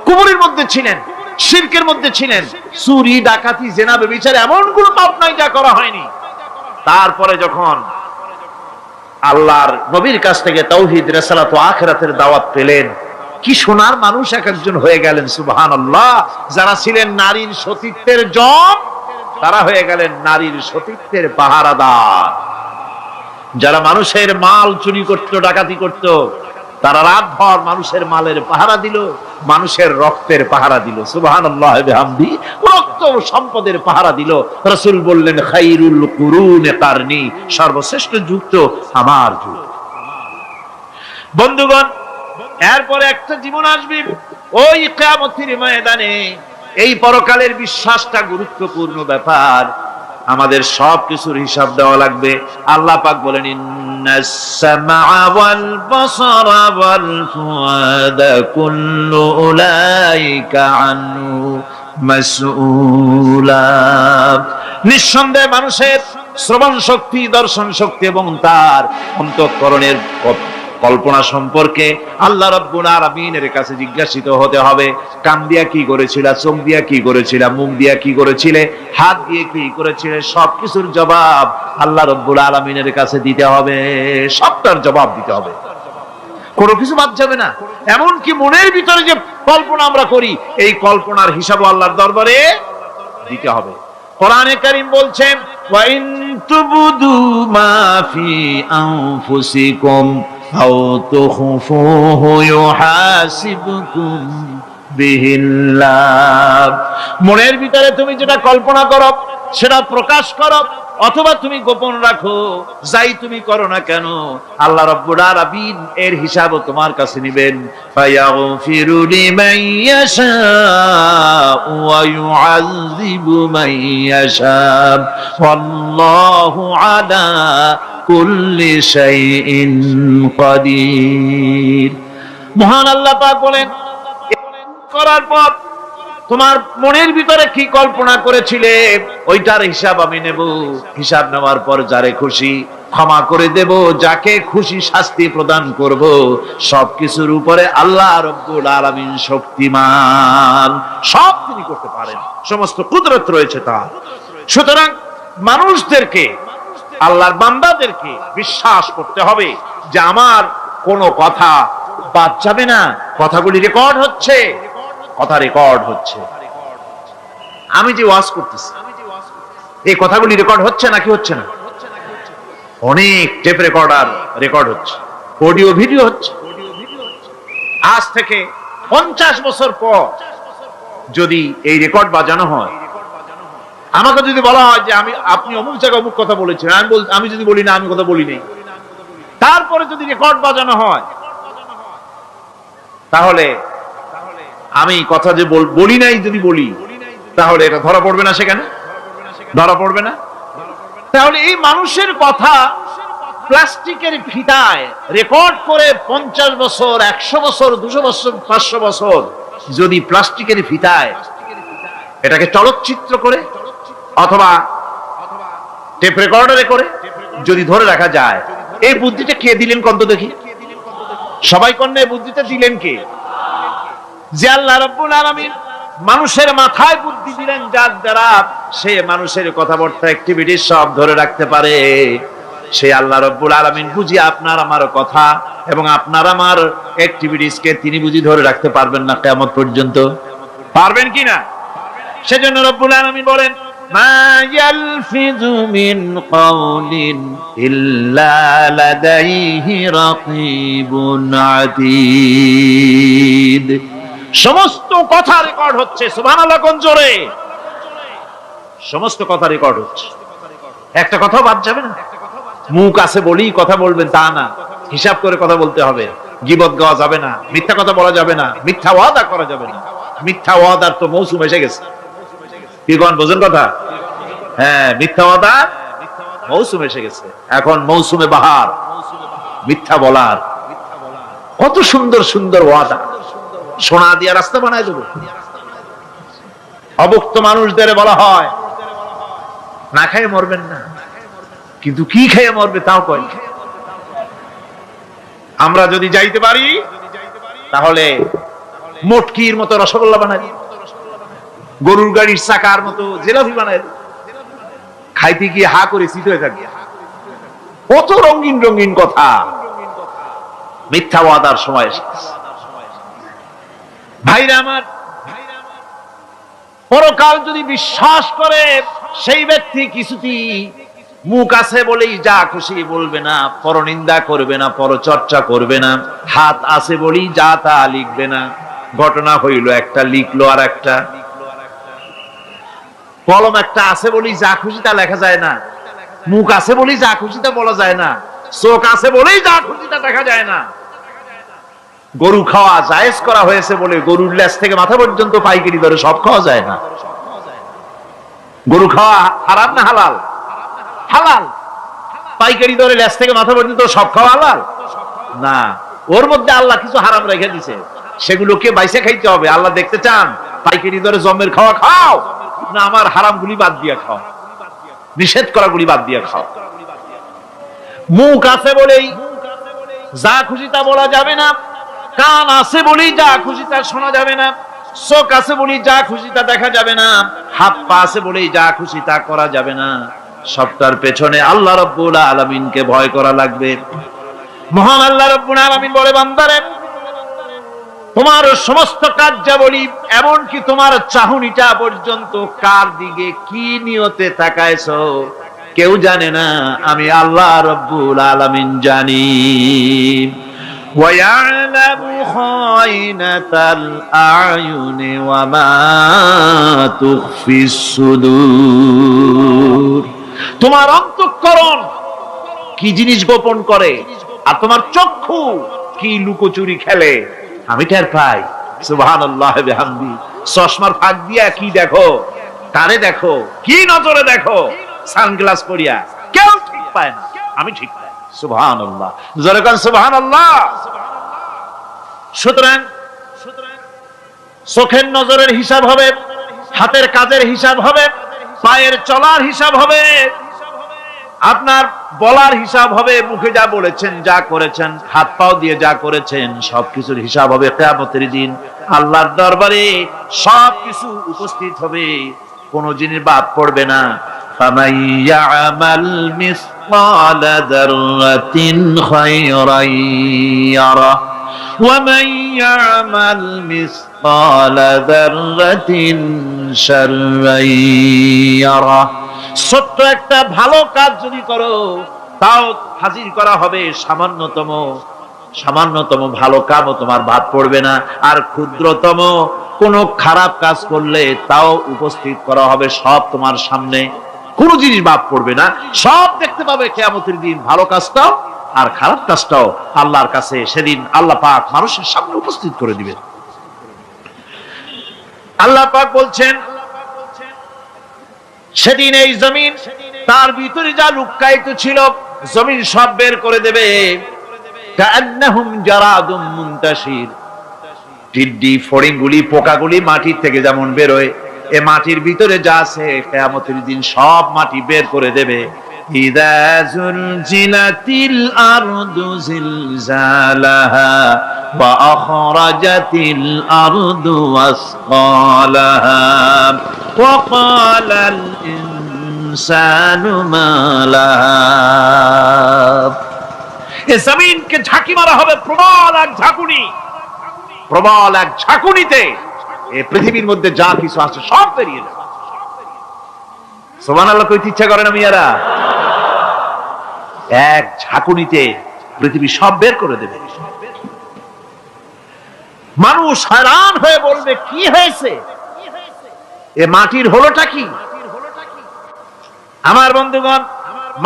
কুফরের মধ্যে ছিলেন, শিরকের মধ্যে ছিলেন, চুরি, ডাকাতি, জেনা, ব্যভিচার এমন কোন পাপ নাই যা করা হয়নি। তারপরে যখন আল্লাহর নবীর কাছ থেকে তাওহীদ, রিসালাত ও আখিরাতের দাওয়াত পেলেন, কি সোনার মানুষ এক একজন হয়ে গেলেন। সুবহানাল্লাহ। যারা ছিলেন নারীর সতীত্বের জম, তারা হয়ে গেলেন নারীর সতীত্বের পাহারাদার। যারা মানুষের মাল চুরি করত, ডাকাতি করত, তারা রাতভর মানুষের মালের পাহারা দিল, মানুষের রক্তের পাহারা দিল। সুবহানাল্লাহ বিহামদি। রক্ত সম্পদের পাহারা দিল। রাসূল বললেন, খায়রুল কুরুনে কারনি, সর্বশ্রেষ্ঠ যুগ তো আমার যুগ। বন্ধুগণ, এরপরে একটা জীবন আসবে ওই কিয়ামতের ময়দানে। এই পরকালের বিশ্বাসটা গুরুত্বপূর্ণ ব্যাপার। আমাদের সবকিছুর হিসাব দেওয়া লাগবে। আল্লাহ পাক বলেন, ইন্নাস সামআ ওয়াল বাসারা ওয়াল ফুআদা কুল্লু উলাইকা আনহু মাসউলা। নিঃসন্দেহে মানুষের শ্রবণ শক্তি, দর্শন শক্তি এবং তার অন্তঃকরণের কল্পনা সম্পর্কে আল্লাহ রাব্বুল আলামিনের কাছে জিজ্ঞাসিত হতে হবে। কান দিয়া কি করেছিলা, চোখ দিয়া কি করেছিলা, মুখ দিয়া কি করেছিলে, হাত দিয়ে কি করেছিলে, সবকিছুর জবাব আল্লাহ রাব্বুল আলামিনের কাছে দিতে হবে। সবটার জবাব দিতে হবে, কোনো কিছু বাদ যাবে না। এমনকি মনের ভিতরে যে কল্পনা আমরা করি, এই কল্পনার হিসাবও আল্লাহর দরবারে দিতে হবে। কোরআনে কারীম বলছেন, ওয়া ইন তুবদু মা ফি আনফুসিকুম আও তুখফুহু ইউহাসিবকুম বিহিল্লাহ। মনের ভিতরে তুমি যেটা কল্পনা করো সেটা প্রকাশ করো, অথবা তুমি গোপন রাখো, যাই তুমি করো না কেন, আল্লাহ রাব্বুল আলামিন এর হিসাবও তোমার কাছে নেবেন। ফায়াগফিরু লিমান ইয়াশাউ ওয়া ইউআযযিবু মান ইয়াশাউ ওয়াল্লাহু আলা কুল্লি শাইইন কাদির। মহান আল্লাহ পাক বলেন, করার পর তোমার মনের ভিতরে কি কল্পনা করেছিলে ওইটার হিসাব আমি নেব। হিসাব নেওয়ার পর যারে খুশি ক্ষমা করে দেব, যাকে খুশি শাস্তি প্রদান করব। সবকিছুর উপরে আল্লাহ রাব্বুল আলামিন শক্তিমান, সব তিনি করতে পারেন, সমস্ত কুদরত রয়েছে তার। সুতরাং মানুষদেরকে, আল্লাহর বান্দাদেরকে বিশ্বাস করতে হবে যে আমার কোনো কথা বাদ যাবে না। কথাগুলি রেকর্ড হচ্ছে, কথা রেকর্ড হচ্ছে। আমি যে ওয়াজ করতেছি, এই কথাগুলি রেকর্ড হচ্ছে নাকি হচ্ছে না? অনেক টেপ রেকর্ডার রেকর্ড হচ্ছে, অডিও ভিডিও হচ্ছে। আজ থেকে 50 বছর পর যদি এই রেকর্ড বাজানো হয়, আমাকে যদি বলা হয় যে আপনি অমুক জায়গায় অমুক কথা বলেছেন, আমি যদি বলি না আমি কথা বলি নাই, তারপরে যদি রেকর্ড বাজানো হয়, তাহলে আমি কথা যে বলি নাই যদি বলি, তাহলে এটা ধরা পড়বে না? সেখানে ধরা পড়বে না? তাহলে এই মানুষের কথা প্লাস্টিকের ফিতায় রেকর্ড করে 50 বছর, 100 বছর, 200 বছর, 500 বছর যদি প্লাস্টিকের ফিতায় এটাকে চলচ্চিত্র করে অথবা টেপ রেকর্ডারে করে যদি ধরে রাখা যায়। এই বুদ্ধিটা কে দিলেন কন্ত দেখি? সবাই কন্যা এই বুদ্ধিটা দিলেন কে? যে আল্লাহ রাব্বুল আলামিন মানুষের মাথায় বুদ্ধি দিলেন, যার দ্বারা সে মানুষের কথাবার্তা অ্যাক্টিভিটি সব ধরে রাখতে পারে। সেই আল্লাহ রাব্বুল আলামিন বুঝি আপনার আমার কথা এবং আপনার আমার অ্যাক্টিভিটিস কে তিনি বুঝি ধরে রাখতে পারবেন না কিয়ামত পর্যন্ত? পারবেন কিনা? সেজন্য রব্বুল আলামিন বলেন, মা ইয়ালফিযু মিন কাওলিন ইল্লা লাদাইহি রাকীবুন আতীদ। সমস্ত কথা রেকর্ড হচ্ছে। সুবহানাল্লাহ কোন জোরে! সমস্ত কথা রেকর্ড হচ্ছে, একটা কথা বাদ যাবে না। মুখ আছে বলেই কথা বলবেন তা না, হিসাব করে কথা বলতে হবে। গীবত গাওয়া যাবে না, মিথ্যা কথা বলা যাবে না, মিথ্যা ওয়াদা করা যাবে না। মিথ্যা ওয়াদার তো মৌসুম এসে গেছে। কি কোন বোঝেন কথা? হ্যাঁ, মিথ্যা ওয়াদা মৌসুম এসে গেছে। এখন মৌসুমে বাহার, মিথ্যা বলার। কত সুন্দর সুন্দর ওয়াদা, সোনা দিয়া রাস্তা বানায় দেবো। অভুক্ত মানুষদের বলা হয় না খেয়ে মরবেন না, কিন্তু কি খেয়ে মরবে তাও কয়। আমরা যদি যাইতে পারি তাহলে মটকির মতো রসগোল্লা বানাই দেব, গরুর গাড়ির চাকার মতো জিলাপি বানাই দেব। খাইতে গিয়ে হা করে চিত হয়ে থাকবে। কত রঙিন রঙিন কথা। মিথ্যা ওয়াদার সময় এসেছে। ভাইরা আমার, পরকাল যদি বিশ্বাস করে সেই ব্যক্তি কিছুতেই মুখ আছে বলেই যা খুশি বলবে না, পরনিন্দা করবে না, পরচর্চা করবে না, হাত আছে বলেই যা তা লিখবে না। ঘটনা হইল একটা, লিখলো আর একটা। কলম একটা আছে বলেই যা খুশি তা লেখা যায় না, মুখ আছে বলেই যা খুশি তা বলা যায় না, চোখ আছে বলেই যা খুশি তা দেখা যায় না। গরু খাওয়া জায়েজ করা হয়েছে বলে গরুর লেজ থেকে মাথা পর্যন্ত পাইকারি দরে সব খাওয়া যায় না। গরু খাওয়া হারাম না হালাল? হালাল। পাইকারি দরে লেজ থেকে মাথা পর্যন্ত সব খাওয়া হালাল না। ওর মধ্যে আল্লাহ কিছু হারাম রেখে দিছে, সেগুলোকে বাইসে খাইতে হবে। আল্লাহ দেখতে চান পাইকারি দরে জমের খাওয়া খাও না আমার হারাম গুলি বাদ দিয়া খাও, নিষেধ করা গুলি বাদ দিয়া খাও। মুখ আছে বলেই যা খুশি তা বলা যাবে না, কান আছে বলেই যা খুশি তা শোনা যাবে না, চোখ আছে বলেই যা খুশি তা দেখা যাবে না, হাত পা আছে বলেই যা খুশি তা করা যাবে না। সবটার পেছনে আল্লাহ রাব্বুল আলামিনকে ভয় করা লাগবে। মহান আল্লাহ রাব্বুল আলামিন বলে, বান্দারে তোমার সমস্ত কার্যাবলী এমনকি তোমার চাহনিটা পর্যন্ত কার দিকে কি নিয়তে তাকায়ছো কেউ জানে না, আমি আল্লাহ রাব্বুল আলামিন জানি। وَيَعْلَمُ خَائِنَةَ الْأَعْيُنِ وَمَا تُخْفِي الصُّدُورُ। তোমার অন্তঃকরণ কি জিনিস গোপন করে আর তোমার চক্ষু কি লুকোচুরি খেলে আমি টের পাই। সুবহানাল্লাহ বিহামদি। চশমার ফাঁক দিয়া কি দেখো, কারে দেখো, কি নজরে দেখো, সানগ্লাস পরিয়া কেউ ঠিক পায় না, আমি ঠিক পাই। সুবহানাল্লাহ, জোরে কোন সুবহানাল্লাহ। সুতরাং চোখের নজরের হিসাব হবে, হাতের কাজের হিসাব হবে, পায়ের চলার হিসাব হবে, আপনার বলার হিসাব হবে, মুখে যা বলেছেন, যা করেছেন, হাত পাও দিয়ে যা করেছেন সবকিছুর হিসাব হবে কিয়ামতের দিন। আল্লাহর দরবারে সবকিছু উপস্থিত হবে, কোনো জিনিস বাদ পড়বে না। فَمَن يَعْمَلْ مِثْقَالَ ذَرَّةٍ خَيْرًا يَرَهُ وَمَن يَعْمَلْ مِثْقَالَ ذَرَّةٍ شَرًّا يَرَهُ। ছোট্ট একটা ভালো কাজ যদি করো তাও হাজির করা হবে সামান্যতম ভালো কাজও তোমার বাদ পড়বে না। আর ক্ষুদ্রতম কোনো খারাপ কাজ করলে তাও উপস্থিত করা হবে, সব তোমার সামনে, কোনো জিনিস বাদ পড়বে না, সব দেখতে পাবে কিয়ামতের দিন। ভালো কাজটাও আর খারাপ কাজটাও আল্লাহর কাছে সেদিন আল্লাহ পাক মানুষের সামনে উপস্থিত করে দিবেন। আল্লাহ পাক বলছেন সেদিন এই জমিন তার ভিতরে যা লুকায়িত ছিল জমিন সব বের করে দেবে। কাআন্নাহুম জারাদুম মুনতাশির। টিড্ডি ফড়িংগুলি পোকাগুলি মাটির থেকে যেমন বের হয়, এ মাটির ভিতরে যা আছে কিয়ামতের দিন সব মাটি বের করে দেবে। إذا زلزلت الأرض زلزالها وأخرجت الأرض أثقالها وقال الإنسان ما لها এ জমিনকে ঝাঁকি মারা হবে প্রবল এক ঝাঁকুনি, প্রবল এক ঝাঁকুনিতে এই পৃথিবীর মধ্যে যা কিছু আছে সব বেরিয়ে যাবে। সুবহানাল্লাহ কইতে ইচ্ছা করে না মিয়ারা? এক ঝাঁকুনিতে পৃথিবী সব বের করে দেবে। মানুষ হয়রান হয়ে বলবে কি হয়েছে, এ মাটির হলোটা কি? আমার বন্ধুগণ,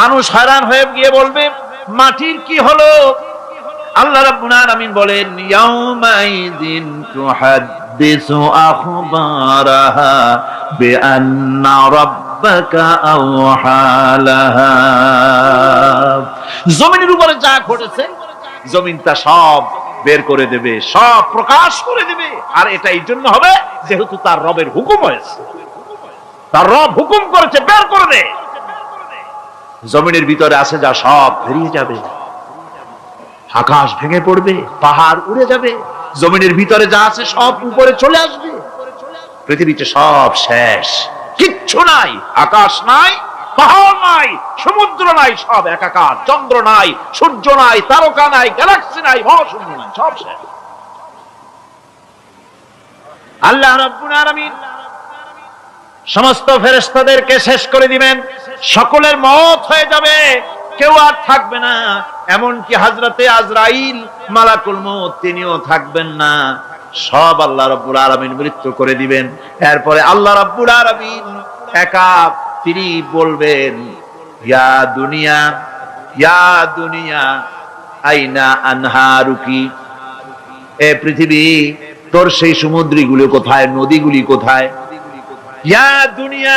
মানুষ হয়রান হয়ে গিয়ে বলবে মাটির কি হলো? আল্লাহ রাব্বুল আলামিন বলেন ইয়াউমাইযিন তুহাদ্দিসু আখবারাহা বিআন্না রাব্বাকা আওহালাহা। জমিনের উপরে যা ঘটেছে জমিন তা সব বের করে দেবে, সব প্রকাশ করে দেবে। আর এটা এই জন্য হবে যেহেতু তার রবের হুকুম হয়েছে, তার রব হুকুম করেছে বের করে দে। জমিনের ভিতরে আছে যা সব বেরিয়ে যাবে, আকাশ ভেঙে পড়বে, পাহাড় উড়ে যাবে, জমিনের ভিতরে যা আছে সব উপরে চলে আসবে, পৃথিবীতে সব শেষ, কিচ্ছু নাই, আকাশ নাই, পাহাড় নাই, সমুদ্র নাই, সব একাকার, চন্দ্র নাই, সূর্য নাই, তারকা নাই, গ্যালাক্সি নাই, মহাশূন্য নাই, সব শেষ। আল্লাহ রাব্বুল আলামিন সমস্ত ফেরেশতাদেরকে শেষ করে দিবেন, সকলের মওত হয়ে যাবে, কেউ আর থাকবে না। এমনকি হযরতে আজরাইল মালাকুল মউত তিনিও থাকবেন না, সব আল্লাহ রাব্বুল আলামিন মৃত্যু করে দিবেন। এরপরে আল্লাহ রাব্বুল আলামিন একা তিনি বলবেন ইয়া দুনিয়া, ইয়া দুনিয়া আইনা আনহারুকি, এ পৃথিবী তোর সেই সমুদ্রগুলো কোথায়, নদীগুলি কোথায়? ইয়া দুনিয়া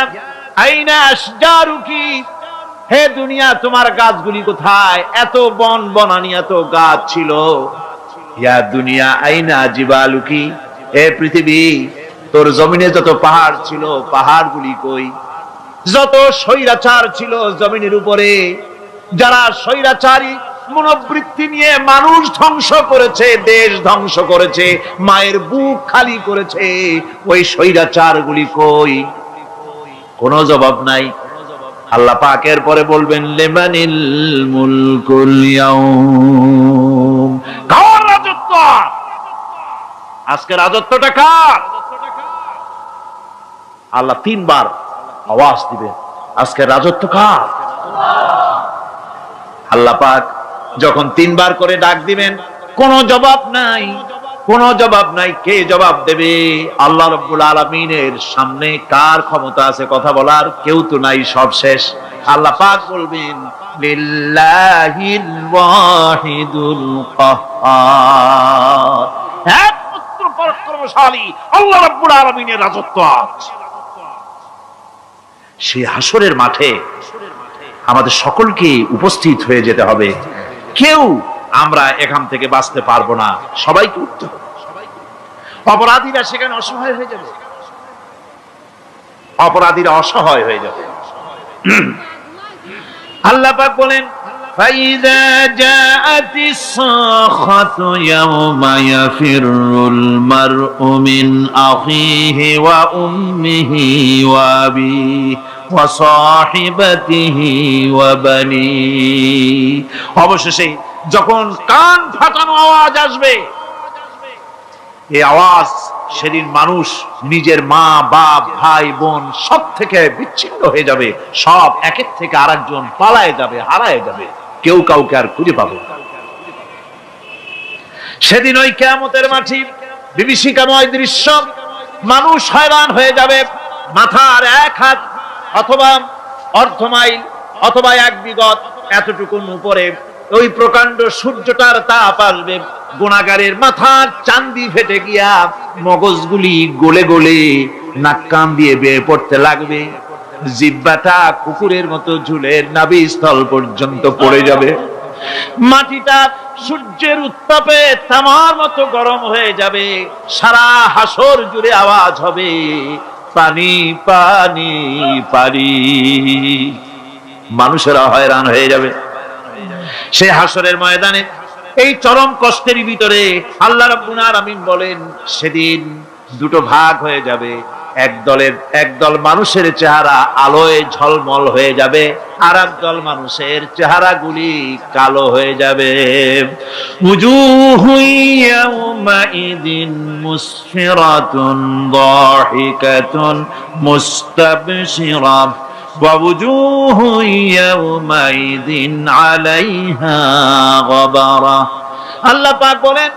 আইনা আশজারুকি, হে দুনিয়া তোমার গাছগুলি কোথায়? এত বন বনানি, এত গাছ ছিল। ইয়া দুনিয়া আইনা জিবালুকি, হে পৃথিবী তোর জমিনে যত পাহাড় ছিল পাহাড়গুলি কই? যত স্বৈরাচার ছিল জমিনের উপরে, যারা স্বৈরাচারী মনোবৃত্তি নিয়ে মানুষ ধ্বংস করেছে, দেশ ধ্বংস করেছে, মায়ের বুক খালি করেছে, ওই স্বৈরাচারগুলি কই? কোনো জবাব নাই। আল্লাহ পাকের পরে বলবেন লিমানিল মুলকুল ইয়াউম, কার রাজত্ব? আজকে রাজত্বটা কার? আল্লাহ তিনবার আওয়াজ দিবেন, আজকে রাজত্ব কার? আল্লাহ পাক যখন তিনবার করে ডাক দিবেন, কোনো জবাব নাই, কোনো জবাব নাই। কে জবাব দেবে? আল্লাহ রাব্বুল আলামিনের সামনে কার ক্ষমতা আছে কথা বলার? কেউ তো নাই, সব শেষ। আল্লাহ পাক বলবেন লিল্লাহিল ওয়াহিদুল কাহ্হার, একমাত্র পরাক্রমশালী আল্লাহ রাব্বুল আলামিনের রাজত্ব আছে। সেই হাসরের মাঠে আমাদের সকলকে উপস্থিত হয়ে যেতে হবে, কেউ আমরা এখান থেকে বাঁচতে পারবো না, সবাইকে উঠতে হবে। অপরাধীরা সেখানে অসহায় হয়ে যাবে, অপরাধীরা অসহায় হয়ে যাবে। আল্লাহ পাক বলেন ফাইযা জাআতিস সাখাতু ইয়াওমা ইয়াফিরুল মারউ মিন আখিহি ওয়া উম্মিহি ওয়া আবিহি ওয়া সাহিবাতিহি ওয়া বানি, অবশেষে যখন কান ফাটানো আওয়াজ আসবে, এই আওয়াজ সেদিন মানুষ নিজের মা বাপ ভাই বোন সব থেকে বিচ্ছিন্ন হয়ে যাবে, সব একের থেকে আরেকজন পালায় যাবে, হারায় যাবে, কেউ কাউকে আর খুঁজে পাবে না। সেদিন ওই কিয়ামতের মাঠে বিভীষিকাময় দৃশ্য, মানুষ হয়রান হয়ে যাবে। মাথার এক হাত অথবা অর্ধ মাইল অথবা এক বিগত এতটুকুন উপরে ওই প্রকাণ্ড সূর্যটার তাপ আসবে, গুনাহগারের মাথার চান্দি ফেটে গিয়া মগজগুলি গলে গলে নাক কান দিয়ে বের পড়তে লাগবে, জিহ্বাটা কুকুরের মতো ঝুলে নাভিস্থল পর্যন্ত পড়ে যাবে, মাটিটা সূর্যের উত্তাপে তামার মতো গরম হয়ে যাবে, সারা হাসর জুড়ে আওয়াজ হবে পানি পানি পানি। মানুষেরা হয়রান হয়ে যাবে। সেই হাসরের ময়দানে এই চরম কষ্টের ভিতরে আল্লাহ রাব্বুল আলামিন বলেন, সেদিন দুটো ভাগ হয়ে যাবে। একদল মানুষের চেহারা আলোয় ঝলমল হয়ে যাবে, আর একদল মানুষের চেহারাগুলি কালো হয়ে যাবে। উজুহু ইয়াউমাইদিন মুসফিরাতুন দাহিকাতুন মুস্তাবশিরা ওয়া উজুহু ইয়াউমাইদিন আলাইহা গাবারা। আল্লাহ পাক বলেন,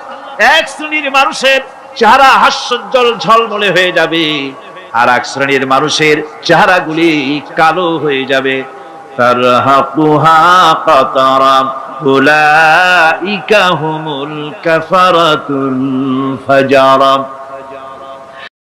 এক শ্রেণীর মানুষের চেহারা হাস্যোজ্জ্বল ঝলমলে হয়ে যাবে, আর এক শ্রেণীর মানুষের চেহারাগুলি কালো হয়ে যাবে। তারহাকুহা কাতারা উলাইকা হুমুল কাফারাতুল ফাজারা।